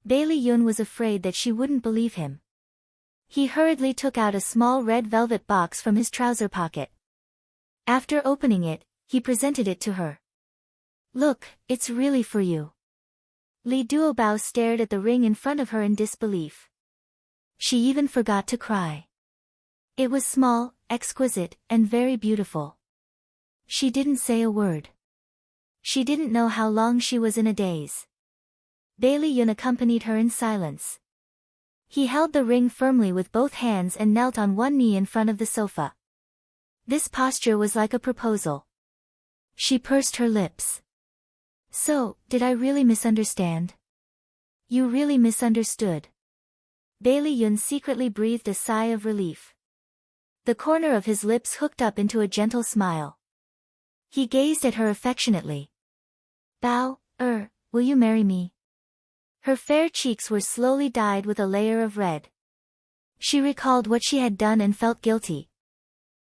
Bailey Yun was afraid that she wouldn't believe him. He hurriedly took out a small red velvet box from his trouser pocket. After opening it, he presented it to her. Look, it's really for you. Li Duobao stared at the ring in front of her in disbelief. She even forgot to cry. It was small, exquisite, and very beautiful. She didn't say a word. She didn't know how long she was in a daze. Bailey Yun accompanied her in silence. He held the ring firmly with both hands and knelt on one knee in front of the sofa. This posture was like a proposal. She pursed her lips. So, did I really misunderstand? You really misunderstood. Bailey Yun secretly breathed a sigh of relief. The corner of his lips hooked up into a gentle smile. He gazed at her affectionately. Bao, will you marry me? Her fair cheeks were slowly dyed with a layer of red. She recalled what she had done and felt guilty.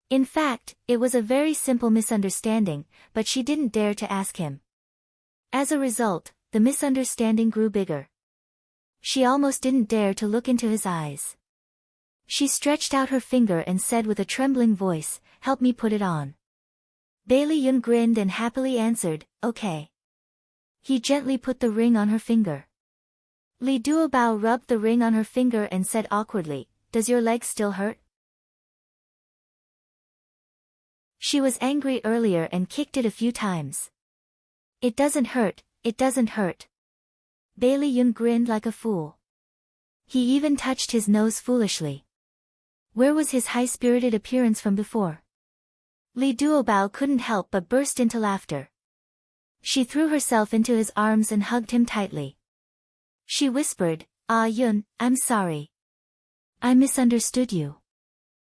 In fact, it was a very simple misunderstanding, but she didn't dare to ask him. As a result, the misunderstanding grew bigger. She almost didn't dare to look into his eyes. She stretched out her finger and said with a trembling voice, help me put it on. Bailey Yun grinned and happily answered, okay. He gently put the ring on her finger. Li Duobao rubbed the ring on her finger and said awkwardly, does your leg still hurt? She was angry earlier and kicked it a few times. It doesn't hurt, it doesn't hurt. Bailey Yun grinned like a fool. He even touched his nose foolishly. Where was his high-spirited appearance from before? Li Duobao couldn't help but burst into laughter. She threw herself into his arms and hugged him tightly. She whispered, Yun, I'm sorry. I misunderstood you.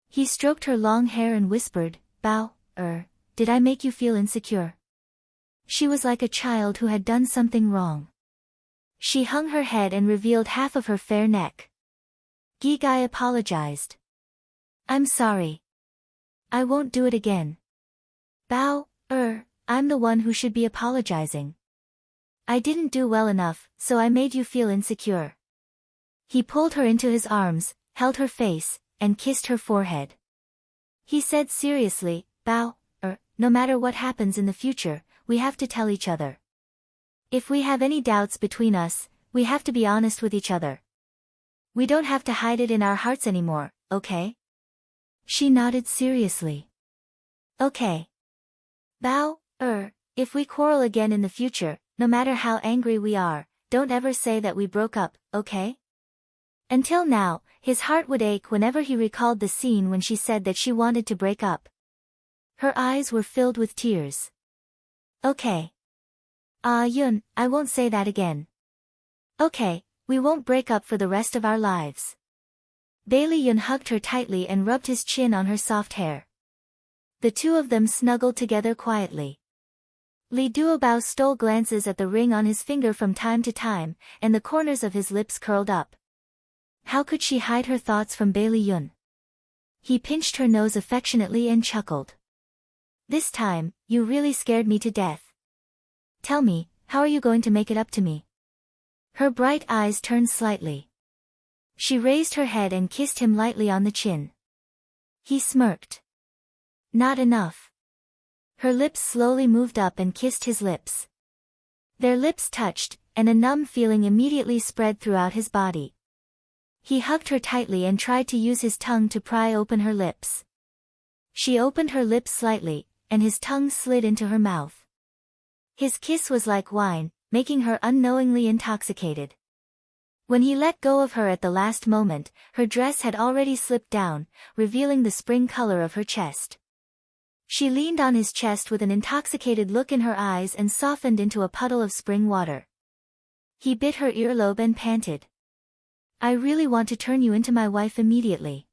He stroked her long hair and whispered, Bao, did I make you feel insecure? She was like a child who had done something wrong. She hung her head and revealed half of her fair neck. Gigai apologized. I'm sorry. I won't do it again. Bao, I'm the one who should be apologizing. I didn't do well enough, so I made you feel insecure. He pulled her into his arms, held her face, and kissed her forehead. He said seriously, Bao, no matter what happens in the future, we have to tell each other. If we have any doubts between us, we have to be honest with each other. We don't have to hide it in our hearts anymore, okay? She nodded seriously. Okay. Bao, if we quarrel again in the future, no matter how angry we are, don't ever say that we broke up, okay? Until now, his heart would ache whenever he recalled the scene when she said that she wanted to break up. Her eyes were filled with tears. Okay. Yun, I won't say that again. Okay, we won't break up for the rest of our lives. Bailey Yun hugged her tightly and rubbed his chin on her soft hair. The two of them snuggled together quietly. Li Duobao stole glances at the ring on his finger from time to time, and the corners of his lips curled up. How could she hide her thoughts from Bailey Yun? He pinched her nose affectionately and chuckled. This time, you really scared me to death. Tell me, how are you going to make it up to me? Her bright eyes turned slightly. She raised her head and kissed him lightly on the chin. He smirked. Not enough. Her lips slowly moved up and kissed his lips. Their lips touched, and a numb feeling immediately spread throughout his body. He hugged her tightly and tried to use his tongue to pry open her lips. She opened her lips slightly, and his tongue slid into her mouth. His kiss was like wine, making her unknowingly intoxicated. When he let go of her at the last moment, her dress had already slipped down, revealing the spring color of her chest. She leaned on his chest with an intoxicated look in her eyes and softened into a puddle of spring water. He bit her earlobe and panted. "I really want to turn you into my wife immediately.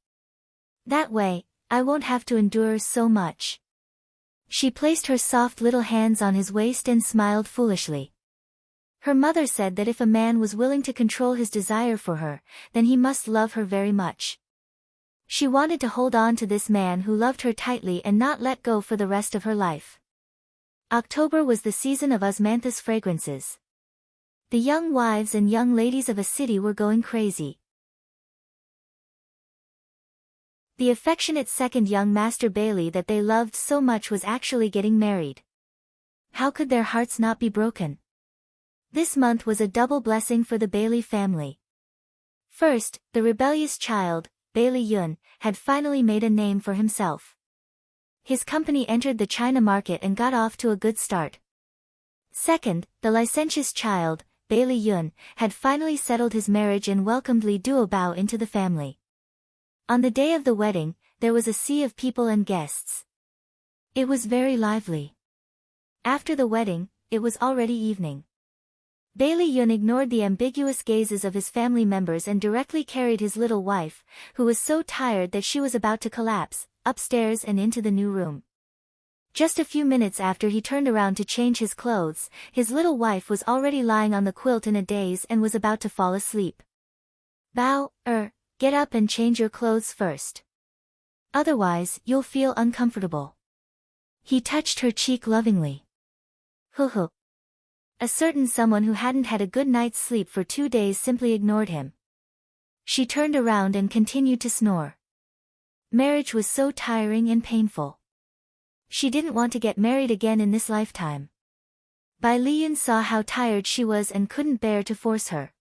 That way, I won't have to endure so much." She placed her soft little hands on his waist and smiled foolishly. Her mother said that if a man was willing to control his desire for her, then he must love her very much. She wanted to hold on to this man who loved her tightly and not let go for the rest of her life. October was the season of osmanthus fragrances. The young wives and young ladies of a city were going crazy. The affectionate second young Master Bailey that they loved so much was actually getting married. How could their hearts not be broken? This month was a double blessing for the Bailey family. First, the rebellious child, Bailey Yun, had finally made a name for himself. His company entered the China market and got off to a good start. Second, the licentious child, Bailey Yun, had finally settled his marriage and welcomed Li Duobao into the family. On the day of the wedding, there was a sea of people and guests. It was very lively. After the wedding, it was already evening. Bailey Yun ignored the ambiguous gazes of his family members and directly carried his little wife, who was so tired that she was about to collapse, upstairs and into the new room. Just a few minutes after he turned around to change his clothes, his little wife was already lying on the quilt in a daze and was about to fall asleep. "Bao, get up and change your clothes first. Otherwise, you'll feel uncomfortable." He touched her cheek lovingly. "Hoo-hoo." A certain someone who hadn't had a good night's sleep for 2 days simply ignored him. She turned around and continued to snore. Marriage was so tiring and painful. She didn't want to get married again in this lifetime. Bai Lian saw how tired she was and couldn't bear to force her.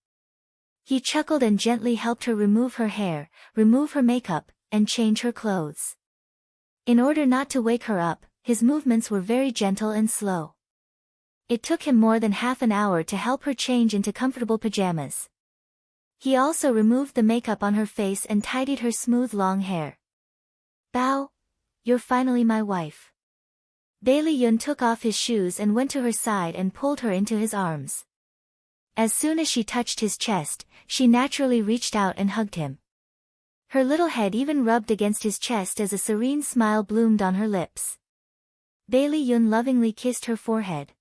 He chuckled and gently helped her remove her hair, remove her makeup, and change her clothes. In order not to wake her up, his movements were very gentle and slow. It took him more than half an hour to help her change into comfortable pajamas. He also removed the makeup on her face and tidied her smooth long hair. "Bao, you're finally my wife." Bailey Yun took off his shoes and went to her side and pulled her into his arms. As soon as she touched his chest, she naturally reached out and hugged him. Her little head even rubbed against his chest as a serene smile bloomed on her lips. Bailey Yun lovingly kissed her forehead.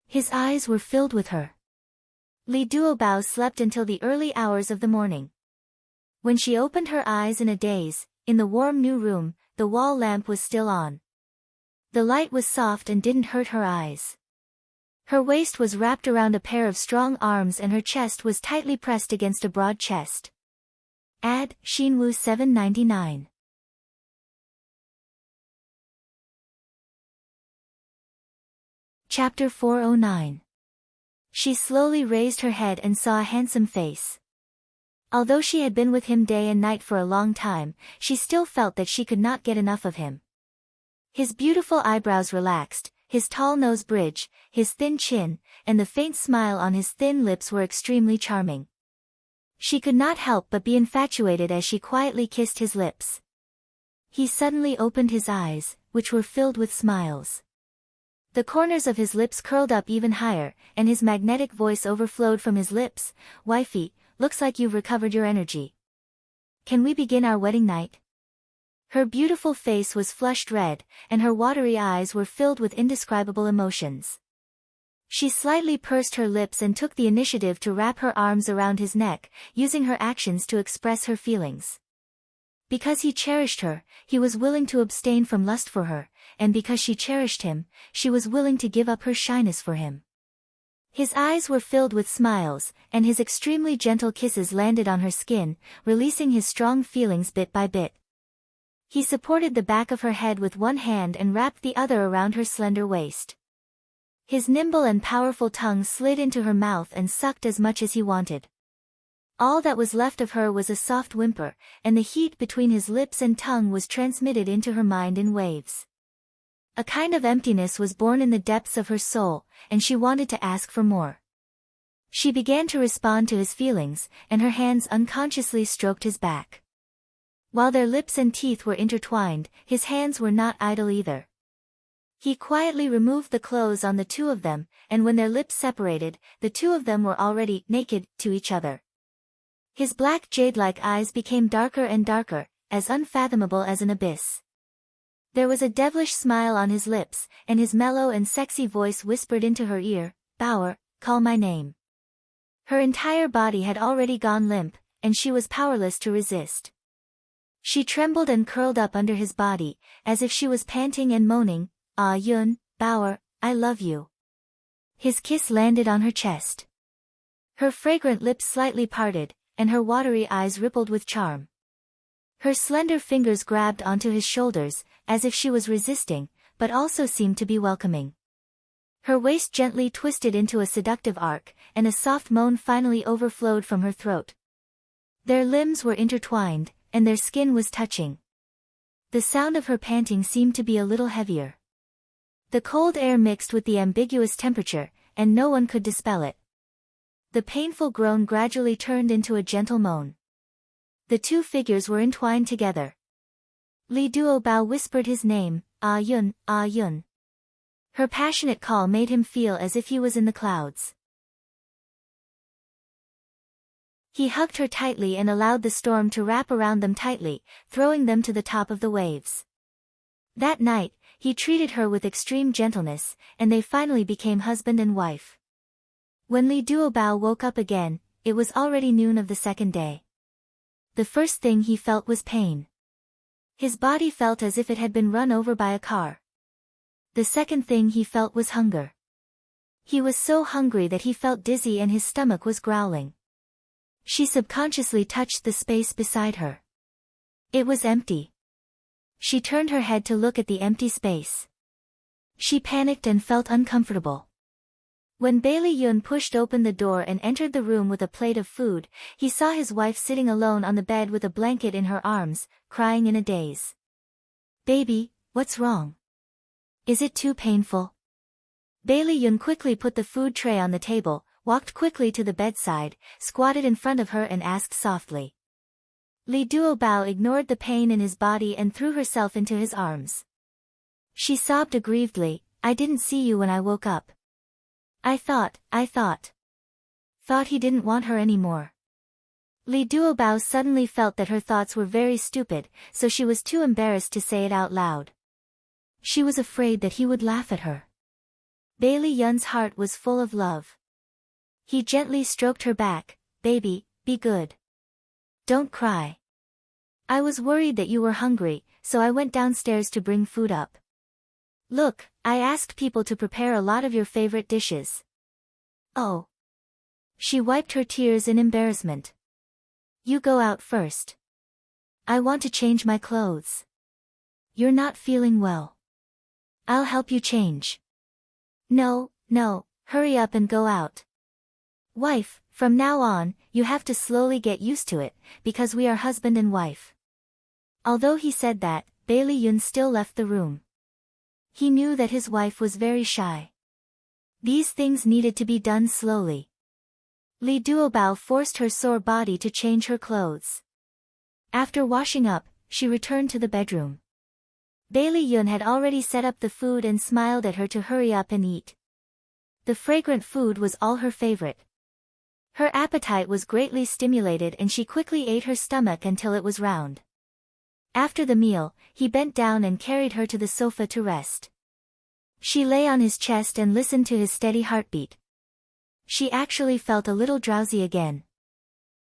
His eyes were filled with her. Li Duobao slept until the early hours of the morning. When she opened her eyes in a daze, in the warm new room, the wall lamp was still on. The light was soft and didn't hurt her eyes. Her waist was wrapped around a pair of strong arms and her chest was tightly pressed against a broad chest. Ad, Xinwu 799. Chapter 409. She slowly raised her head and saw a handsome face. Although she had been with him day and night for a long time, she still felt that she could not get enough of him. His beautiful eyebrows relaxed, his tall nose bridge, his thin chin, and the faint smile on his thin lips were extremely charming. She could not help but be infatuated as she quietly kissed his lips. He suddenly opened his eyes, which were filled with smiles. The corners of his lips curled up even higher, and his magnetic voice overflowed from his lips. "Wifey, looks like you've recovered your energy. Can we begin our wedding night?" Her beautiful face was flushed red, and her watery eyes were filled with indescribable emotions. She slightly pursed her lips and took the initiative to wrap her arms around his neck, using her actions to express her feelings. Because he cherished her, he was willing to abstain from lust for her, and because she cherished him, she was willing to give up her shyness for him. His eyes were filled with smiles, and his extremely gentle kisses landed on her skin, releasing his strong feelings bit by bit. He supported the back of her head with one hand and wrapped the other around her slender waist. His nimble and powerful tongue slid into her mouth and sucked as much as he wanted. All that was left of her was a soft whimper, and the heat between his lips and tongue was transmitted into her mind in waves. A kind of emptiness was born in the depths of her soul, and she wanted to ask for more. She began to respond to his feelings, and her hands unconsciously stroked his back. While their lips and teeth were intertwined, his hands were not idle either. He quietly removed the clothes on the two of them, and when their lips separated, the two of them were already naked to each other. His black jade-like eyes became darker and darker, as unfathomable as an abyss. There was a devilish smile on his lips, and his mellow and sexy voice whispered into her ear, "Bauer, call my name." Her entire body had already gone limp, and she was powerless to resist. She trembled and curled up under his body, as if she was panting and moaning, "Ah Yun, Bauer, I love you." His kiss landed on her chest. Her fragrant lips slightly parted, and her watery eyes rippled with charm. Her slender fingers grabbed onto his shoulders, as if she was resisting, but also seemed to be welcoming. Her waist gently twisted into a seductive arc, and a soft moan finally overflowed from her throat. Their limbs were intertwined, and their skin was touching. The sound of her panting seemed to be a little heavier. The cold air mixed with the ambiguous temperature, and no one could dispel it. The painful groan gradually turned into a gentle moan. The two figures were entwined together. Li Duobao whispered his name, "Ah Yun, Ah Yun." Her passionate call made him feel as if he was in the clouds. He hugged her tightly and allowed the storm to wrap around them tightly, throwing them to the top of the waves. That night, he treated her with extreme gentleness, and they finally became husband and wife. When Li Duobao woke up again, it was already noon of the second day. The first thing he felt was pain. His body felt as if it had been run over by a car. The second thing he felt was hunger. He was so hungry that he felt dizzy and his stomach was growling. She subconsciously touched the space beside her. It was empty. She turned her head to look at the empty space. She panicked and felt uncomfortable. When Bailey Yun pushed open the door and entered the room with a plate of food, he saw his wife sitting alone on the bed with a blanket in her arms, crying in a daze. "Baby, what's wrong? Is it too painful?" Bailey Yun quickly put the food tray on the table, walked quickly to the bedside, squatted in front of her and asked softly. Li Duobao ignored the pain in his body and threw herself into his arms. She sobbed aggrievedly, "I didn't see you when I woke up. I thought he didn't want her anymore." Li Duobao suddenly felt that her thoughts were very stupid, so she was too embarrassed to say it out loud. She was afraid that he would laugh at her. Bailey Yun's heart was full of love. He gently stroked her back, "Baby, be good. Don't cry. I was worried that you were hungry, so I went downstairs to bring food up. Look, I asked people to prepare a lot of your favorite dishes." "Oh." She wiped her tears in embarrassment. "You go out first. I want to change my clothes. You're not feeling well. I'll help you change." No, hurry up and go out. Wife, from now on, you have to slowly get used to it, because we are husband and wife." Although he said that, Bailey Yun still left the room. He knew that his wife was very shy. These things needed to be done slowly. Li Duobao forced her sore body to change her clothes. After washing up, she returned to the bedroom. Bailey Yun had already set up the food and smiled at her to hurry up and eat. The fragrant food was all her favorite. Her appetite was greatly stimulated and she quickly ate her stomach until it was round. After the meal, he bent down and carried her to the sofa to rest. She lay on his chest and listened to his steady heartbeat. She actually felt a little drowsy again.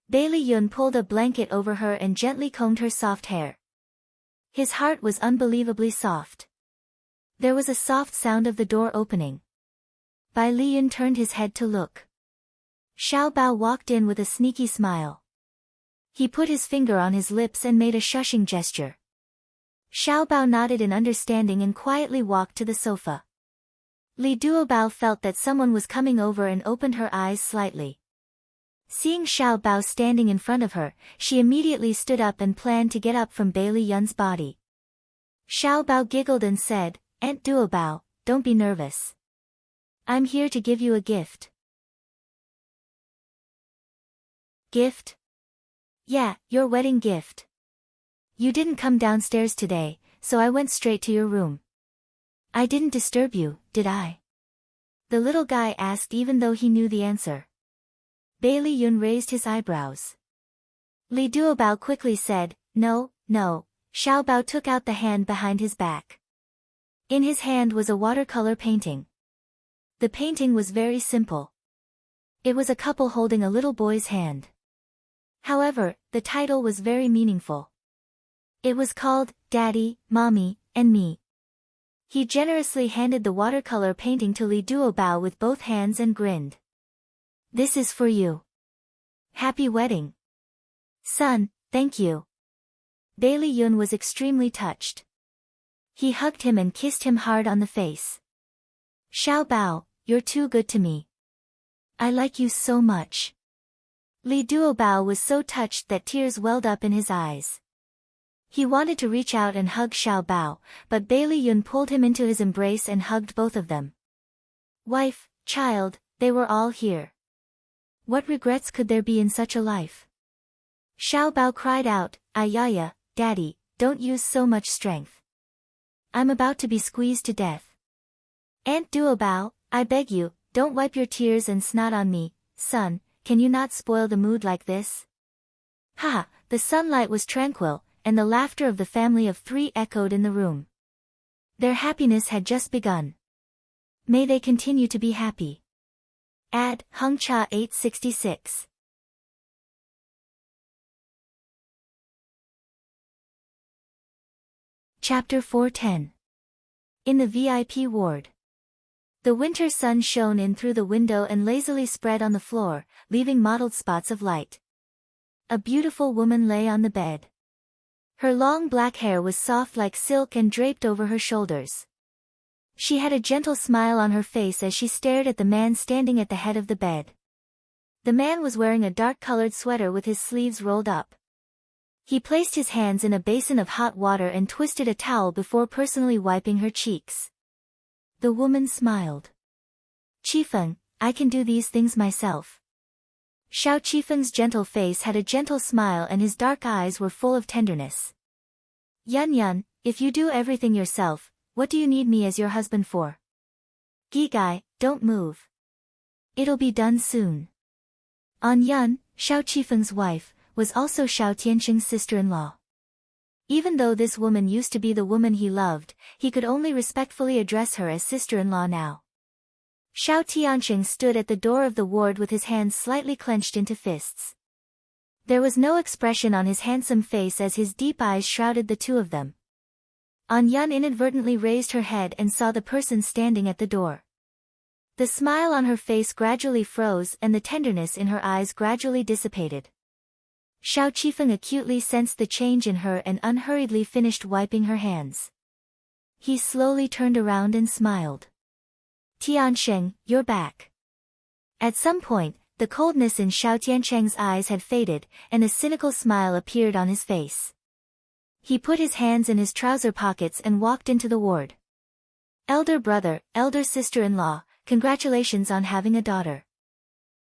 Bailey Yun pulled a blanket over her and gently combed her soft hair. His heart was unbelievably soft. There was a soft sound of the door opening. Bai Lian turned his head to look. Xiao Bao walked in with a sneaky smile. He put his finger on his lips and made a shushing gesture. Xiao Bao nodded in understanding and quietly walked to the sofa. Li Duobao felt that someone was coming over and opened her eyes slightly. Seeing Xiao Bao standing in front of her, she immediately stood up and planned to get up from Bailey Yun's body. Xiao Bao giggled and said, "Aunt Duobao, don't be nervous. I'm here to give you a gift." Gift? Yeah, your wedding gift. You didn't come downstairs today, so I went straight to your room. I didn't disturb you, did I? The little guy asked even though he knew the answer. Bailey Yun raised his eyebrows. Li Duobao quickly said, No, no. Xiao Bao took out the hand behind his back. In his hand was a watercolor painting. The painting was very simple. It was a couple holding a little boy's hand. However, the title was very meaningful. It was called, Daddy, Mommy, and Me. He generously handed the watercolor painting to Li Duobao with both hands and grinned. This is for you. Happy wedding. Son, thank you. Bailey Yun was extremely touched. He hugged him and kissed him hard on the face. Xiao Bao, you're too good to me. I like you so much. Li Duobao was so touched that tears welled up in his eyes. He wanted to reach out and hug Xiao Bao, but Bailey Yun pulled him into his embrace and hugged both of them. Wife, child, they were all here. What regrets could there be in such a life? Xiao Bao cried out, Ayaya, Daddy, don't use so much strength. I'm about to be squeezed to death. Aunt Duobao, I beg you, don't wipe your tears and snot on me, son, can you not spoil the mood like this? Haha, the sunlight was tranquil, and the laughter of the family of three echoed in the room. Their happiness had just begun. May they continue to be happy. Ad, Hung Cha 866. Chapter 410. In the VIP ward. The winter sun shone in through the window and lazily spread on the floor, leaving mottled spots of light. A beautiful woman lay on the bed. Her long black hair was soft like silk and draped over her shoulders. She had a gentle smile on her face as she stared at the man standing at the head of the bed. The man was wearing a dark-colored sweater with his sleeves rolled up. He placed his hands in a basin of hot water and twisted a towel before personally wiping her cheeks. The woman smiled. Qifeng, I can do these things myself. Xiao Qifeng's gentle face had a gentle smile and his dark eyes were full of tenderness. Yun Yun, if you do everything yourself, what do you need me as your husband for? Gigai, don't move. It'll be done soon. An Yun, Xiao Qifeng's wife, was also Xiao Tianqing's sister-in-law. Even though this woman used to be the woman he loved, he could only respectfully address her as sister-in-law now. Xiao Tianqing stood at the door of the ward with his hands slightly clenched into fists. There was no expression on his handsome face as his deep eyes shrouded the two of them. An Yun inadvertently raised her head and saw the person standing at the door. The smile on her face gradually froze and the tenderness in her eyes gradually dissipated. Xiao Qifeng acutely sensed the change in her and unhurriedly finished wiping her hands. He slowly turned around and smiled. Tiansheng, you're back. At some point, the coldness in Xiao Tiansheng's eyes had faded, and a cynical smile appeared on his face. He put his hands in his trouser pockets and walked into the ward. Elder brother, elder sister-in-law, congratulations on having a daughter.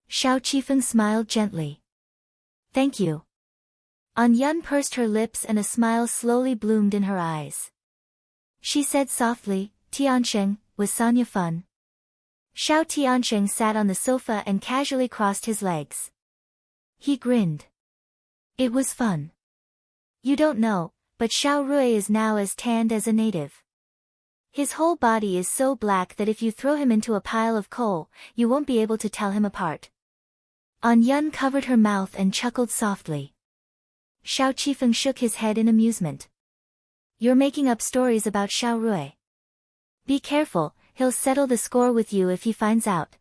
Xiao Qifeng smiled gently. Thank you. An Yun pursed her lips and a smile slowly bloomed in her eyes. She said softly, Tiansheng, was Sanya fun? Xiao Tiansheng sat on the sofa and casually crossed his legs. He grinned. It was fun. You don't know, but Xiao Rui is now as tanned as a native. His whole body is so black that if you throw him into a pile of coal, you won't be able to tell him apart. An Yun covered her mouth and chuckled softly. Xiao Qifeng shook his head in amusement. You're making up stories about Xiao Rui. Be careful, he'll settle the score with you if he finds out.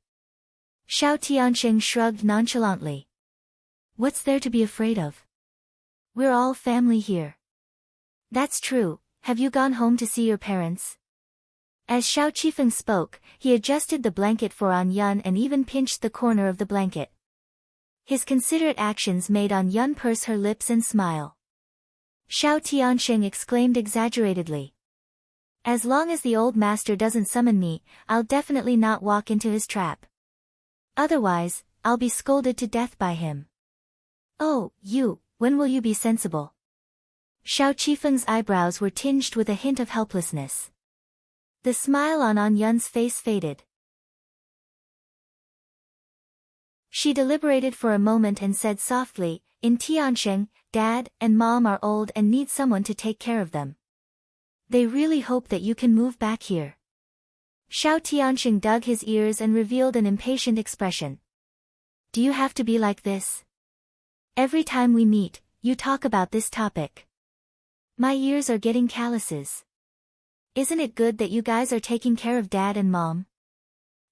Xiao Tiansheng shrugged nonchalantly. What's there to be afraid of? We're all family here. That's true, have you gone home to see your parents? As Xiao Qifeng spoke, he adjusted the blanket for An Yun and even pinched the corner of the blanket. His considerate actions made An Yun purse her lips and smile. Xiao Tiansheng exclaimed exaggeratedly. As long as the old master doesn't summon me, I'll definitely not walk into his trap. Otherwise, I'll be scolded to death by him. Oh, when will you be sensible? Xiao Qifeng's eyebrows were tinged with a hint of helplessness. The smile on An Yun's face faded. She deliberated for a moment and said softly, in Tiansheng, Dad and Mom are old and need someone to take care of them. They really hope that you can move back here. Xiao Tiansheng dug his ears and revealed an impatient expression. Do you have to be like this? Every time we meet, you talk about this topic. My ears are getting calluses. Isn't it good that you guys are taking care of Dad and Mom?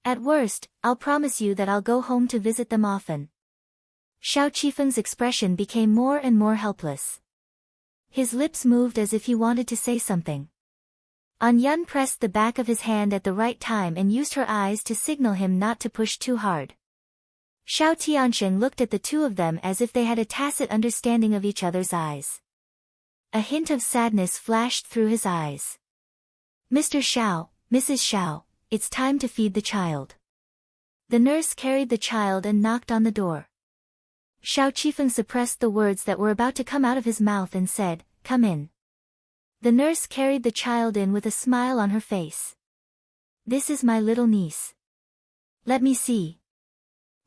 At worst, I'll promise you that I'll go home to visit them often. Xiao Qifeng's expression became more and more helpless. His lips moved as if he wanted to say something. An Yun pressed the back of his hand at the right time and used her eyes to signal him not to push too hard. Xiao Tiansheng looked at the two of them as if they had a tacit understanding of each other's eyes. A hint of sadness flashed through his eyes. Mr. Xiao, Mrs. Xiao, it's time to feed the child. The nurse carried the child and knocked on the door. Xiao Qifeng suppressed the words that were about to come out of his mouth and said, Come in. The nurse carried the child in with a smile on her face. This is my little niece. Let me see.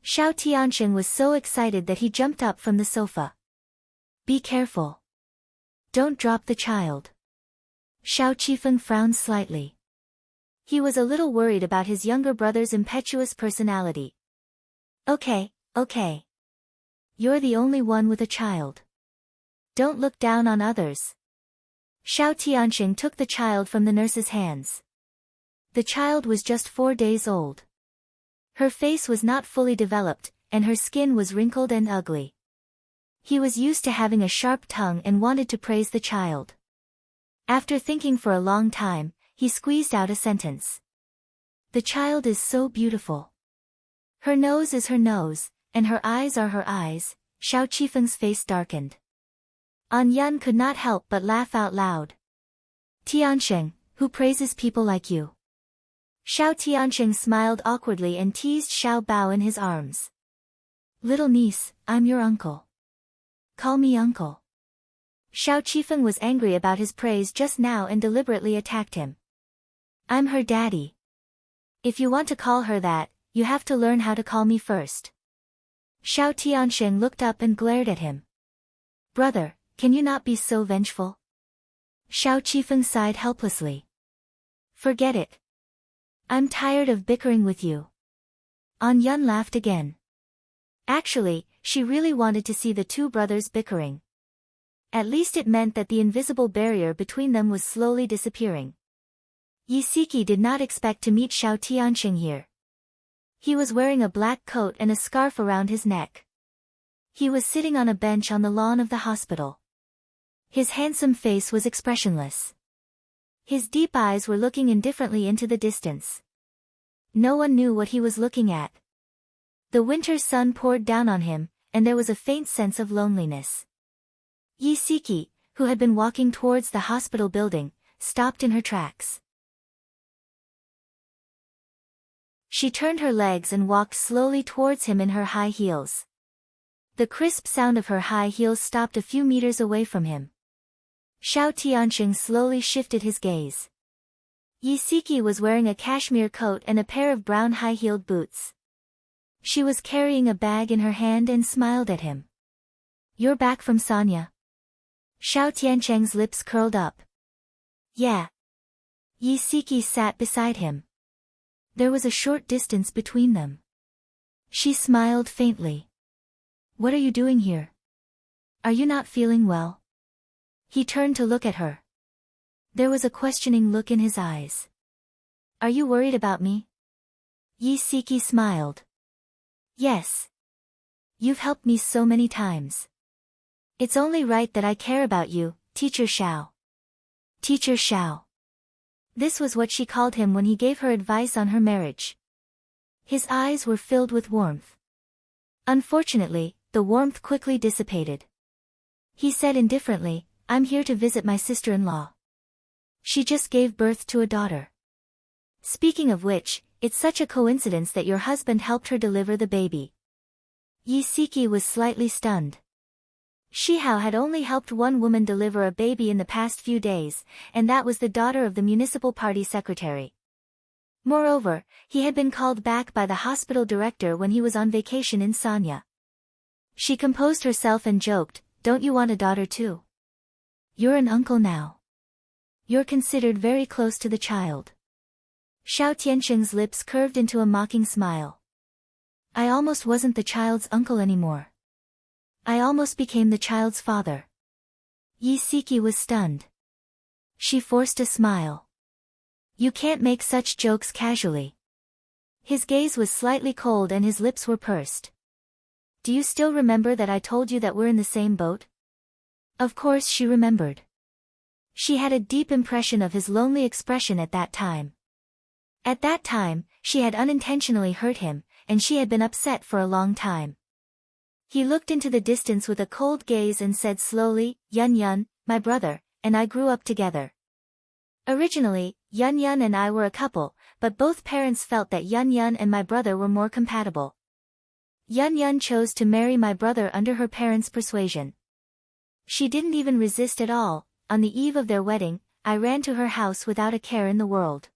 Xiao Tiansheng was so excited that he jumped up from the sofa. Be careful. Don't drop the child. Xiao Qifeng frowned slightly. He was a little worried about his younger brother's impetuous personality. Okay. You're the only one with a child. Don't look down on others. Xiao Tiansheng took the child from the nurse's hands. The child was just 4 days old. Her face was not fully developed, and her skin was wrinkled and ugly. He was used to having a sharp tongue and wanted to praise the child. After thinking for a long time, he squeezed out a sentence. The child is so beautiful. Her nose is her nose, and her eyes are her eyes. Xiao Qifeng's face darkened. An Yun could not help but laugh out loud. Tiansheng, who praises people like you? Xiao Tiansheng smiled awkwardly and teased Xiao Bao in his arms. Little niece, I'm your uncle. Call me uncle. Xiao Qifeng was angry about his praise just now and deliberately attacked him. I'm her daddy. If you want to call her that, you have to learn how to call me first. Xiao Tiansheng looked up and glared at him. Brother, can you not be so vengeful? Xiao Qifeng sighed helplessly. Forget it. I'm tired of bickering with you. An Yun laughed again. Actually, she really wanted to see the two brothers bickering. At least it meant that the invisible barrier between them was slowly disappearing. Yi Siki did not expect to meet Xiao Tiansheng here. He was wearing a black coat and a scarf around his neck. He was sitting on a bench on the lawn of the hospital. His handsome face was expressionless. His deep eyes were looking indifferently into the distance. No one knew what he was looking at. The winter sun poured down on him, and there was a faint sense of loneliness. Yi Siki, who had been walking towards the hospital building, stopped in her tracks. She turned her legs and walked slowly towards him in her high heels. The crisp sound of her high heels stopped a few meters away from him. Xiao Tiansheng slowly shifted his gaze. Yi Siki was wearing a cashmere coat and a pair of brown high-heeled boots. She was carrying a bag in her hand and smiled at him. You're back from Sanya. Xiao Tiansheng's lips curled up. Yeah. Yi Siki sat beside him. There was a short distance between them. She smiled faintly. What are you doing here? Are you not feeling well? He turned to look at her. There was a questioning look in his eyes. Are you worried about me? Yi Siki smiled. Yes. You've helped me so many times. It's only right that I care about you, Teacher Xiao. Teacher Xiao. This was what she called him when he gave her advice on her marriage. His eyes were filled with warmth. Unfortunately, the warmth quickly dissipated. He said indifferently, I'm here to visit my sister-in-law. She just gave birth to a daughter. Speaking of which, it's such a coincidence that your husband helped her deliver the baby. Yi Siki was slightly stunned. Shihao had only helped one woman deliver a baby in the past few days, and that was the daughter of the municipal party secretary. Moreover, he had been called back by the hospital director when he was on vacation in Sanya. She composed herself and joked, "Don't you want a daughter too? You're an uncle now. You're considered very close to the child." Xiao Tiansheng's lips curved into a mocking smile. "I almost wasn't the child's uncle anymore. I almost became the child's father." Yi Siki was stunned. She forced a smile. "You can't make such jokes casually." His gaze was slightly cold and his lips were pursed. "Do you still remember that I told you that we're in the same boat?" Of course she remembered. She had a deep impression of his lonely expression at that time. At that time, she had unintentionally hurt him, and she had been upset for a long time. He looked into the distance with a cold gaze and said slowly, "Yun Yun, my brother, and I grew up together. Originally, Yun Yun and I were a couple, but both parents felt that Yun Yun and my brother were more compatible. Yun Yun chose to marry my brother under her parents' persuasion. She didn't even resist at all. On the eve of their wedding, I ran to her house without a care in the world.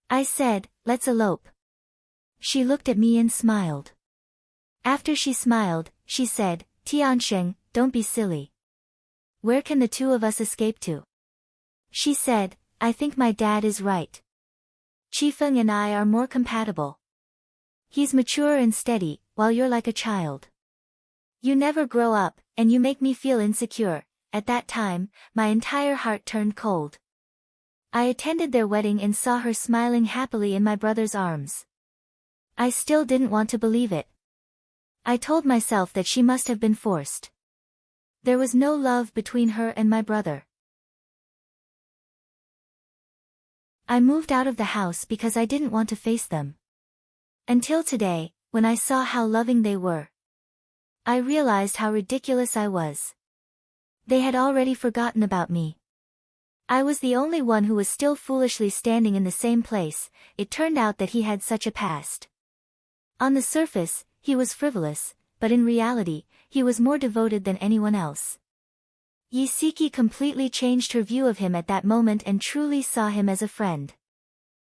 I said, 'Let's elope.' She looked at me and smiled. After she smiled, she said, 'Tiansheng, don't be silly. Where can the two of us escape to?' She said, 'I think my dad is right. Qifeng and I are more compatible. He's mature and steady, while you're like a child. You never grow up, and you make me feel insecure.' At that time, my entire heart turned cold. I attended their wedding and saw her smiling happily in my brother's arms. I still didn't want to believe it. I told myself that she must have been forced. There was no love between her and my brother. I moved out of the house because I didn't want to face them. Until today, when I saw how loving they were, I realized how ridiculous I was. They had already forgotten about me. I was the only one who was still foolishly standing in the same place. It turned out that he had such a past. On the surface, he was frivolous, but in reality, he was more devoted than anyone else. Yi Siki completely changed her view of him at that moment and truly saw him as a friend.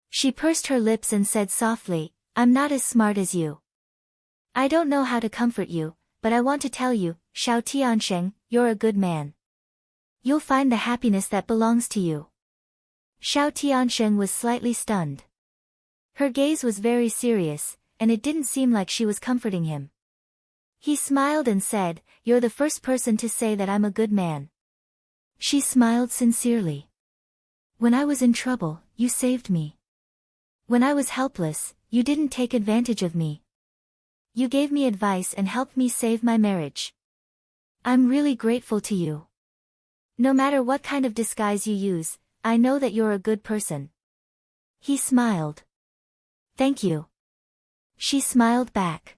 She pursed her lips and said softly, "I'm not as smart as you. I don't know how to comfort you, but I want to tell you, Xiao Tiansheng, you're a good man. You'll find the happiness that belongs to you." Xiao Tiansheng was slightly stunned. Her gaze was very serious, and it didn't seem like she was comforting him. He smiled and said, "You're the first person to say that I'm a good man." She smiled sincerely. "When I was in trouble, you saved me. When I was helpless, you didn't take advantage of me. You gave me advice and helped me save my marriage. I'm really grateful to you. No matter what kind of disguise you use, I know that you're a good person." He smiled. "Thank you." She smiled back.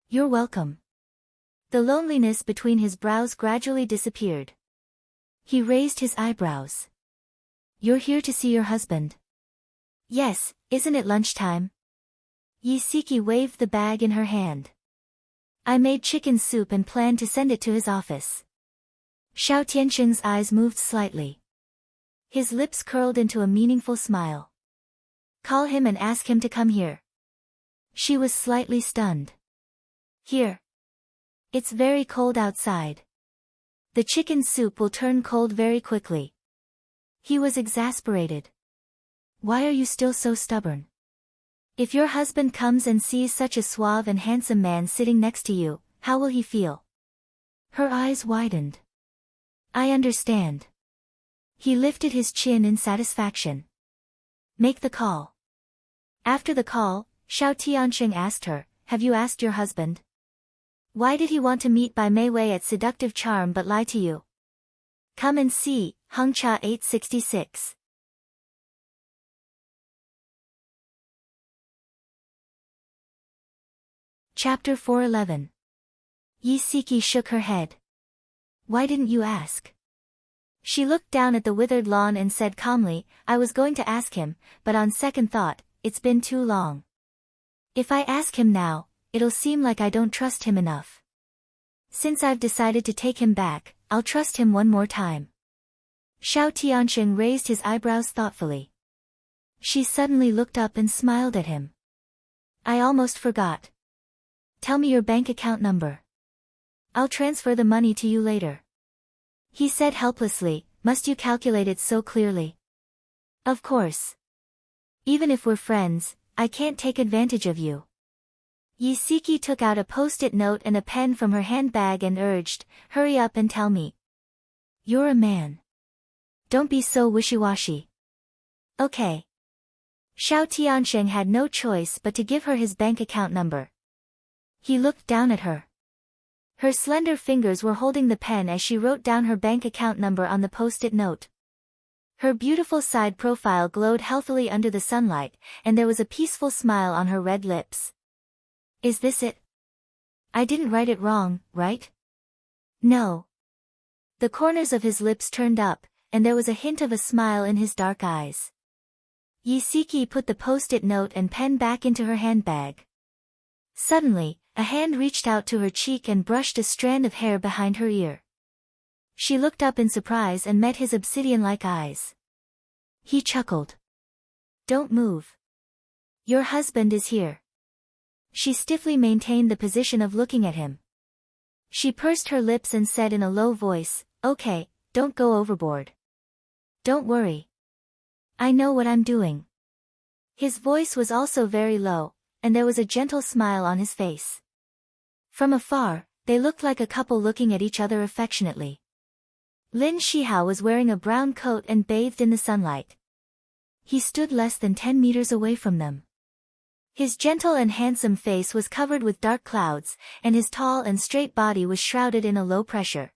"You're welcome." The loneliness between his brows gradually disappeared. He raised his eyebrows. "You're here to see your husband?" "Yes, isn't it lunchtime?" Yi Siki waved the bag in her hand. "I made chicken soup and planned to send it to his office." Xiao Tiansheng's eyes moved slightly. His lips curled into a meaningful smile. "Call him and ask him to come here." She was slightly stunned. "Here? It's very cold outside. The chicken soup will turn cold very quickly." He was exasperated. "Why are you still so stubborn? If your husband comes and sees such a suave and handsome man sitting next to you, how will he feel?" Her eyes widened. "I understand." He lifted his chin in satisfaction. "Make the call." After the call, Xiao Tiansheng asked her, "Have you asked your husband? Why did he want to meet by Mei at Seductive Charm but lie to you? Come and see." Hengcha 866. Chapter 411. Yi Siki shook her head. "Why didn't you ask?" She looked down at the withered lawn and said calmly, "I was going to ask him, but on second thought, it's been too long. If I ask him now, it'll seem like I don't trust him enough. Since I've decided to take him back, I'll trust him one more time. Xiao Tianxing raised his eyebrows thoughtfully. She suddenly looked up and smiled at him. I almost forgot. Tell me your bank account number. I'll transfer the money to you later. He said helplessly, must you calculate it so clearly? Of course. Even if we're friends, I can't take advantage of you. Yisiki took out a post-it note and a pen from her handbag and urged, hurry up and tell me. You're a man. Don't be so wishy-washy. Okay. Xiao Tianxing had no choice but to give her his bank account number. He looked down at her. Her slender fingers were holding the pen as she wrote down her bank account number on the post-it note. Her beautiful side profile glowed healthily under the sunlight, and there was a peaceful smile on her red lips. Is this it? I didn't write it wrong, right? No. The corners of his lips turned up, and there was a hint of a smile in his dark eyes. Yisiki put the post-it note and pen back into her handbag. Suddenly, a hand reached out to her cheek and brushed a strand of hair behind her ear. She looked up in surprise and met his obsidian-like eyes. He chuckled. Don't move. Your husband is here. She stiffly maintained the position of looking at him. She pursed her lips and said in a low voice, okay, don't go overboard. Don't worry. I know what I'm doing. His voice was also very low, and there was a gentle smile on his face. From afar, they looked like a couple looking at each other affectionately. Lin Shihao was wearing a brown coat and bathed in the sunlight. He stood less than 10 meters away from them. His gentle and handsome face was covered with dark clouds, and his tall and straight body was shrouded in a low pressure.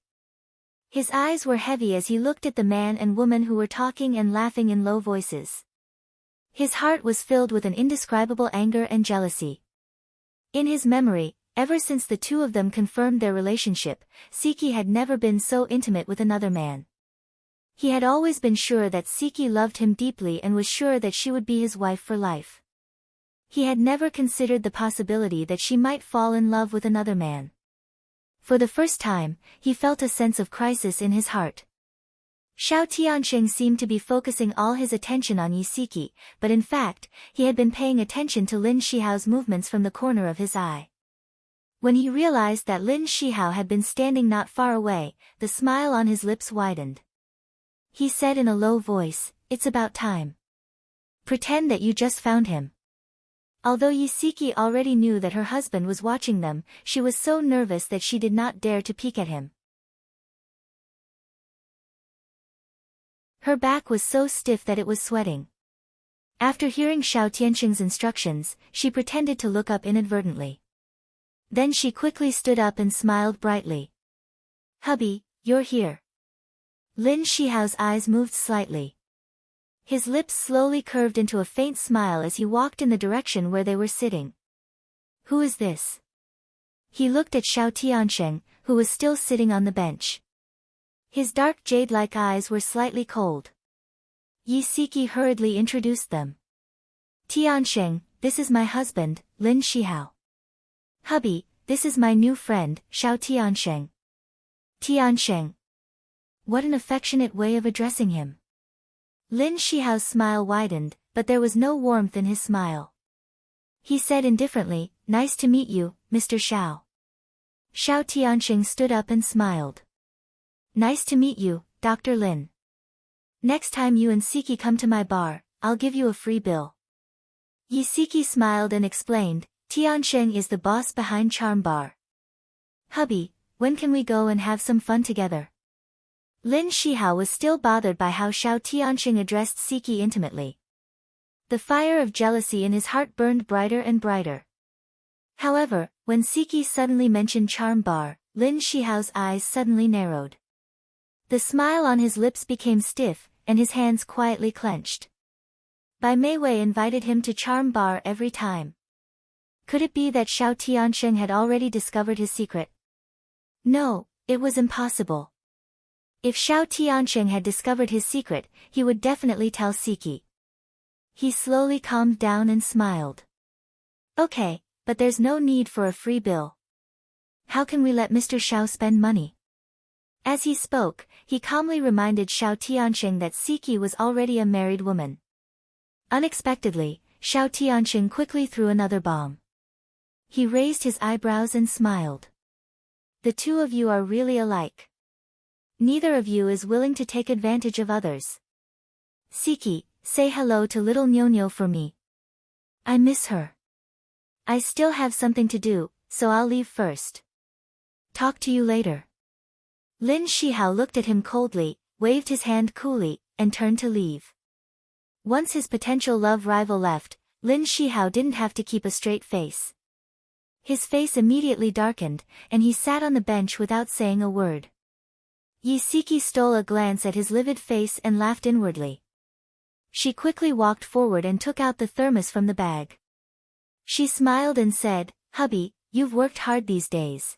His eyes were heavy as he looked at the man and woman who were talking and laughing in low voices. His heart was filled with an indescribable anger and jealousy. In his memory, ever since the two of them confirmed their relationship, Siki had never been so intimate with another man. He had always been sure that Siki loved him deeply and was sure that she would be his wife for life. He had never considered the possibility that she might fall in love with another man. For the first time, he felt a sense of crisis in his heart. Xiao Tianxing seemed to be focusing all his attention on Yisiki, but in fact, he had been paying attention to Lin Shihao's movements from the corner of his eye. When he realized that Lin Shihao had been standing not far away, the smile on his lips widened. He said in a low voice, it's about time. Pretend that you just found him. Although Yisiki already knew that her husband was watching them, she was so nervous that she did not dare to peek at him. Her back was so stiff that it was sweating. After hearing Xiao Tianxing's instructions, she pretended to look up inadvertently. Then she quickly stood up and smiled brightly. Hubby, you're here. Lin Shihao's eyes moved slightly. His lips slowly curved into a faint smile as he walked in the direction where they were sitting. Who is this? He looked at Xiao Tianxing, who was still sitting on the bench. His dark jade-like eyes were slightly cold. Yisiki hurriedly introduced them. Tianxing, this is my husband, Lin Shihao. Hubby, this is my new friend, Xiao Tianxing. Tianxing. What an affectionate way of addressing him. Lin Shihao's smile widened, but there was no warmth in his smile. He said indifferently, nice to meet you, Mr. Xiao. Xiao Tianxing stood up and smiled. Nice to meet you, Dr. Lin. Next time you and Siki come to my bar, I'll give you a free bill. Yisiki smiled and explained, Tianxing is the boss behind Charm Bar. Hubby, when can we go and have some fun together? Lin Shihao was still bothered by how Xiao Tianxing addressed Siki intimately. The fire of jealousy in his heart burned brighter and brighter. However, when Siki suddenly mentioned Charm Bar, Lin Shihao's eyes suddenly narrowed. The smile on his lips became stiff, and his hands quietly clenched. Bai Meiwei invited him to Charm Bar every time. Could it be that Xiao Tianxing had already discovered his secret? No, it was impossible. If Xiao Tianxing had discovered his secret, he would definitely tell Siki. He slowly calmed down and smiled. Okay, but there's no need for a free bill. How can we let Mr. Xiao spend money? As he spoke, he calmly reminded Xiao Tianxing that Siki was already a married woman. Unexpectedly, Xiao Tianxing quickly threw another bomb. He raised his eyebrows and smiled. The two of you are really alike. Neither of you is willing to take advantage of others. Siki, say hello to little Nyo for me. I miss her. I still have something to do, so I'll leave first. Talk to you later. Lin Shihao looked at him coldly, waved his hand coolly, and turned to leave. Once his potential love rival left, Lin Shihao didn't have to keep a straight face. His face immediately darkened, and he sat on the bench without saying a word. Yi Siki stole a glance at his livid face and laughed inwardly. She quickly walked forward and took out the thermos from the bag. She smiled and said, "Hubby, you've worked hard these days.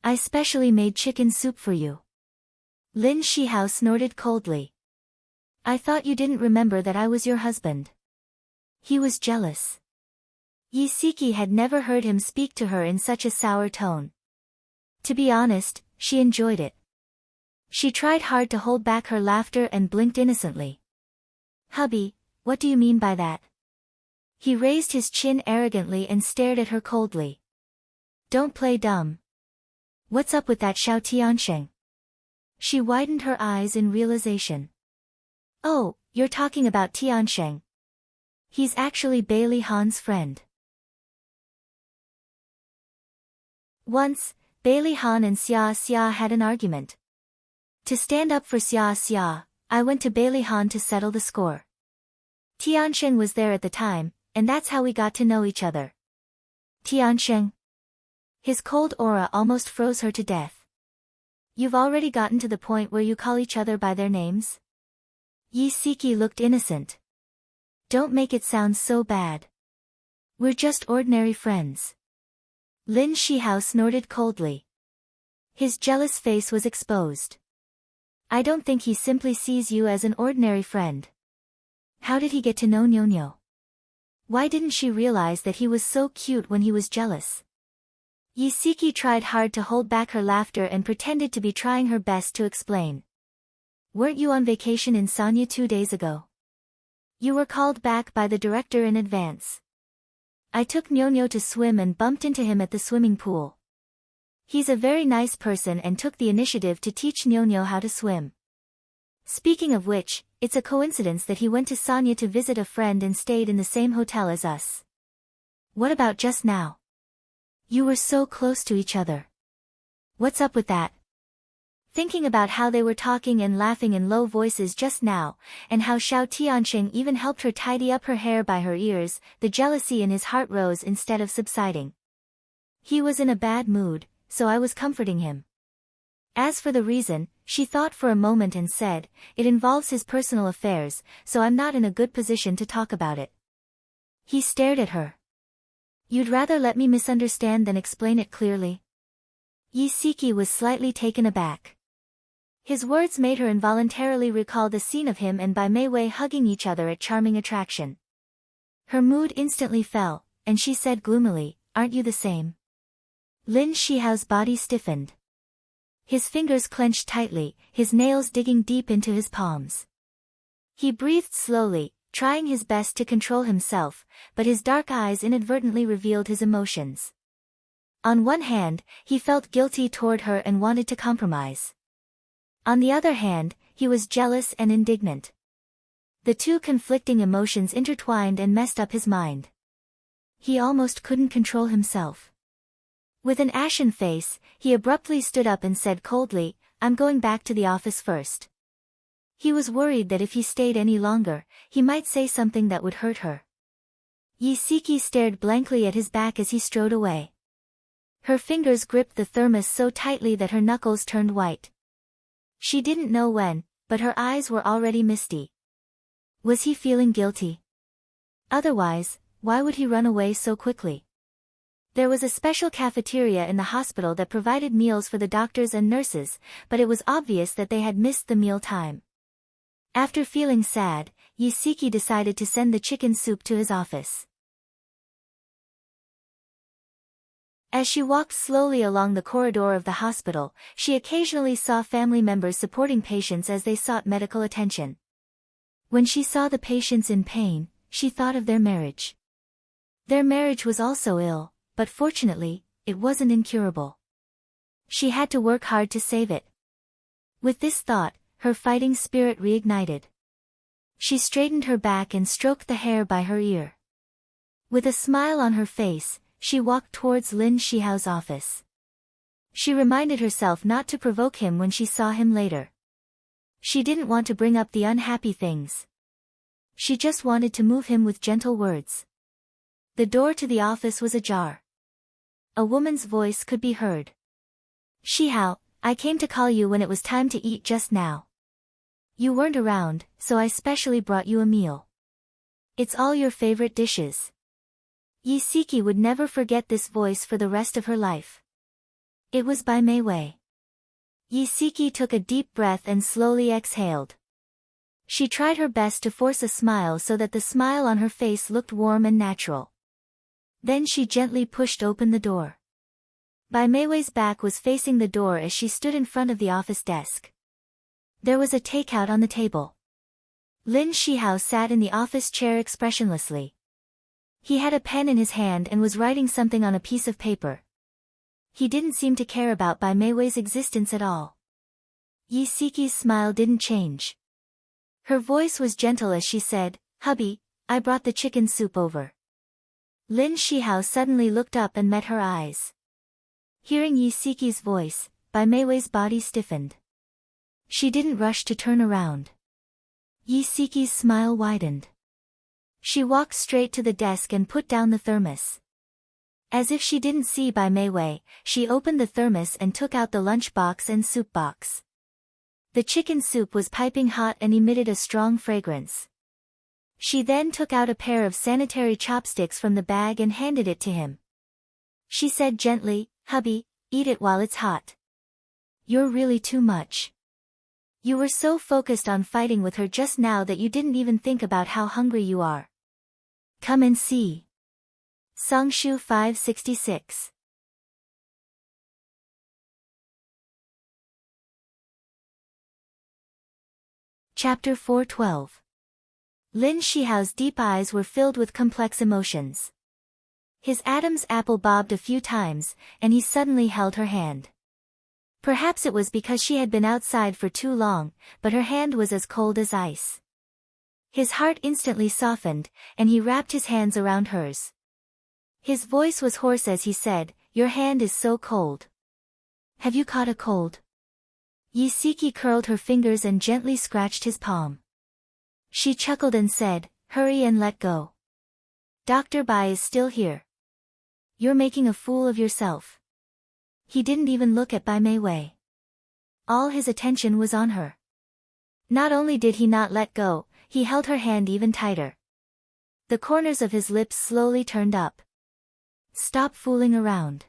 I specially made chicken soup for you." Lin Shihao snorted coldly. I thought you didn't remember that I was your husband. He was jealous. Yi Siki had never heard him speak to her in such a sour tone. To be honest, she enjoyed it. She tried hard to hold back her laughter and blinked innocently. Hubby, what do you mean by that? He raised his chin arrogantly and stared at her coldly. Don't play dumb. What's up with that Xiao Tianxing? She widened her eyes in realization. Oh, you're talking about Tianxing. He's actually Bailey Han's friend. Once, Bailey Han and Xia Xia had an argument. To stand up for Xia Xia, I went to Bailey Han to settle the score. Tianxing was there at the time, and that's how we got to know each other. Tianxing. His cold aura almost froze her to death. You've already gotten to the point where you call each other by their names? Yi Siki looked innocent. Don't make it sound so bad. We're just ordinary friends. Lin Shihao snorted coldly. His jealous face was exposed. I don't think he simply sees you as an ordinary friend. How did he get to know Nyo? Why didn't she realize that he was so cute when he was jealous? Yi Siki tried hard to hold back her laughter and pretended to be trying her best to explain. Weren't you on vacation in Sanya 2 days ago? You were called back by the director in advance. I took Nyo to swim and bumped into him at the swimming pool. He's a very nice person and took the initiative to teach Nyo how to swim. Speaking of which, it's a coincidence that he went to Sanya to visit a friend and stayed in the same hotel as us. What about just now? You were so close to each other. What's up with that? Thinking about how they were talking and laughing in low voices just now, and how Xiao Tianxing even helped her tidy up her hair by her ears, the jealousy in his heart rose instead of subsiding. He was in a bad mood, so I was comforting him. As for the reason, she thought for a moment and said, it involves his personal affairs, so I'm not in a good position to talk about it. He stared at her. You'd rather let me misunderstand than explain it clearly? Yi Siki was slightly taken aback. His words made her involuntarily recall the scene of him and Bai Meiwei hugging each other at Charming Attraction. Her mood instantly fell, and she said gloomily, aren't you the same? Lin Shihao's body stiffened. His fingers clenched tightly, his nails digging deep into his palms. He breathed slowly, trying his best to control himself, but his dark eyes inadvertently revealed his emotions. On one hand, he felt guilty toward her and wanted to compromise. On the other hand, he was jealous and indignant. The two conflicting emotions intertwined and messed up his mind. He almost couldn't control himself. With an ashen face, he abruptly stood up and said coldly, I'm going back to the office first. He was worried that if he stayed any longer, he might say something that would hurt her. Yi Siki stared blankly at his back as he strode away. Her fingers gripped the thermos so tightly that her knuckles turned white. She didn't know when, but her eyes were already misty. Was he feeling guilty? Otherwise, why would he run away so quickly? There was a special cafeteria in the hospital that provided meals for the doctors and nurses, but it was obvious that they had missed the meal time. After feeling sad, Yi Siki decided to send the chicken soup to his office. As she walked slowly along the corridor of the hospital, she occasionally saw family members supporting patients as they sought medical attention. When she saw the patients in pain, she thought of their marriage. Their marriage was also ill, but fortunately, it wasn't incurable. She had to work hard to save it. With this thought, her fighting spirit reignited. She straightened her back and stroked the hair by her ear. With a smile on her face, she walked towards Lin Shihao's office. She reminded herself not to provoke him when she saw him later. She didn't want to bring up the unhappy things. She just wanted to move him with gentle words. The door to the office was ajar. A woman's voice could be heard. "Shihao, I came to call you when it was time to eat just now. You weren't around, so I specially brought you a meal. It's all your favorite dishes." Yi Siki would never forget this voice for the rest of her life. It was by Mei Wei. Yi Siki took a deep breath and slowly exhaled. She tried her best to force a smile so that the smile on her face looked warm and natural. Then she gently pushed open the door. Bai Meiwei's back was facing the door as she stood in front of the office desk. There was a takeout on the table. Lin Shihao sat in the office chair expressionlessly. He had a pen in his hand and was writing something on a piece of paper. He didn't seem to care about Bai Meiwei's existence at all. Yi Siki's smile didn't change. Her voice was gentle as she said, "Hubby, I brought the chicken soup over." Lin Shihao suddenly looked up and met her eyes. Hearing Yi Siki's voice, Bai Meiwei's body stiffened. She didn't rush to turn around. Yi Siki's smile widened. She walked straight to the desk and put down the thermos. As if she didn't see Bai Meiwei, she opened the thermos and took out the lunch box and soup box. The chicken soup was piping hot and emitted a strong fragrance. She then took out a pair of sanitary chopsticks from the bag and handed it to him. She said gently, "Hubby, eat it while it's hot. You're really too much. You were so focused on fighting with her just now that you didn't even think about how hungry you are. Come and see." Songshu 566. Chapter 412. Lin Shihao's deep eyes were filled with complex emotions. His Adam's apple bobbed a few times, and he suddenly held her hand. Perhaps it was because she had been outside for too long, but her hand was as cold as ice. His heart instantly softened, and he wrapped his hands around hers. His voice was hoarse as he said, "Your hand is so cold. Have you caught a cold?" Yi Siki curled her fingers and gently scratched his palm. She chuckled and said, "Hurry and let go. Dr. Bai is still here. You're making a fool of yourself." He didn't even look at Bai Meiwei. All his attention was on her. Not only did he not let go, he held her hand even tighter. The corners of his lips slowly turned up. "Stop fooling around.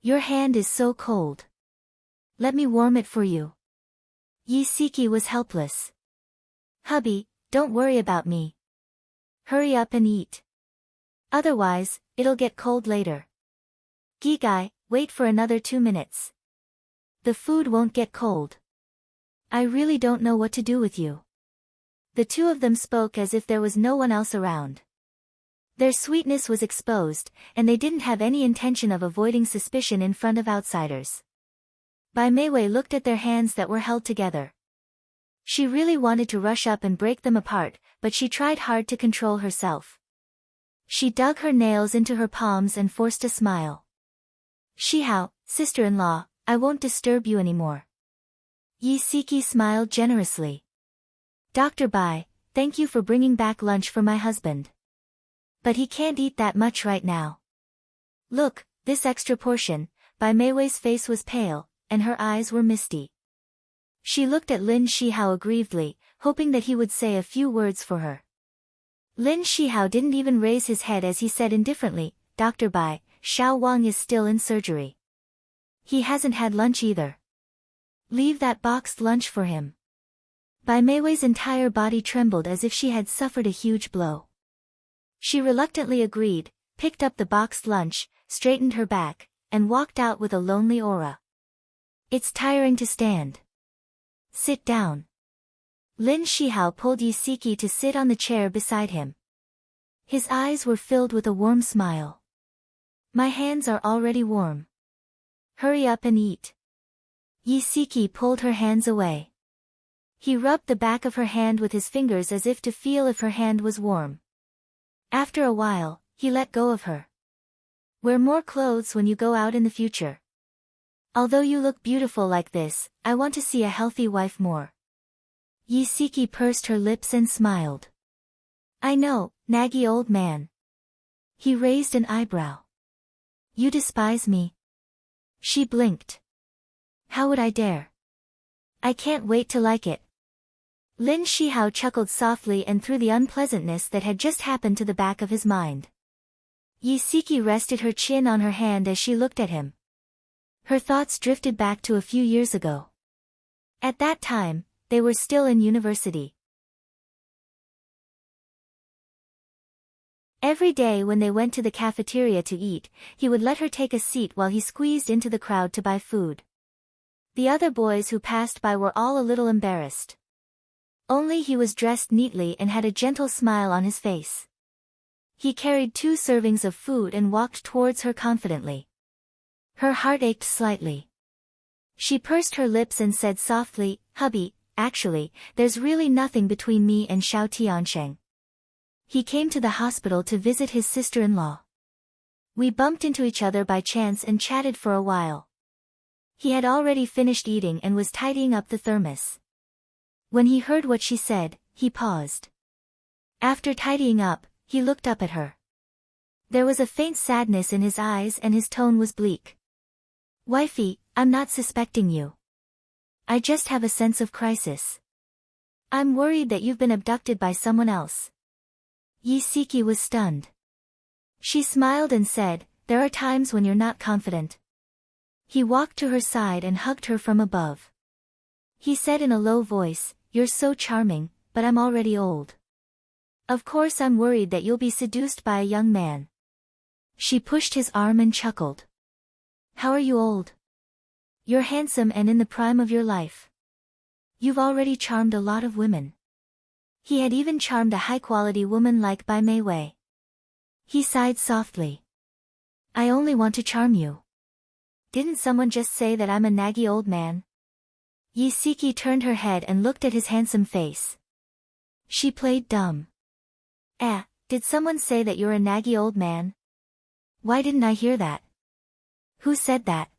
Your hand is so cold. Let me warm it for you." Yi Siki was helpless. "Hubby, don't worry about me. Hurry up and eat. Otherwise, it'll get cold later. Gigai, wait for another 2 minutes. The food won't get cold. I really don't know what to do with you." The two of them spoke as if there was no one else around. Their sweetness was exposed, and they didn't have any intention of avoiding suspicion in front of outsiders. Bai Meiwei looked at their hands that were held together. She really wanted to rush up and break them apart, but she tried hard to control herself. She dug her nails into her palms and forced a smile. "Shihao, sister-in-law, I won't disturb you anymore." Yi Siki smiled generously. "Dr. Bai, thank you for bringing back lunch for my husband. But he can't eat that much right now. Look, this extra portion." Bai Meiwei's face was pale, and her eyes were misty. She looked at Lin Shihao aggrievedly, hoping that he would say a few words for her. Lin Shihao didn't even raise his head as he said indifferently, "Dr. Bai, Xiao Wang is still in surgery. He hasn't had lunch either. Leave that boxed lunch for him." Bai Meiwei's entire body trembled as if she had suffered a huge blow. She reluctantly agreed, picked up the boxed lunch, straightened her back, and walked out with a lonely aura. It's tiring to stand. Sit down. Lin Shihao pulled Yisiki to sit on the chair beside him. His eyes were filled with a warm smile. My hands are already warm. Hurry up and eat. Yisiki pulled her hands away. He rubbed the back of her hand with his fingers as if to feel if her hand was warm. After a while, he let go of her. Wear more clothes when you go out in the future. Although you look beautiful like this, I want to see a healthy wife more. Yisiki pursed her lips and smiled. I know, naggy old man. He raised an eyebrow. You despise me? She blinked. How would I dare? I can't wait to like it. Lin Shihao chuckled softly and threw the unpleasantness that had just happened to the back of his mind. Yisiki rested her chin on her hand as she looked at him. Her thoughts drifted back to a few years ago. At that time, they were still in university. Every day when they went to the cafeteria to eat, he would let her take a seat while he squeezed into the crowd to buy food. The other boys who passed by were all a little embarrassed. Only he was dressed neatly and had a gentle smile on his face. He carried 2 servings of food and walked towards her confidently. Her heart ached slightly. She pursed her lips and said softly, Hubby, actually, there's really nothing between me and Xiao Tiansheng. He came to the hospital to visit his sister-in-law. We bumped into each other by chance and chatted for a while. He had already finished eating and was tidying up the thermos. When he heard what she said, he paused. After tidying up, he looked up at her. There was a faint sadness in his eyes and his tone was bleak. Wifey, I'm not suspecting you. I just have a sense of crisis. I'm worried that you've been abducted by someone else. Yisiki was stunned. She smiled and said, there are times when you're not confident. He walked to her side and hugged her from above. He said in a low voice, you're so charming, but I'm already old. Of course I'm worried that you'll be seduced by a young man. She pushed his arm and chuckled. How are you old? You're handsome and in the prime of your life. You've already charmed a lot of women. He had even charmed a high-quality woman like Bai Mei Wei. He sighed softly. I only want to charm you. Didn't someone just say that I'm a naggy old man? Yisiki turned her head and looked at his handsome face. She played dumb. Did someone say that you're a naggy old man? Why didn't I hear that? Who said that?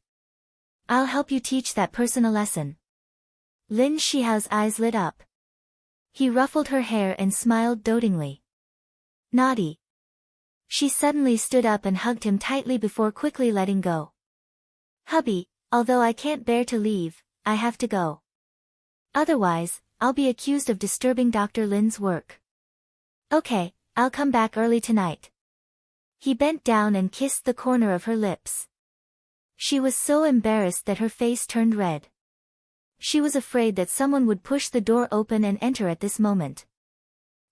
I'll help you teach that person a lesson. Lin Shihao's eyes lit up. He ruffled her hair and smiled dotingly. Naughty. She suddenly stood up and hugged him tightly before quickly letting go. Hubby, although I can't bear to leave, I have to go. Otherwise, I'll be accused of disturbing Dr. Lin's work. Okay, I'll come back early tonight. He bent down and kissed the corner of her lips. She was so embarrassed that her face turned red. She was afraid that someone would push the door open and enter at this moment.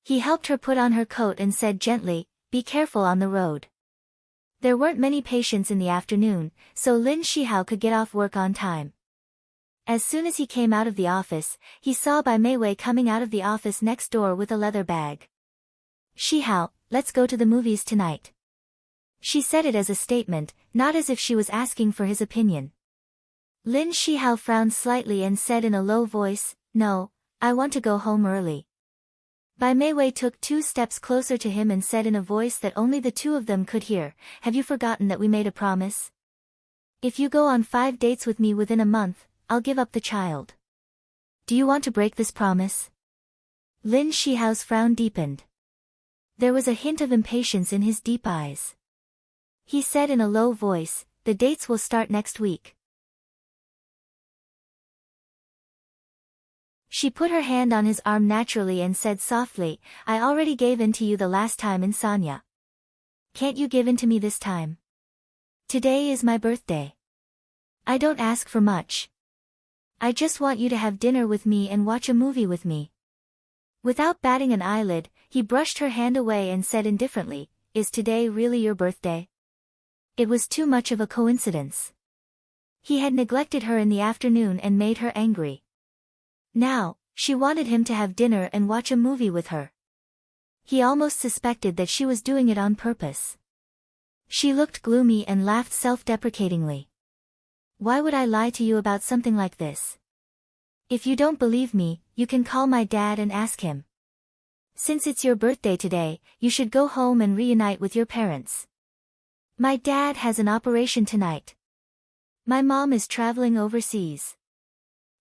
He helped her put on her coat and said gently, be careful on the road. There weren't many patients in the afternoon, so Lin Shihao could get off work on time. As soon as he came out of the office, he saw Bai Mei Wei coming out of the office next door with a leather bag. Shihao, let's go to the movies tonight. She said it as a statement, not as if she was asking for his opinion. Lin Shihao frowned slightly and said in a low voice, no, I want to go home early. Bai Mei Wei took 2 steps closer to him and said in a voice that only the 2 of them could hear, have you forgotten that we made a promise? If you go on 5 dates with me within a month, I'll give up the child. Do you want to break this promise? Lin Shihao's frown deepened. There was a hint of impatience in his deep eyes. He said in a low voice, the dates will start next week. She put her hand on his arm naturally and said softly, I already gave in to you the last time in Sanya. Can't you give in to me this time? Today is my birthday. I don't ask for much. I just want you to have dinner with me and watch a movie with me. Without batting an eyelid, he brushed her hand away and said indifferently, is today really your birthday? It was too much of a coincidence. He had neglected her in the afternoon and made her angry. Now, she wanted him to have dinner and watch a movie with her. He almost suspected that she was doing it on purpose. She looked gloomy and laughed self-deprecatingly. Why would I lie to you about something like this? If you don't believe me, you can call my dad and ask him. Since it's your birthday today, you should go home and reunite with your parents. My dad has an operation tonight. My mom is traveling overseas.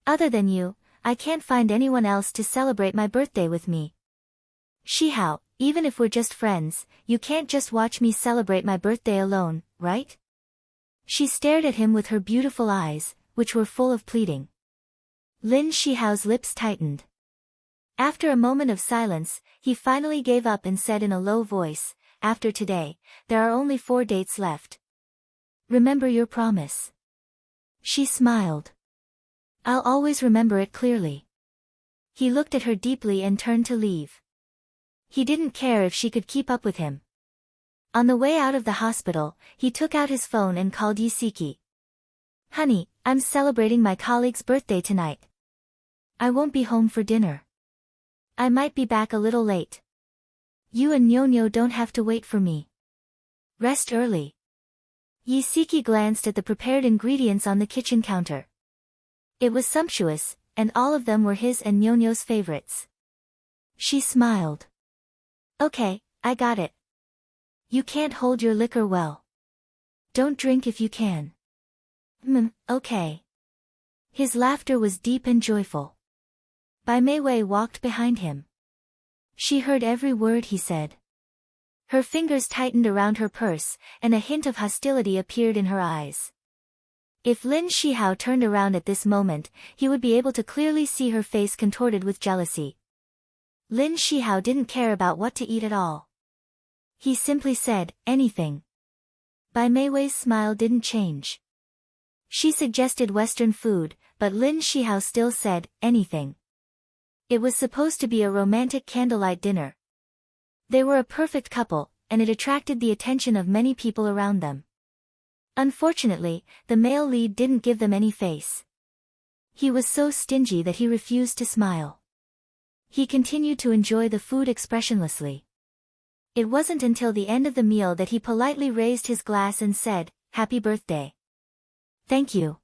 Other than you, I can't find anyone else to celebrate my birthday with me. Shihao, even if we're just friends, you can't just watch me celebrate my birthday alone, right? She stared at him with her beautiful eyes, which were full of pleading. Lin Shihao's lips tightened. After a moment of silence, he finally gave up and said in a low voice, "After today, there are only 4 dates left. Remember your promise." She smiled. "I'll always remember it clearly." He looked at her deeply and turned to leave. He didn't care if she could keep up with him. On the way out of the hospital, he took out his phone and called Yisiki. "Honey, I'm celebrating my colleague's birthday tonight. I won't be home for dinner. I might be back a little late. You and Nyonyo don't have to wait for me. Rest early." Yisiki glanced at the prepared ingredients on the kitchen counter. It was sumptuous, and all of them were his and Nyonyo's favorites. She smiled. "Okay, I got it. You can't hold your liquor well. Don't drink if you can." Okay." His laughter was deep and joyful. Bai Meiwei walked behind him. She heard every word he said. Her fingers tightened around her purse, and a hint of hostility appeared in her eyes. If Lin Shihao turned around at this moment, he would be able to clearly see her face contorted with jealousy. Lin Shihao didn't care about what to eat at all. He simply said, "Anything." Bai Meiwei's smile didn't change. She suggested Western food, but Lin Shihao still said, "Anything." It was supposed to be a romantic candlelight dinner. They were a perfect couple, and it attracted the attention of many people around them. Unfortunately, the male lead didn't give them any face. He was so stingy that he refused to smile. He continued to enjoy the food expressionlessly. It wasn't until the end of the meal that he politely raised his glass and said, "Happy birthday." "Thank you."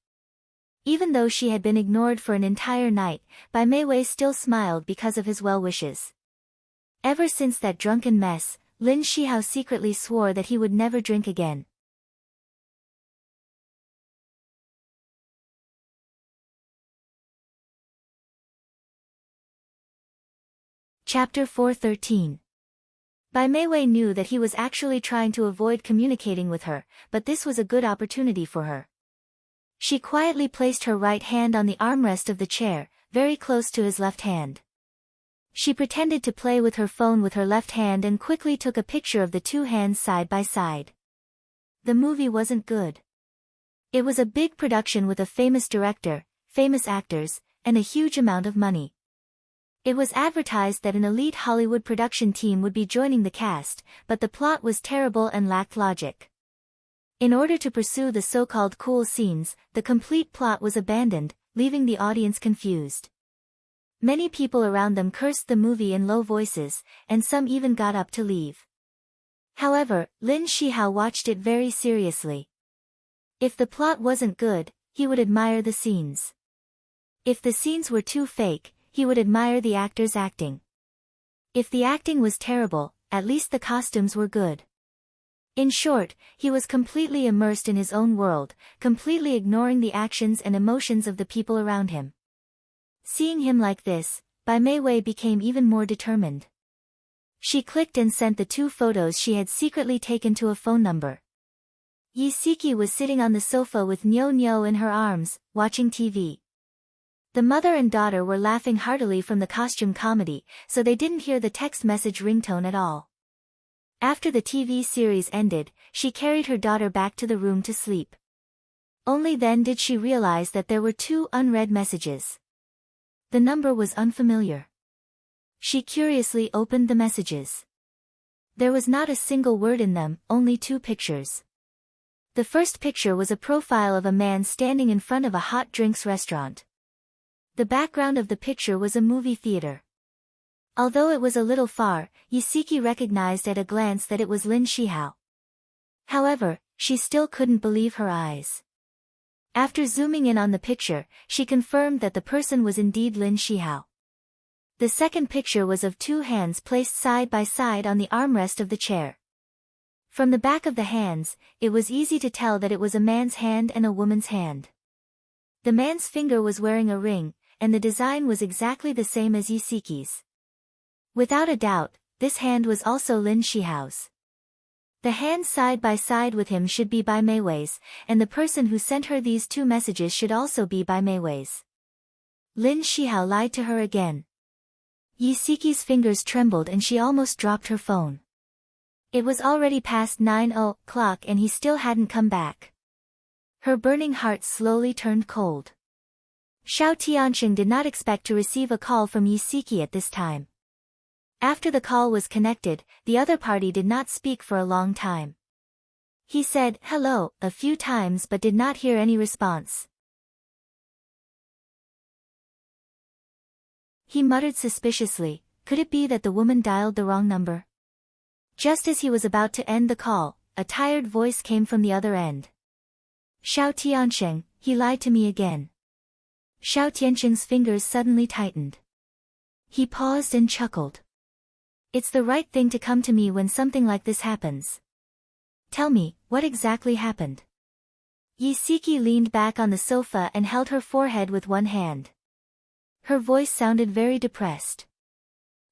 Even though she had been ignored for an entire night, Bai Meiwei still smiled because of his well wishes. Ever since that drunken mess, Lin Shihao secretly swore that he would never drink again. Chapter 413. Bai Meiwei knew that he was actually trying to avoid communicating with her, but this was a good opportunity for her. She quietly placed her right hand on the armrest of the chair, very close to his left hand. She pretended to play with her phone with her left hand and quickly took a picture of the two hands side by side. The movie wasn't good. It was a big production with a famous director, famous actors, and a huge amount of money. It was advertised that an elite Hollywood production team would be joining the cast, but the plot was terrible and lacked logic. In order to pursue the so-called cool scenes, the complete plot was abandoned, leaving the audience confused. Many people around them cursed the movie in low voices, and some even got up to leave. However, Lin Shihao watched it very seriously. If the plot wasn't good, he would admire the scenes. If the scenes were too fake, he would admire the actors acting. If the acting was terrible, at least the costumes were good. In short, he was completely immersed in his own world, completely ignoring the actions and emotions of the people around him. Seeing him like this, Bai Meiwei became even more determined. She clicked and sent the 2 photos she had secretly taken to a phone number. Yisiki was sitting on the sofa with Nyo in her arms, watching TV. The mother and daughter were laughing heartily from the costume comedy, so they didn't hear the text message ringtone at all. After the TV series ended, she carried her daughter back to the room to sleep. Only then did she realize that there were 2 unread messages. The number was unfamiliar. She curiously opened the messages. There was not a single word in them, only 2 pictures. The first picture was a profile of a man standing in front of a hot drinks restaurant. The background of the picture was a movie theater. Although it was a little far, Yisiki recognized at a glance that it was Lin Shihao. However, she still couldn't believe her eyes. After zooming in on the picture, she confirmed that the person was indeed Lin Shihao. The second picture was of two hands placed side by side on the armrest of the chair. From the back of the hands, it was easy to tell that it was a man's hand and a woman's hand. The man's finger was wearing a ring, and the design was exactly the same as Yisiki's. Without a doubt, this hand was also Lin Shihao's. The hand side by side with him should be Bai Meiwei's, and the person who sent her these two messages should also be Bai Meiwei's. Lin Shihao lied to her again. Yisiki's fingers trembled and she almost dropped her phone. It was already past 9 o'clock and he still hadn't come back. Her burning heart slowly turned cold. Xiao Tianxing did not expect to receive a call from Yisiki at this time. After the call was connected, the other party did not speak for a long time. He said, "Hello," a few times but did not hear any response. He muttered suspiciously, could it be that the woman dialed the wrong number? Just as he was about to end the call, a tired voice came from the other end. "Xiao Tianxing, he lied to me again." Xiao Tianxing's fingers suddenly tightened. He paused and chuckled. "It's the right thing to come to me when something like this happens. Tell me, what exactly happened?" Yisiki leaned back on the sofa and held her forehead with one hand. Her voice sounded very depressed.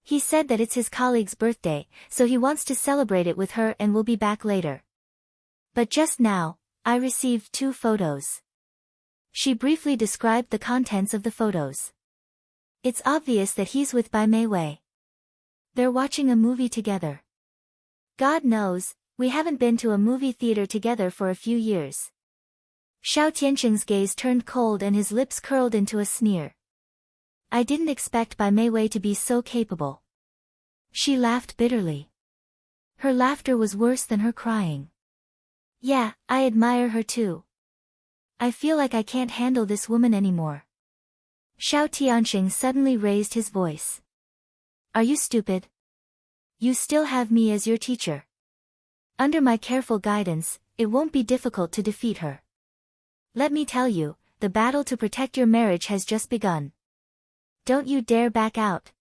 "He said that it's his colleague's birthday, so he wants to celebrate it with her and will be back later. But just now, I received 2 photos." She briefly described the contents of the photos. "It's obvious that he's with Bai Meiwei. They're watching a movie together. God knows, we haven't been to a movie theater together for a few years." Xiao Tianxing's gaze turned cold and his lips curled into a sneer. "I didn't expect Bai Meiwei to be so capable." She laughed bitterly. Her laughter was worse than her crying. "Yeah, I admire her too. I feel like I can't handle this woman anymore." Xiao Tianxing suddenly raised his voice. "Are you stupid? You still have me as your teacher. Under my careful guidance, it won't be difficult to defeat her. Let me tell you, the battle to protect your marriage has just begun. Don't you dare back out."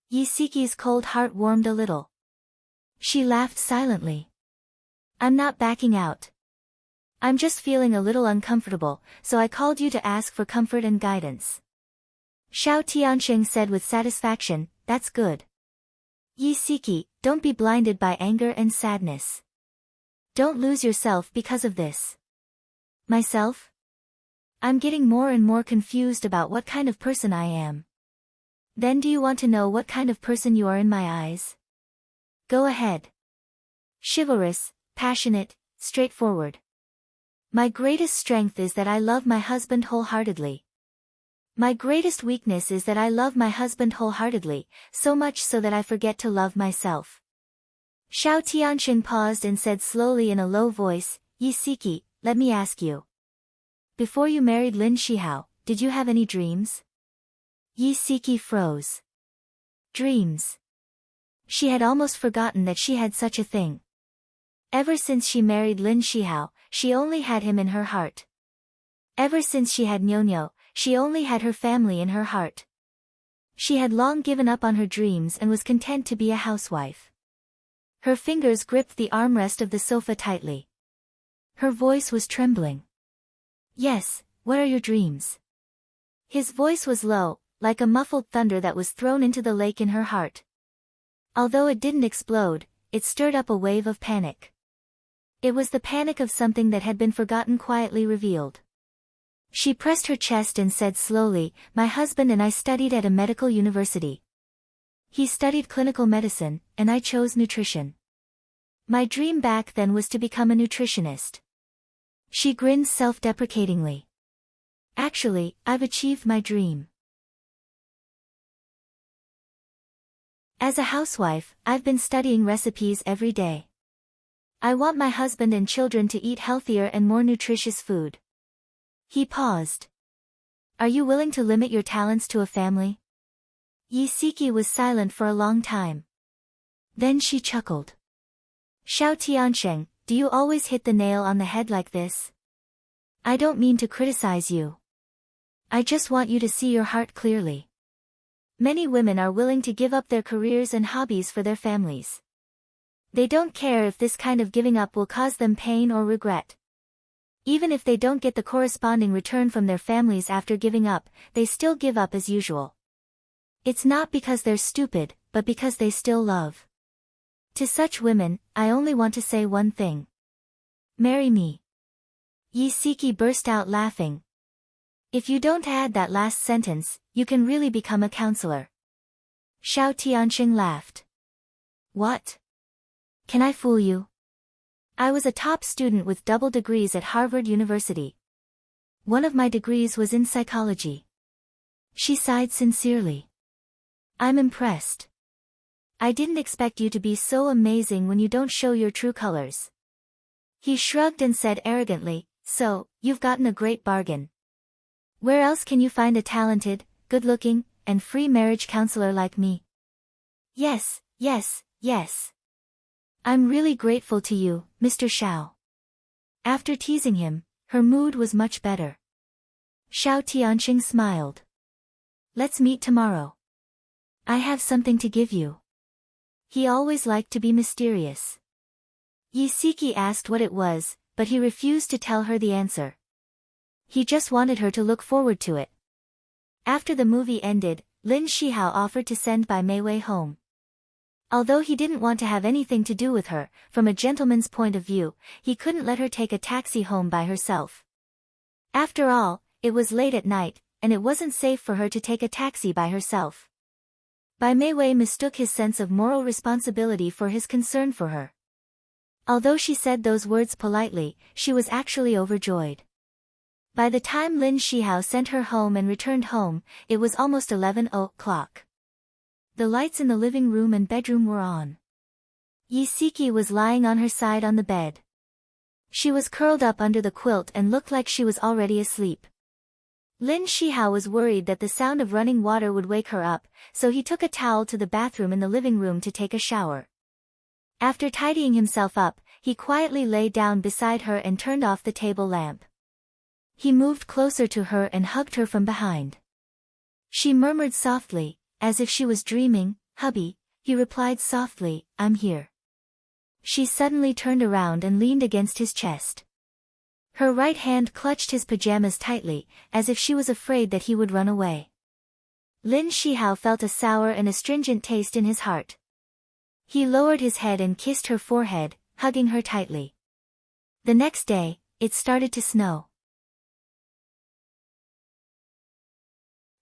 Yisiki's cold heart warmed a little. She laughed silently. "I'm not backing out. I'm just feeling a little uncomfortable, so I called you to ask for comfort and guidance." Xiao Tianxing said with satisfaction, "That's good. Yisiki, don't be blinded by anger and sadness. Don't lose yourself because of this." "Myself? I'm getting more and more confused about what kind of person I am." "Then do you want to know what kind of person you are in my eyes?" "Go ahead." "Chivalrous, passionate, straightforward. My greatest strength is that I love my husband wholeheartedly. My greatest weakness is that I love my husband wholeheartedly, so much so that I forget to love myself." Xiao Tianxing paused and said slowly in a low voice, "Yisiki, let me ask you. Before you married Lin Shihao, did you have any dreams?" Yisiki froze. Dreams. She had almost forgotten that she had such a thing. Ever since she married Lin Shihao, she only had him in her heart. Ever since she had Nyonyo, she only had her family in her heart. She had long given up on her dreams and was content to be a housewife. Her fingers gripped the armrest of the sofa tightly. Her voice was trembling. "Yes, what are your dreams?" His voice was low, like a muffled thunder that was thrown into the lake in her heart. Although it didn't explode, it stirred up a wave of panic. It was the panic of something that had been forgotten quietly revealed. She pressed her chest and said slowly, "My husband and I studied at a medical university. He studied clinical medicine, and I chose nutrition. My dream back then was to become a nutritionist." She grinned self-deprecatingly. "Actually, I've achieved my dream. As a housewife, I've been studying recipes every day. I want my husband and children to eat healthier and more nutritious food. He paused. Are you willing to limit your talents to a family? Yi Siki was silent for a long time. Then she chuckled. Xiao Tiansheng, do you always hit the nail on the head like this? I don't mean to criticize you. I just want you to see your heart clearly. Many women are willing to give up their careers and hobbies for their families. They don't care if this kind of giving up will cause them pain or regret. Even if they don't get the corresponding return from their families after giving up, they still give up as usual. It's not because they're stupid, but because they still love. To such women, I only want to say one thing. Marry me. Yi Siki burst out laughing. If you don't add that last sentence, you can really become a counselor. Xiao Tianxing laughed. What? Can I fool you? I was a top student with double degrees at Harvard University. One of my degrees was in psychology. She sighed sincerely. I'm impressed. I didn't expect you to be so amazing when you don't show your true colors. He shrugged and said arrogantly, so, you've gotten a great bargain. Where else can you find a talented, good-looking, and free marriage counselor like me? Yes, yes, yes. I'm really grateful to you, Mr. Xiao. After teasing him, her mood was much better. Xiao Tianxing smiled. Let's meet tomorrow. I have something to give you. He always liked to be mysterious. Yi Siki asked what it was, but he refused to tell her the answer. He just wanted her to look forward to it. After the movie ended, Lin Shihao offered to send Bai Meiwei home. Although he didn't want to have anything to do with her, from a gentleman's point of view, he couldn't let her take a taxi home by herself. After all, it was late at night, and it wasn't safe for her to take a taxi by herself. Bai Meiwei mistook his sense of moral responsibility for his concern for her. Although she said those words politely, she was actually overjoyed. By the time Lin Shihao sent her home and returned home, it was almost 11 o'clock. The lights in the living room and bedroom were on. Yi Siki was lying on her side on the bed. She was curled up under the quilt and looked like she was already asleep. Lin Shihao was worried that the sound of running water would wake her up, so he took a towel to the bathroom in the living room to take a shower. After tidying himself up, he quietly lay down beside her and turned off the table lamp. He moved closer to her and hugged her from behind. She murmured softly, as if she was dreaming, "Hubby," he replied softly, "I'm here." She suddenly turned around and leaned against his chest. Her right hand clutched his pajamas tightly, as if she was afraid that he would run away. Lin Shihao felt a sour and astringent taste in his heart. He lowered his head and kissed her forehead, hugging her tightly. The next day, it started to snow.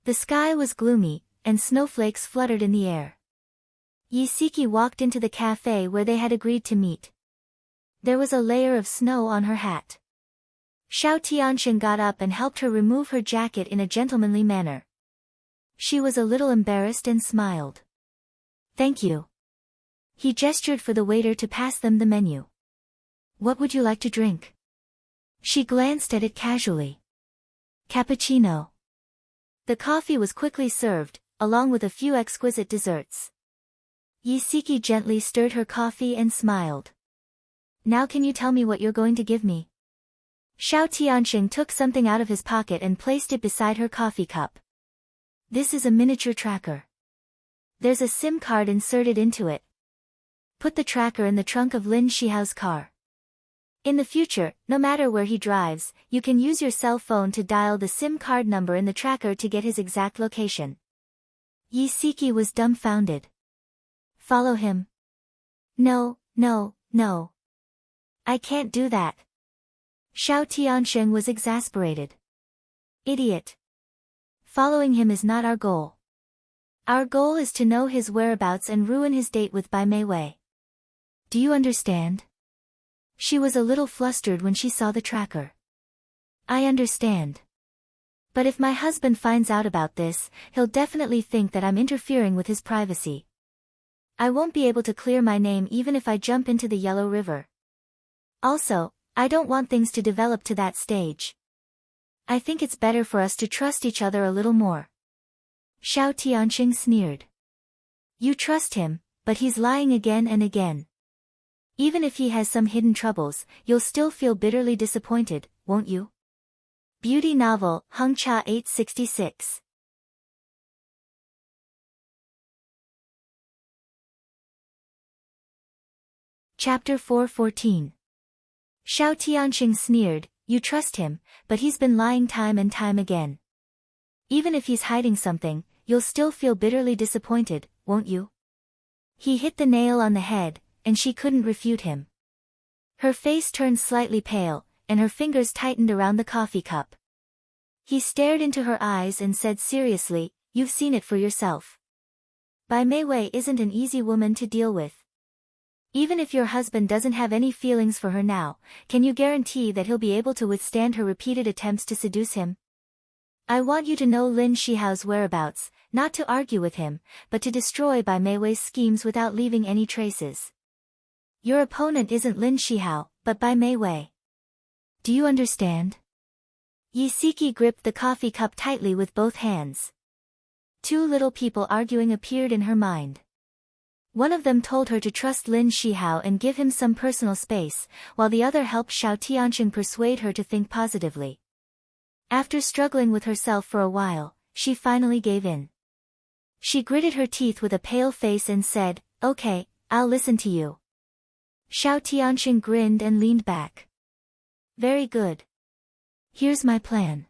The sky was gloomy, and snowflakes fluttered in the air. Yi Siki walked into the cafe where they had agreed to meet. There was a layer of snow on her hat. Xiao Tianxing got up and helped her remove her jacket in a gentlemanly manner. She was a little embarrassed and smiled. "Thank you." He gestured for the waiter to pass them the menu. "What would you like to drink?" She glanced at it casually. "Cappuccino." The coffee was quickly served, along with a few exquisite desserts. Yi Siki gently stirred her coffee and smiled. "Now can you tell me what you're going to give me?" Xiao Tianxing took something out of his pocket and placed it beside her coffee cup. "This is a miniature tracker. There's a SIM card inserted into it. Put the tracker in the trunk of Lin Shihao's car. In the future, no matter where he drives, you can use your cell phone to dial the SIM card number in the tracker to get his exact location." Yi Siki was dumbfounded. "Follow him?" No. I can't do that." Xiao Tianxing was exasperated. "Idiot. Following him is not our goal. Our goal is to know his whereabouts and ruin his date with Bai Meiwei. Do you understand?" She was a little flustered when she saw the tracker. "I understand. But if my husband finds out about this, he'll definitely think that I'm interfering with his privacy. I won't be able to clear my name even if I jump into the Yellow River. Also, I don't want things to develop to that stage. I think it's better for us to trust each other a little more. Xiao Tianqing sneered. You trust him, but he's lying again and again. Even if he has some hidden troubles, you'll still feel bitterly disappointed, won't you? Beauty novel, Hung Cha 866. Chapter 4:14. Xiao Tianqing sneered, you trust him, but he's been lying time and time again. Even if he's hiding something, you'll still feel bitterly disappointed, won't you? He hit the nail on the head, and she couldn't refute him. Her face turned slightly pale, and her fingers tightened around the coffee cup. He stared into her eyes and said seriously, you've seen it for yourself. Bai Meiwei isn't an easy woman to deal with. Even if your husband doesn't have any feelings for her now, can you guarantee that he'll be able to withstand her repeated attempts to seduce him? I want you to know Lin Shihao's whereabouts, not to argue with him, but to destroy Bai Meiwei's schemes without leaving any traces. Your opponent isn't Lin Shihao, but Bai Meiwei. Do you understand? Yi Siki gripped the coffee cup tightly with both hands. Two little people arguing appeared in her mind. One of them told her to trust Lin Shihao and give him some personal space, while the other helped Xiao Tianqing persuade her to think positively. After struggling with herself for a while, she finally gave in. She gritted her teeth with a pale face and said, okay, I'll listen to you. Xiao Tianqing grinned and leaned back. Very good. Here's my plan.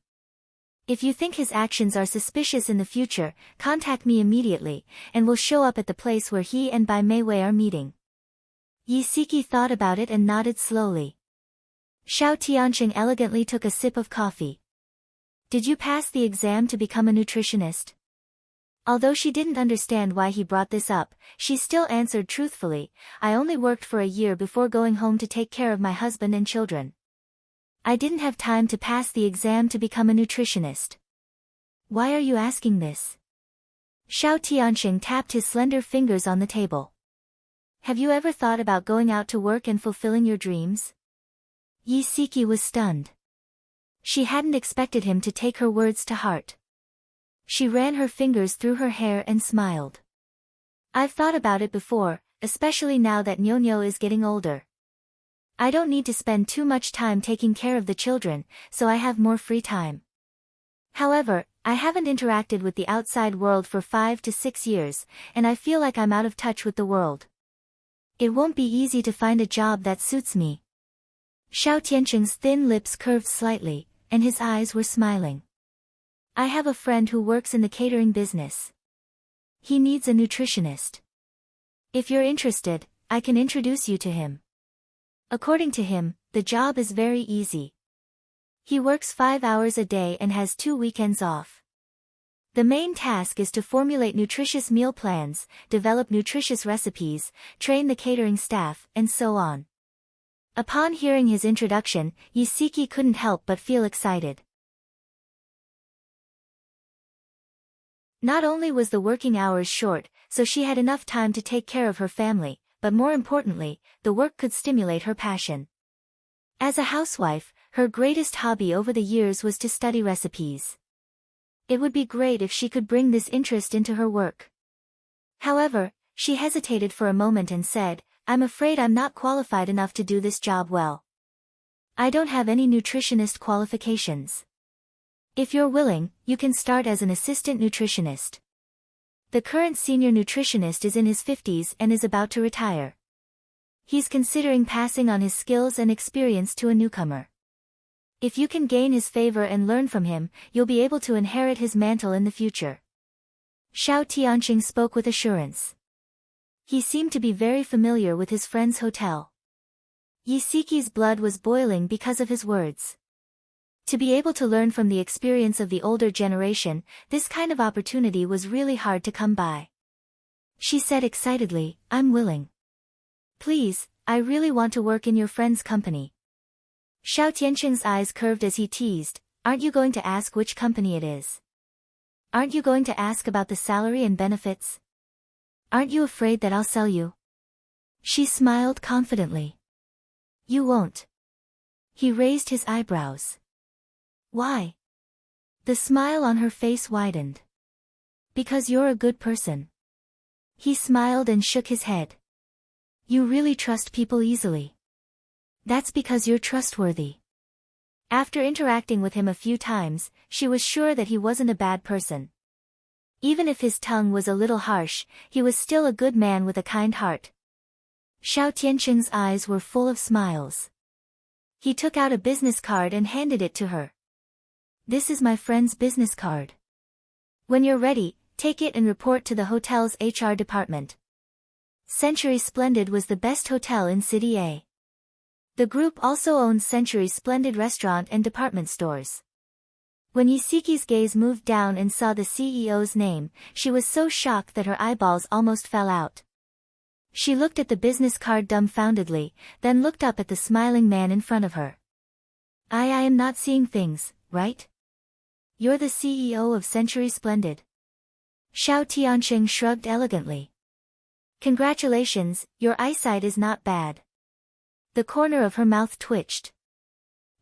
If you think his actions are suspicious in the future, contact me immediately, and we'll show up at the place where he and Bai Meiwei are meeting. Yi Siki thought about it and nodded slowly. Xiao Tianqing elegantly took a sip of coffee. Did you pass the exam to become a nutritionist? Although she didn't understand why he brought this up, she still answered truthfully, I only worked for a year before going home to take care of my husband and children. I didn't have time to pass the exam to become a nutritionist. Why are you asking this? Xiao Tianqing tapped his slender fingers on the table. Have you ever thought about going out to work and fulfilling your dreams? Yi Siki was stunned. She hadn't expected him to take her words to heart. She ran her fingers through her hair and smiled. I've thought about it before, especially now that Nyo is getting older. I don't need to spend too much time taking care of the children, so I have more free time. However, I haven't interacted with the outside world for 5 to 6 years, and I feel like I'm out of touch with the world. It won't be easy to find a job that suits me. Xiao Tianqing's thin lips curved slightly, and his eyes were smiling. I have a friend who works in the catering business. He needs a nutritionist. If you're interested, I can introduce you to him. According to him, the job is very easy. He works 5 hours a day and has 2 weekends off. The main task is to formulate nutritious meal plans, develop nutritious recipes, train the catering staff, and so on. Upon hearing his introduction, Yi Siki couldn't help but feel excited. Not only was the working hours short, so she had enough time to take care of her family, but more importantly, the work could stimulate her passion. As a housewife, her greatest hobby over the years was to study recipes. It would be great if she could bring this interest into her work. However, she hesitated for a moment and said, I'm afraid I'm not qualified enough to do this job well. I don't have any nutritionist qualifications. If you're willing, you can start as an assistant nutritionist. The current senior nutritionist is in his 50s and is about to retire. He's considering passing on his skills and experience to a newcomer. If you can gain his favor and learn from him, you'll be able to inherit his mantle in the future. Xiao Tianqing spoke with assurance. He seemed to be very familiar with his friend's hotel. Yi Siki's blood was boiling because of his words. To be able to learn from the experience of the older generation, this kind of opportunity was really hard to come by. She said excitedly, I'm willing. Please, I really want to work in your friend's company. Xiao Tianqing's eyes curved as he teased, aren't you going to ask which company it is? Aren't you going to ask about the salary and benefits? Aren't you afraid that I'll sell you? She smiled confidently. You won't. He raised his eyebrows. Why? The smile on her face widened. Because you're a good person. He smiled and shook his head. You really trust people easily. That's because you're trustworthy. After interacting with him a few times, she was sure that he wasn't a bad person. Even if his tongue was a little harsh, he was still a good man with a kind heart. Xiao Tianqing's eyes were full of smiles. He took out a business card and handed it to her. This is my friend's business card. When you're ready, take it and report to the hotel's HR department. Century Splendid was the best hotel in City A. The group also owns Century Splendid restaurant and department stores. When Yisiki's gaze moved down and saw the CEO's name, she was so shocked that her eyeballs almost fell out. She looked at the business card dumbfoundedly, then looked up at the smiling man in front of her. I am not seeing things, right? You're the CEO of Century Splendid. Xiao Tianqing shrugged elegantly. Congratulations, your eyesight is not bad. The corner of her mouth twitched.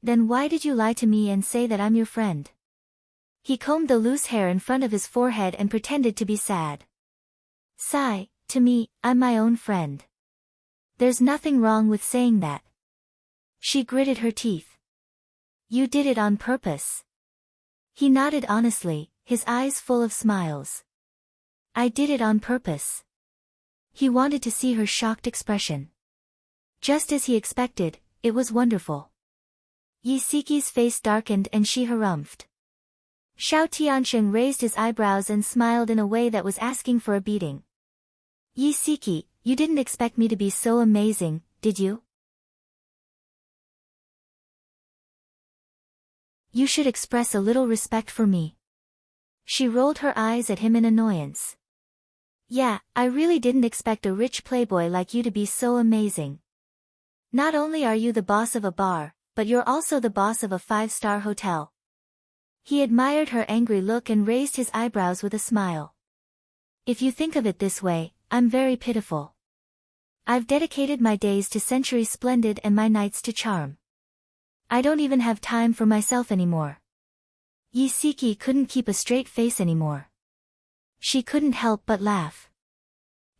Then why did you lie to me and say that I'm your friend? He combed the loose hair in front of his forehead and pretended to be sad. Sigh, to me, I'm my own friend. There's nothing wrong with saying that. She gritted her teeth. You did it on purpose. He nodded honestly, his eyes full of smiles. I did it on purpose. He wanted to see her shocked expression. Just as he expected, it was wonderful. Yisiki's face darkened and she harumphed. Xiao Tianqing raised his eyebrows and smiled in a way that was asking for a beating. Yisiki, you didn't expect me to be so amazing, did you? You should express a little respect for me. She rolled her eyes at him in annoyance. Yeah, I really didn't expect a rich playboy like you to be so amazing. Not only are you the boss of a bar, but you're also the boss of a 5-star hotel. He admired her angry look and raised his eyebrows with a smile. If you think of it this way, I'm very pitiful. I've dedicated my days to Century Splendid and my nights to charm. I don't even have time for myself anymore. Yisiki couldn't keep a straight face anymore. She couldn't help but laugh.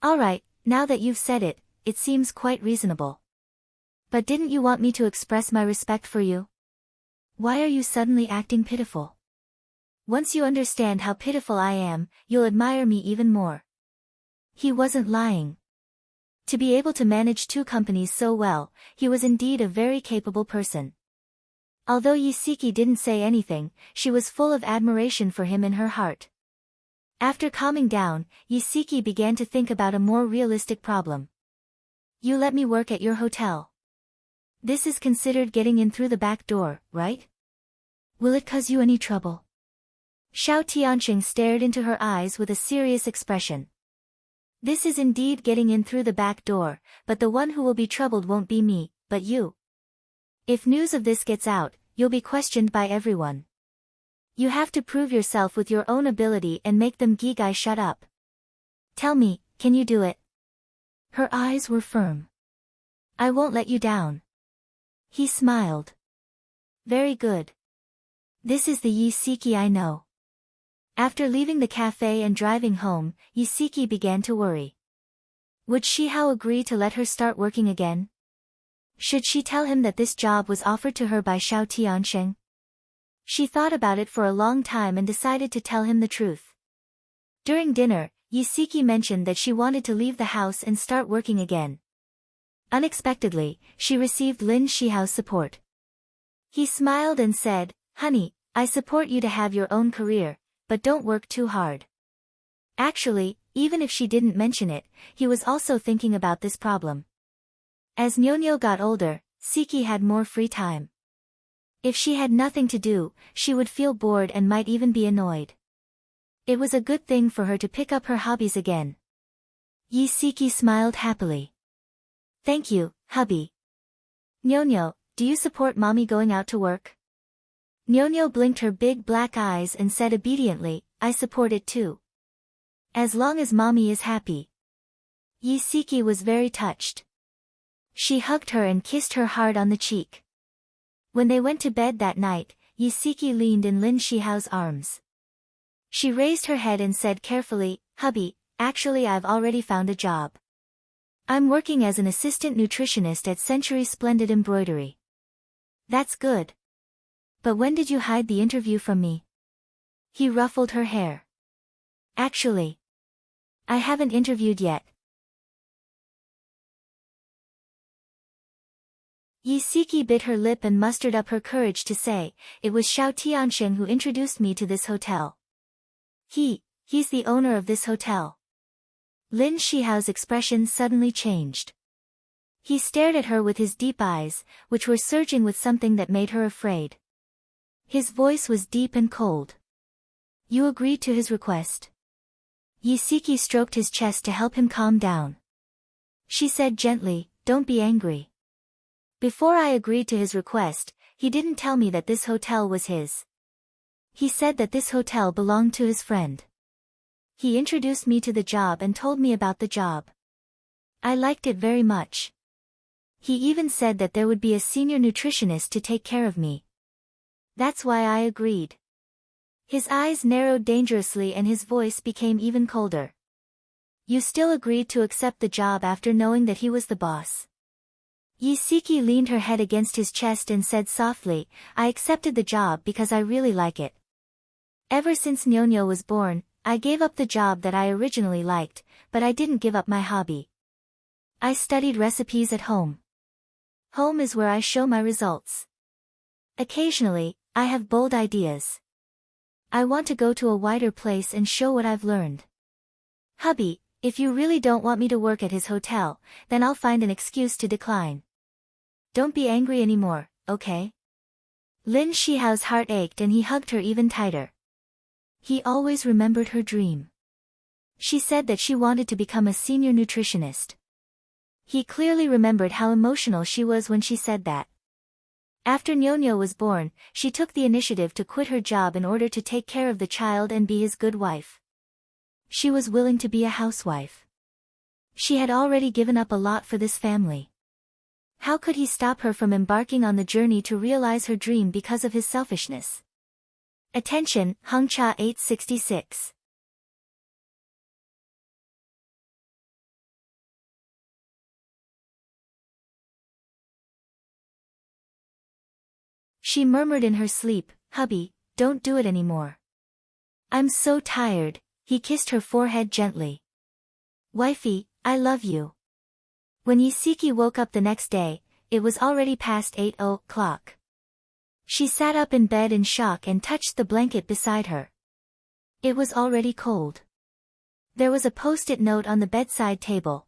Alright, now that you've said it, it seems quite reasonable. But didn't you want me to express my respect for you? Why are you suddenly acting pitiful? Once you understand how pitiful I am, you'll admire me even more. He wasn't lying. To be able to manage 2 companies so well, he was indeed a very capable person. Although Yisiki didn't say anything, she was full of admiration for him in her heart. After calming down, Yisiki began to think about a more realistic problem. You let me work at your hotel. This is considered getting in through the back door, right? Will it cause you any trouble? Xiao Tianqing stared into her eyes with a serious expression. This is indeed getting in through the back door, but the one who will be troubled won't be me, but you. If news of this gets out, you'll be questioned by everyone. You have to prove yourself with your own ability and make them Gigai shut up. Tell me, can you do it? Her eyes were firm. I won't let you down. He smiled. Very good. This is the Yisiki I know. After leaving the cafe and driving home, Yisiki began to worry. Would Shihao agree to let her start working again? Should she tell him that this job was offered to her by Xiao Tianqing? She thought about it for a long time and decided to tell him the truth. During dinner, Yisiki mentioned that she wanted to leave the house and start working again. Unexpectedly, she received Lin Shihao's support. He smiled and said, Honey, I support you to have your own career, but don't work too hard. Actually, even if she didn't mention it, he was also thinking about this problem. As Nyonyo got older, Siki had more free time. If she had nothing to do, she would feel bored and might even be annoyed. It was a good thing for her to pick up her hobbies again. Yisiki smiled happily. Thank you, hubby. Nyonyo, do you support mommy going out to work? Nyonyo blinked her big black eyes and said obediently, I support it too. As long as mommy is happy. Yisiki was very touched. She hugged her and kissed her hard on the cheek. When they went to bed that night, Yisiki leaned in Lin Shihao's arms. She raised her head and said carefully, "Hubby, actually I've already found a job. I'm working as an assistant nutritionist at Century Splendid Embroidery." "That's good. But when did you hide the interview from me?" He ruffled her hair. "Actually, I haven't interviewed yet." Yisiki bit her lip and mustered up her courage to say, "It was Xiao Tiansheng who introduced me to this hotel. He's the owner of this hotel." Lin Shihao's expression suddenly changed. He stared at her with his deep eyes, which were surging with something that made her afraid. His voice was deep and cold. "You agreed to his request?" Yisiki stroked his chest to help him calm down. She said gently, "Don't be angry. Before I agreed to his request, he didn't tell me that this hotel was his. He said that this hotel belonged to his friend. He introduced me to the job and told me about the job. I liked it very much. He even said that there would be a senior nutritionist to take care of me. That's why I agreed." His eyes narrowed dangerously and his voice became even colder. "You still agreed to accept the job after knowing that he was the boss?" Yisiki leaned her head against his chest and said softly, "I accepted the job because I really like it. Ever since Nyonyo was born, I gave up the job that I originally liked, but I didn't give up my hobby. I studied recipes at home. Home is where I show my results. Occasionally, I have bold ideas. I want to go to a wider place and show what I've learned. Hubby, if you really don't want me to work at his hotel, then I'll find an excuse to decline. Don't be angry anymore, okay?" Lin Shihao's heart ached and he hugged her even tighter. He always remembered her dream. She said that she wanted to become a senior nutritionist. He clearly remembered how emotional she was when she said that. After Nyonyo was born, she took the initiative to quit her job in order to take care of the child and be his good wife. She was willing to be a housewife. She had already given up a lot for this family. How could he stop her from embarking on the journey to realize her dream because of his selfishness? Attention, Hongcha 866. She murmured in her sleep, "Hubby, don't do it anymore. I'm so tired." He kissed her forehead gently. "Wifey, I love you." When Yisiki woke up the next day, it was already past 8 o'clock. She sat up in bed in shock and touched the blanket beside her. It was already cold. There was a post-it note on the bedside table.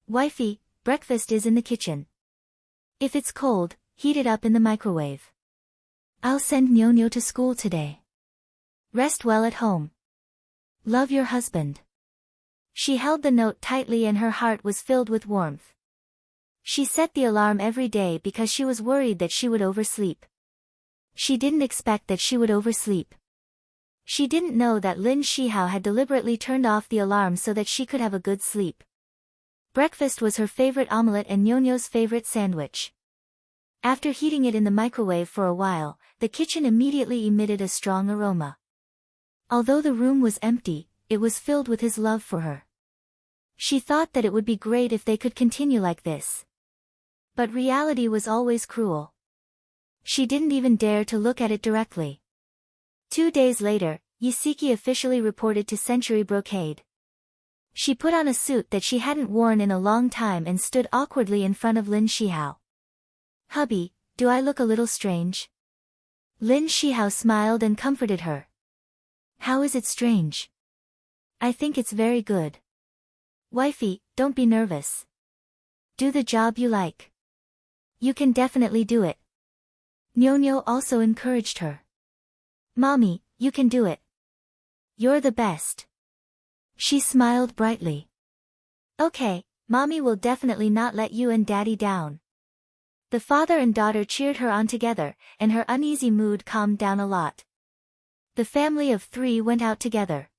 "Wifey, breakfast is in the kitchen. If it's cold, heat it up in the microwave. I'll send Nyonyo to school today. Rest well at home. Love your husband." She held the note tightly and her heart was filled with warmth. She set the alarm every day because she was worried that she would oversleep. She didn't expect that she would oversleep. She didn't know that Lin Shihao had deliberately turned off the alarm so that she could have a good sleep. Breakfast was her favorite omelette and Nyonyo's favorite sandwich. After heating it in the microwave for a while, the kitchen immediately emitted a strong aroma. Although the room was empty, it was filled with his love for her. She thought that it would be great if they could continue like this. But reality was always cruel. She didn't even dare to look at it directly. 2 days later, Yisiki officially reported to Century Brocade. She put on a suit that she hadn't worn in a long time and stood awkwardly in front of Lin Shihao. "Hubby, do I look a little strange?" Lin Shihao smiled and comforted her. "How is it strange? I think it's very good. Wifey, don't be nervous. Do the job you like. You can definitely do it." Nyonyo also encouraged her. "Mommy, you can do it. You're the best." She smiled brightly. "Okay, Mommy will definitely not let you and Daddy down." The father and daughter cheered her on together, and her uneasy mood calmed down a lot. The family of 3 went out together.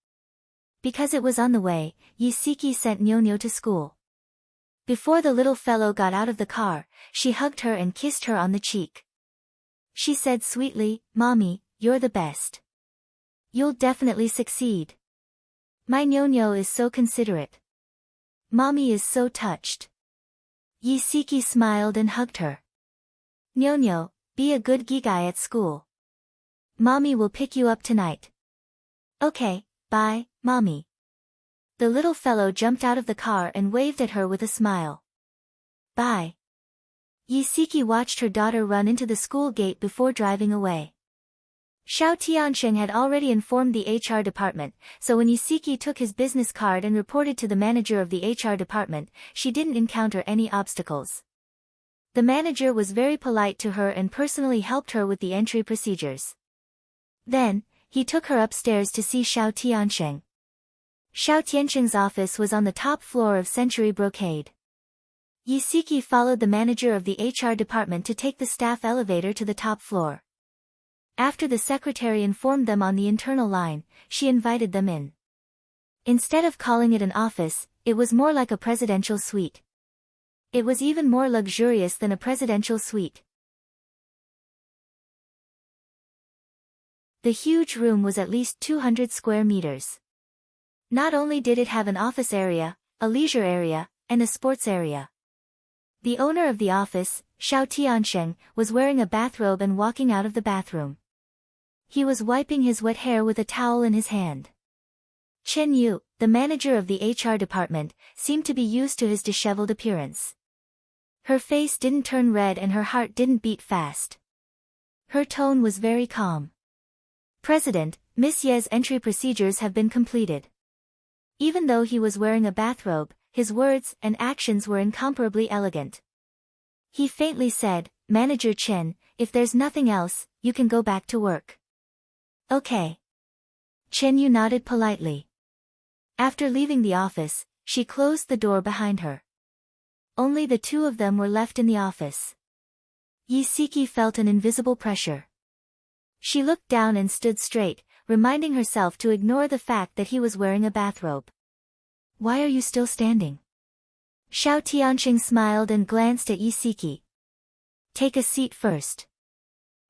Because it was on the way, Yisiki sent Nyonyo to school. Before the little fellow got out of the car, she hugged her and kissed her on the cheek. She said sweetly, "Mommy, you're the best. You'll definitely succeed. My Nyonyo is so considerate. Mommy is so touched." Yisiki smiled and hugged her. "Nyonyo, be a good gigai at school. Mommy will pick you up tonight." "Okay, bye, Mommy." The little fellow jumped out of the car and waved at her with a smile. "Bye." Yisiki watched her daughter run into the school gate before driving away. Xiao Tiansheng had already informed the HR department, so when Yisiki took his business card and reported to the manager of the HR department, she didn't encounter any obstacles. The manager was very polite to her and personally helped her with the entry procedures. Then, he took her upstairs to see Xiao Tiansheng. Xiao Tiansheng's office was on the top floor of Century Brocade. Yisiki followed the manager of the HR department to take the staff elevator to the top floor. After the secretary informed them on the internal line, she invited them in. Instead of calling it an office, it was more like a presidential suite. It was even more luxurious than a presidential suite. The huge room was at least 200 square meters. Not only did it have an office area, a leisure area, and a sports area. The owner of the office, Xiao Tiansheng, was wearing a bathrobe and walking out of the bathroom. He was wiping his wet hair with a towel in his hand. Chen Yu, the manager of the HR department, seemed to be used to his disheveled appearance. Her face didn't turn red and her heart didn't beat fast. Her tone was very calm. "President, Miss Ye's entry procedures have been completed." Even though he was wearing a bathrobe, his words and actions were incomparably elegant. He faintly said, "Manager Chen, if there's nothing else, you can go back to work." "Okay." Chen Yu nodded politely. After leaving the office, she closed the door behind her. Only the two of them were left in the office. Yisiki felt an invisible pressure. She looked down and stood straight, reminding herself to ignore the fact that he was wearing a bathrobe. "Why are you still standing?" Xiao Tiansheng smiled and glanced at Yisiki. "Take a seat first.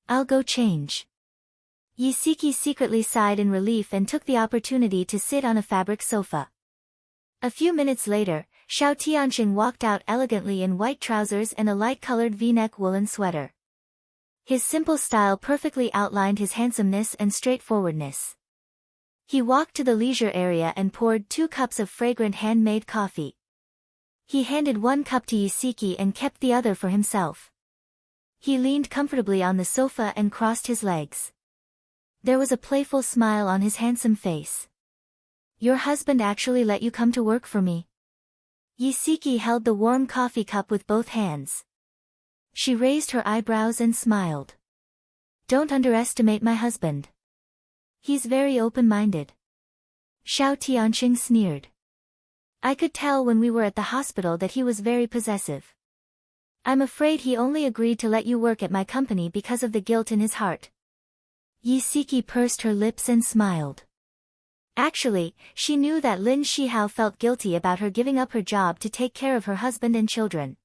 I'll go change." Yisiki secretly sighed in relief and took the opportunity to sit on a fabric sofa. A few minutes later, Xiao Tiansheng walked out elegantly in white trousers and a light-colored V-neck woolen sweater. His simple style perfectly outlined his handsomeness and straightforwardness. He walked to the leisure area and poured 2 cups of fragrant handmade coffee. He handed 1 cup to Yisiki and kept the other for himself. He leaned comfortably on the sofa and crossed his legs. There was a playful smile on his handsome face. "Your husband actually let you come to work for me?" Yisiki held the warm coffee cup with both hands. She raised her eyebrows and smiled. "Don't underestimate my husband. He's very open-minded." Xiao Tiansheng sneered. "I could tell when we were at the hospital that he was very possessive. I'm afraid he only agreed to let you work at my company because of the guilt in his heart." Yisiki pursed her lips and smiled. Actually, she knew that Lin Shihao felt guilty about her giving up her job to take care of her husband and children.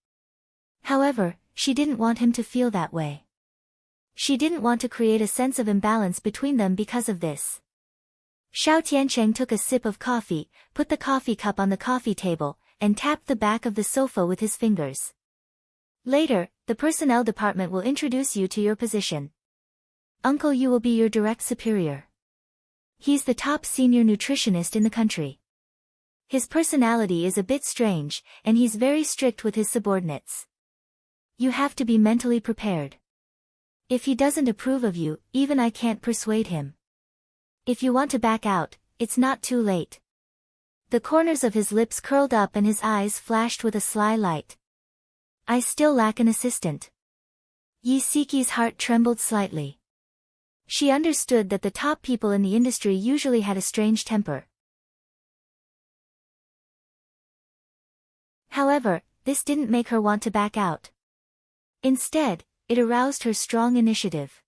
However, she didn't want him to feel that way. She didn't want to create a sense of imbalance between them because of this. Xiao Tiansheng took a sip of coffee, put the coffee cup on the coffee table, and tapped the back of the sofa with his fingers. "Later, the personnel department will introduce you to your position. Uncle Yu will be your direct superior. He's the top senior nutritionist in the country. His personality is a bit strange, and he's very strict with his subordinates. You have to be mentally prepared. If he doesn't approve of you, even I can't persuade him. If you want to back out, it's not too late." The corners of his lips curled up and his eyes flashed with a sly light. "I still lack an assistant." Yisiki's heart trembled slightly. She understood that the top people in the industry usually had a strange temper. However, this didn't make her want to back out. Instead, it aroused her strong initiative.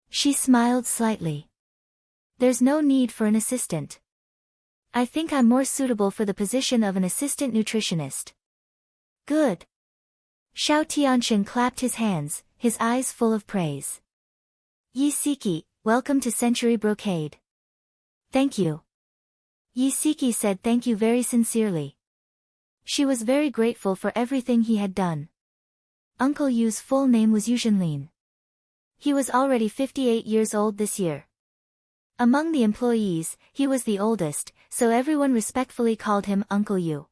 She smiled slightly. "There's no need for an assistant. I think I'm more suitable for the position of an assistant nutritionist." Good. Xiao Tianxing clapped his hands, his eyes full of praise. Yi Siki, welcome to Century Brocade. Thank you. Yi Siki said thank you very sincerely. She was very grateful for everything he had done. Uncle Yu's full name was Yu Zhenlin. He was already 58 years old this year. Among the employees, he was the oldest, so everyone respectfully called him Uncle Yu.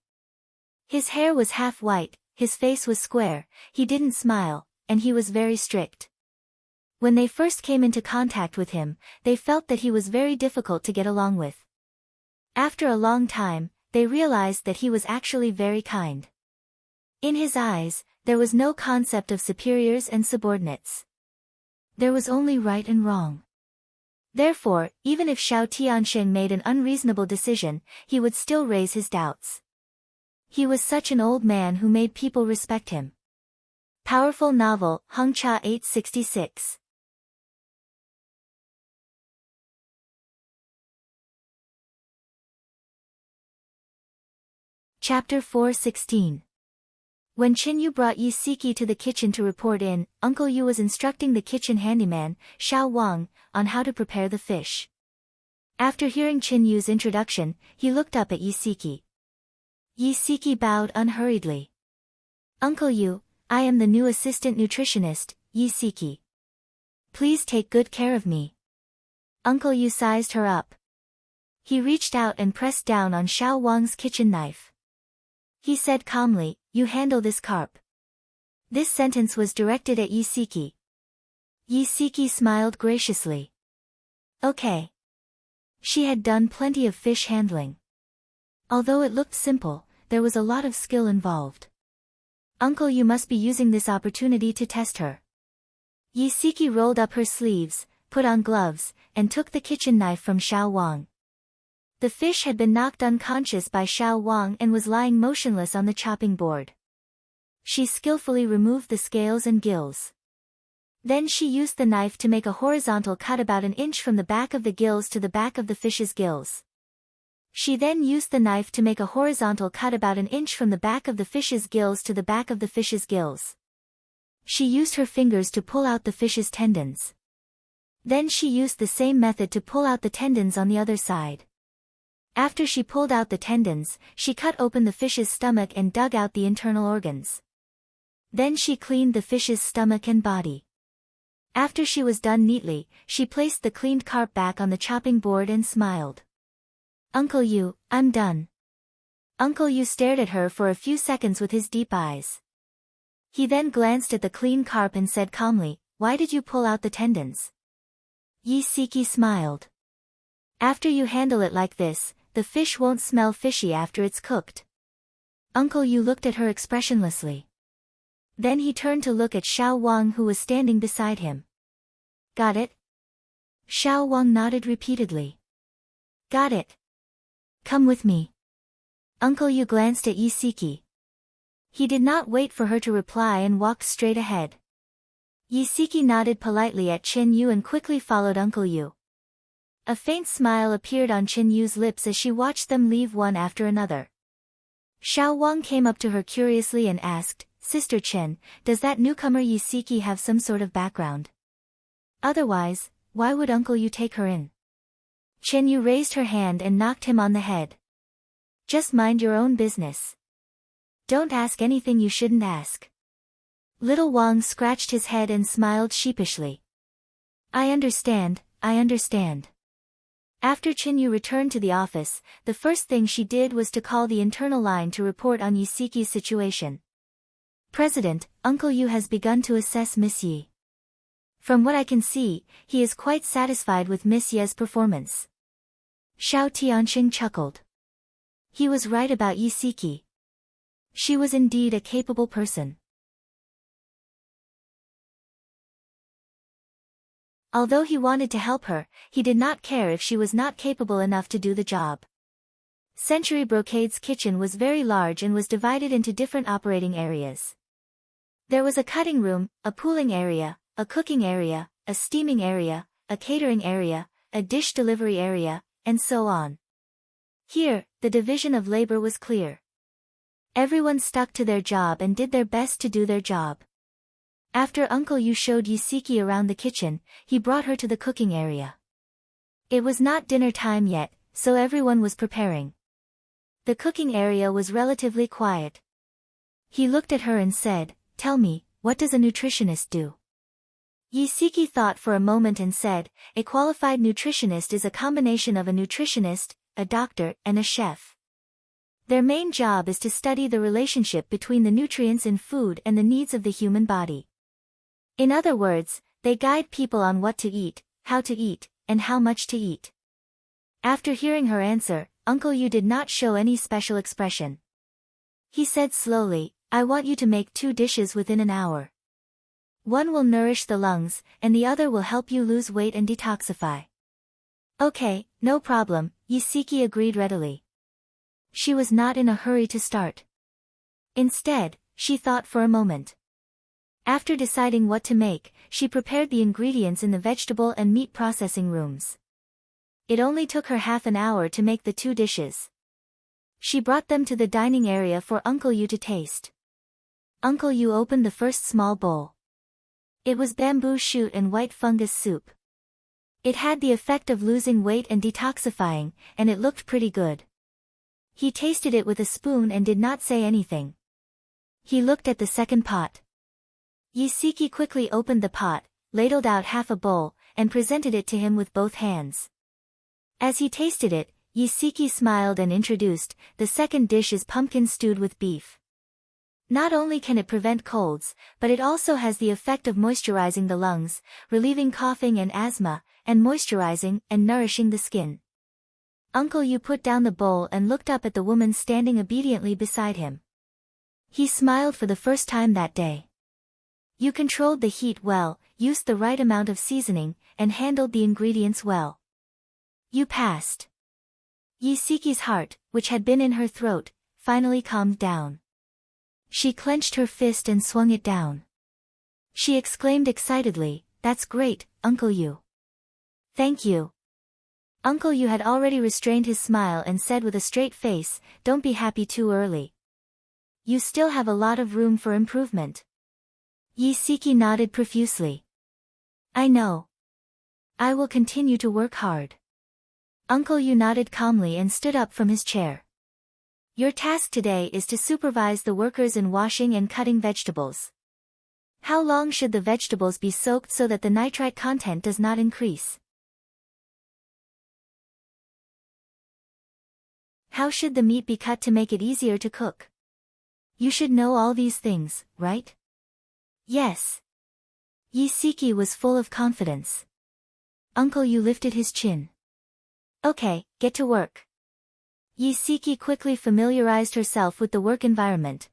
His hair was half white, his face was square, he didn't smile, and he was very strict. When they first came into contact with him, they felt that he was very difficult to get along with. After a long time, they realized that he was actually very kind. In his eyes, there was no concept of superiors and subordinates. There was only right and wrong. Therefore, even if Xiao Tianxing made an unreasonable decision, he would still raise his doubts. He was such an old man who made people respect him. Powerful novel, Hengcha 866. Chapter 4:16. When Qin brought Yi Siki to the kitchen to report in, Uncle Yu was instructing the kitchen handyman, Xiao Wang, on how to prepare the fish. After hearing Qin introduction, he looked up at Yi Siki. Yi Siki bowed unhurriedly. Uncle Yu, I am the new assistant nutritionist, Yi Siki. Please take good care of me. Uncle Yu sized her up. He reached out and pressed down on Xiao Wang's kitchen knife. He said calmly, you handle this carp. This sentence was directed at Yi Siki. Yi Siki smiled graciously. Okay. She had done plenty of fish handling. Although it looked simple, there was a lot of skill involved. Uncle Yu must be using this opportunity to test her. Yi Siki rolled up her sleeves, put on gloves, and took the kitchen knife from Xiao Wang. The fish had been knocked unconscious by Xiao Wang and was lying motionless on the chopping board. She skillfully removed the scales and gills. Then she used the knife to make a horizontal cut about an inch from the back of the gills to the back of the fish's gills. She then used the knife to make a horizontal cut about an inch from the back of the fish's gills to the back of the fish's gills. She used her fingers to pull out the fish's tendons. Then she used the same method to pull out the tendons on the other side. After she pulled out the tendons, she cut open the fish's stomach and dug out the internal organs. Then she cleaned the fish's stomach and body. After she was done neatly, she placed the cleaned carp back on the chopping board and smiled. Uncle Yu, I'm done. Uncle Yu stared at her for a few seconds with his deep eyes. He then glanced at the clean carp and said calmly, why did you pull out the tendons? Yi Siki smiled. After you handle it like this, the fish won't smell fishy after it's cooked. Uncle Yu looked at her expressionlessly. Then he turned to look at Xiao Wang who was standing beside him. Got it? Xiao Wang nodded repeatedly. Got it. Come with me. Uncle Yu glanced at Yi Siki. He did not wait for her to reply and walked straight ahead. Yi Siki nodded politely at Qin Yu and quickly followed Uncle Yu. A faint smile appeared on Qin Yu's lips as she watched them leave one after another. Xiao Wang came up to her curiously and asked, Sister Qin, does that newcomer Yi Siki have some sort of background? Otherwise, why would Uncle Yu take her in? Qin Yu raised her hand and knocked him on the head. Just mind your own business. Don't ask anything you shouldn't ask. Little Wang scratched his head and smiled sheepishly. I understand, I understand. After Qin Yu returned to the office, the first thing she did was to call the internal line to report on Yi Siki's situation. President, Uncle Yu has begun to assess Miss Yi. From what I can see, he is quite satisfied with Miss Ye's performance. Xiao Tianxing chuckled. He was right about Yi Siki. She was indeed a capable person. Although he wanted to help her, he did not care if she was not capable enough to do the job. Century Brocade's kitchen was very large and was divided into different operating areas. There was a cutting room, a pooling area, a cooking area, a steaming area, a catering area, a dish delivery area, and so on. Here, the division of labor was clear. Everyone stuck to their job and did their best to do their job. After Uncle Yu showed Yusiki around the kitchen, he brought her to the cooking area. It was not dinner time yet, so everyone was preparing. The cooking area was relatively quiet. He looked at her and said, "Tell me, what does a nutritionist do?" Yusiki thought for a moment and said, "A qualified nutritionist is a combination of a nutritionist, a doctor, and a chef. Their main job is to study the relationship between the nutrients in food and the needs of the human body. In other words, they guide people on what to eat, how to eat, and how much to eat." After hearing her answer, Uncle Yu did not show any special expression. He said slowly, "I want you to make 2 dishes within an hour. One will nourish the lungs, and the other will help you lose weight and detoxify." "Okay, no problem," Yusiki agreed readily. She was not in a hurry to start. Instead, she thought for a moment. After deciding what to make, she prepared the ingredients in the vegetable and meat processing rooms. It only took her half an hour to make the 2 dishes. She brought them to the dining area for Uncle Yu to taste. Uncle Yu opened the first small bowl. It was bamboo shoot and white fungus soup. It had the effect of losing weight and detoxifying, and it looked pretty good. He tasted it with a spoon and did not say anything. He looked at the second pot. Yusiki quickly opened the pot, ladled out half a bowl, and presented it to him with both hands. As he tasted it, Yusiki smiled and introduced, "The second dish is pumpkin stewed with beef. Not only can it prevent colds, but it also has the effect of moisturizing the lungs, relieving coughing and asthma, and moisturizing and nourishing the skin." Uncle Yu put down the bowl and looked up at the woman standing obediently beside him. He smiled for the first time that day. "You controlled the heat well, used the right amount of seasoning, and handled the ingredients well. You passed." Yusiki's heart, which had been in her throat, finally calmed down. She clenched her fist and swung it down. She exclaimed excitedly, "That's great, Uncle Yu. Thank you." Uncle Yu had already restrained his smile and said with a straight face, "Don't be happy too early. You still have a lot of room for improvement." Yusiki nodded profusely. "I know. I will continue to work hard." Uncle Yu nodded calmly and stood up from his chair. "Your task today is to supervise the workers in washing and cutting vegetables. How long should the vegetables be soaked so that the nitrite content does not increase? How should the meat be cut to make it easier to cook? You should know all these things, right?" "Yes." Yusiki was full of confidence. Uncle Yu lifted his chin. "Okay, get to work." Yusiki quickly familiarized herself with the work environment.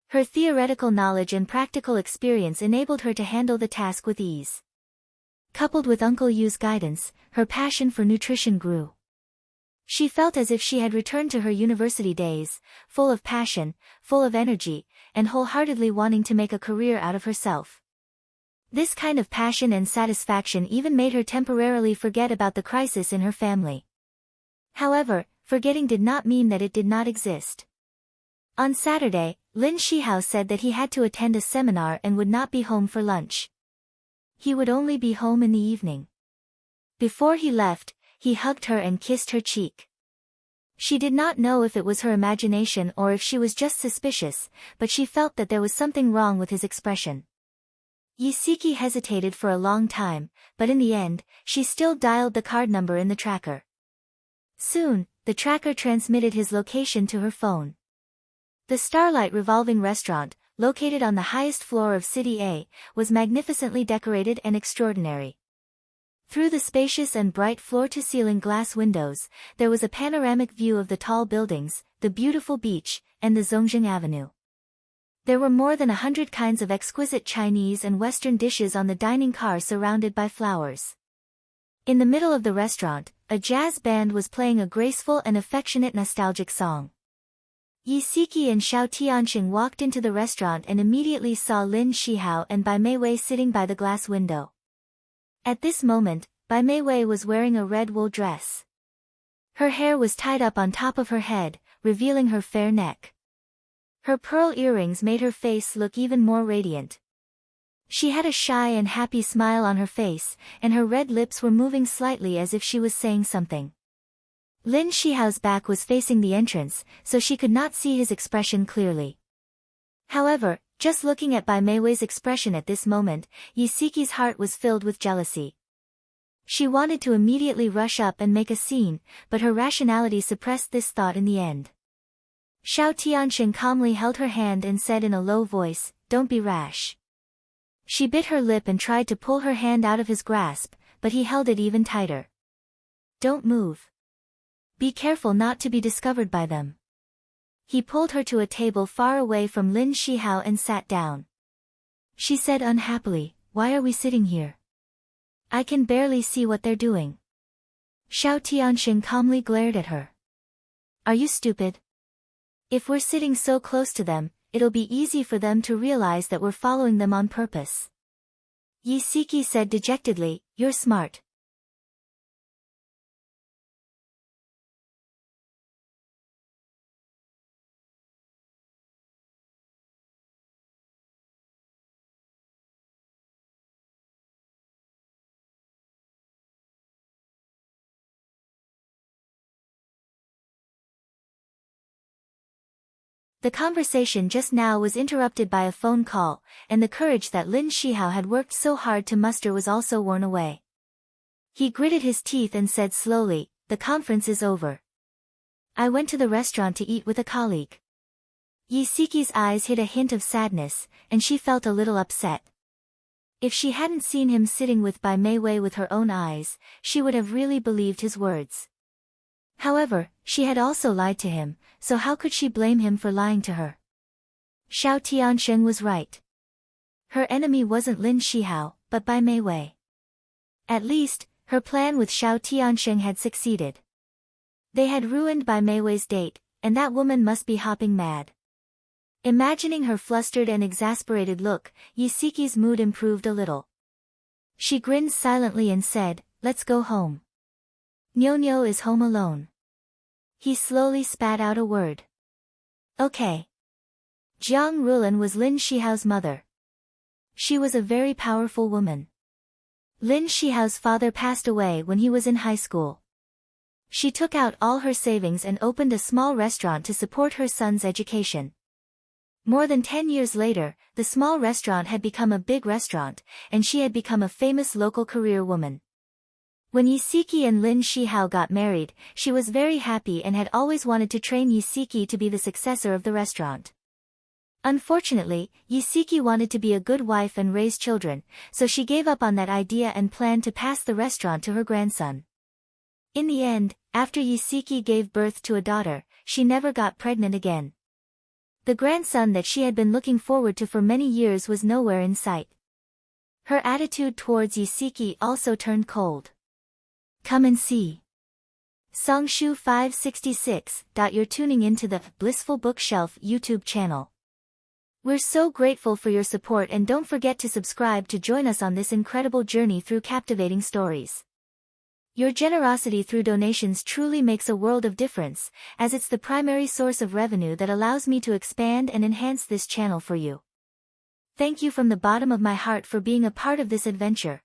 Her theoretical knowledge and practical experience enabled her to handle the task with ease. Coupled with Uncle Yu's guidance, her passion for nutrition grew. She felt as if she had returned to her university days, full of passion, full of energy, and wholeheartedly wanting to make a career out of herself. This kind of passion and satisfaction even made her temporarily forget about the crisis in her family. However, forgetting did not mean that it did not exist. On Saturday, Lin Shihao said that he had to attend a seminar and would not be home for lunch. He would only be home in the evening. Before he left, he hugged her and kissed her cheek. She did not know if it was her imagination or if she was just suspicious, but she felt that there was something wrong with his expression. Yusiki hesitated for a long time, but in the end, she still dialed the card number in the tracker. Soon, the tracker transmitted his location to her phone. The Starlight Revolving Restaurant, located on the highest floor of City A, was magnificently decorated and extraordinary. Through the spacious and bright floor-to-ceiling glass windows, there was a panoramic view of the tall buildings, the beautiful beach, and the Zongjing Avenue. There were more than 100 kinds of exquisite Chinese and Western dishes on the dining car surrounded by flowers. In the middle of the restaurant, a jazz band was playing a graceful and affectionate nostalgic song. Yusiki and Xiao Tianxing walked into the restaurant and immediately saw Lin Shihao and Bai Meiwei sitting by the glass window. At this moment, Bai Meiwei was wearing a red wool dress. Her hair was tied up on top of her head, revealing her fair neck. Her pearl earrings made her face look even more radiant. She had a shy and happy smile on her face, and her red lips were moving slightly as if she was saying something. Lin Shihao's back was facing the entrance, so she could not see his expression clearly. However, just looking at Bai Meiwei's expression at this moment, Yi Siqi's heart was filled with jealousy. She wanted to immediately rush up and make a scene, but her rationality suppressed this thought in the end. Xiao Tianxing calmly held her hand and said in a low voice, "Don't be rash." She bit her lip and tried to pull her hand out of his grasp, but he held it even tighter. "Don't move. Be careful not to be discovered by them." He pulled her to a table far away from Lin Shihao and sat down. She said unhappily, "Why are we sitting here? I can barely see what they're doing." Xiao Tianxing calmly glared at her. "Are you stupid? If we're sitting so close to them, it'll be easy for them to realize that we're following them on purpose." Yi Siqi said dejectedly, "You're smart." The conversation just now was interrupted by a phone call, and the courage that Lin Shihao had worked so hard to muster was also worn away. He gritted his teeth and said slowly, "The conference is over. I went to the restaurant to eat with a colleague." Yi Siqi's eyes hid a hint of sadness, and she felt a little upset. If she hadn't seen him sitting with Bai Meiwei with her own eyes, she would have really believed his words. However, she had also lied to him, so how could she blame him for lying to her? Xiao Tianxing was right. Her enemy wasn't Lin Shihao, but Bai Meiwei. At least, her plan with Xiao Tianxing had succeeded. They had ruined Bai Meiwei's date, and that woman must be hopping mad. Imagining her flustered and exasperated look, Yi Siqi's mood improved a little. She grinned silently and said, "Let's go home. Nyo is home alone." He slowly spat out a word. "Okay." Jiang Rulan was Lin Shihao's mother. She was a very powerful woman. Lin Shihao's father passed away when he was in high school. She took out all her savings and opened a small restaurant to support her son's education. More than 10 years later, the small restaurant had become a big restaurant, and she had become a famous local career woman. When Yi Siqi and Lin Shihao got married, she was very happy and had always wanted to train Yi Siqi to be the successor of the restaurant. Unfortunately, Yi Siqi wanted to be a good wife and raise children, so she gave up on that idea and planned to pass the restaurant to her grandson. In the end, after Yi Siqi gave birth to a daughter, she never got pregnant again. The grandson that she had been looking forward to for many years was nowhere in sight. Her attitude towards Yi Siqi also turned cold. Come and see. Songshu 566. You're tuning into the Blissful Bookshelf YouTube channel. We're so grateful for your support, and don't forget to subscribe to join us on this incredible journey through captivating stories. Your generosity through donations truly makes a world of difference, as it's the primary source of revenue that allows me to expand and enhance this channel for you. Thank you from the bottom of my heart for being a part of this adventure.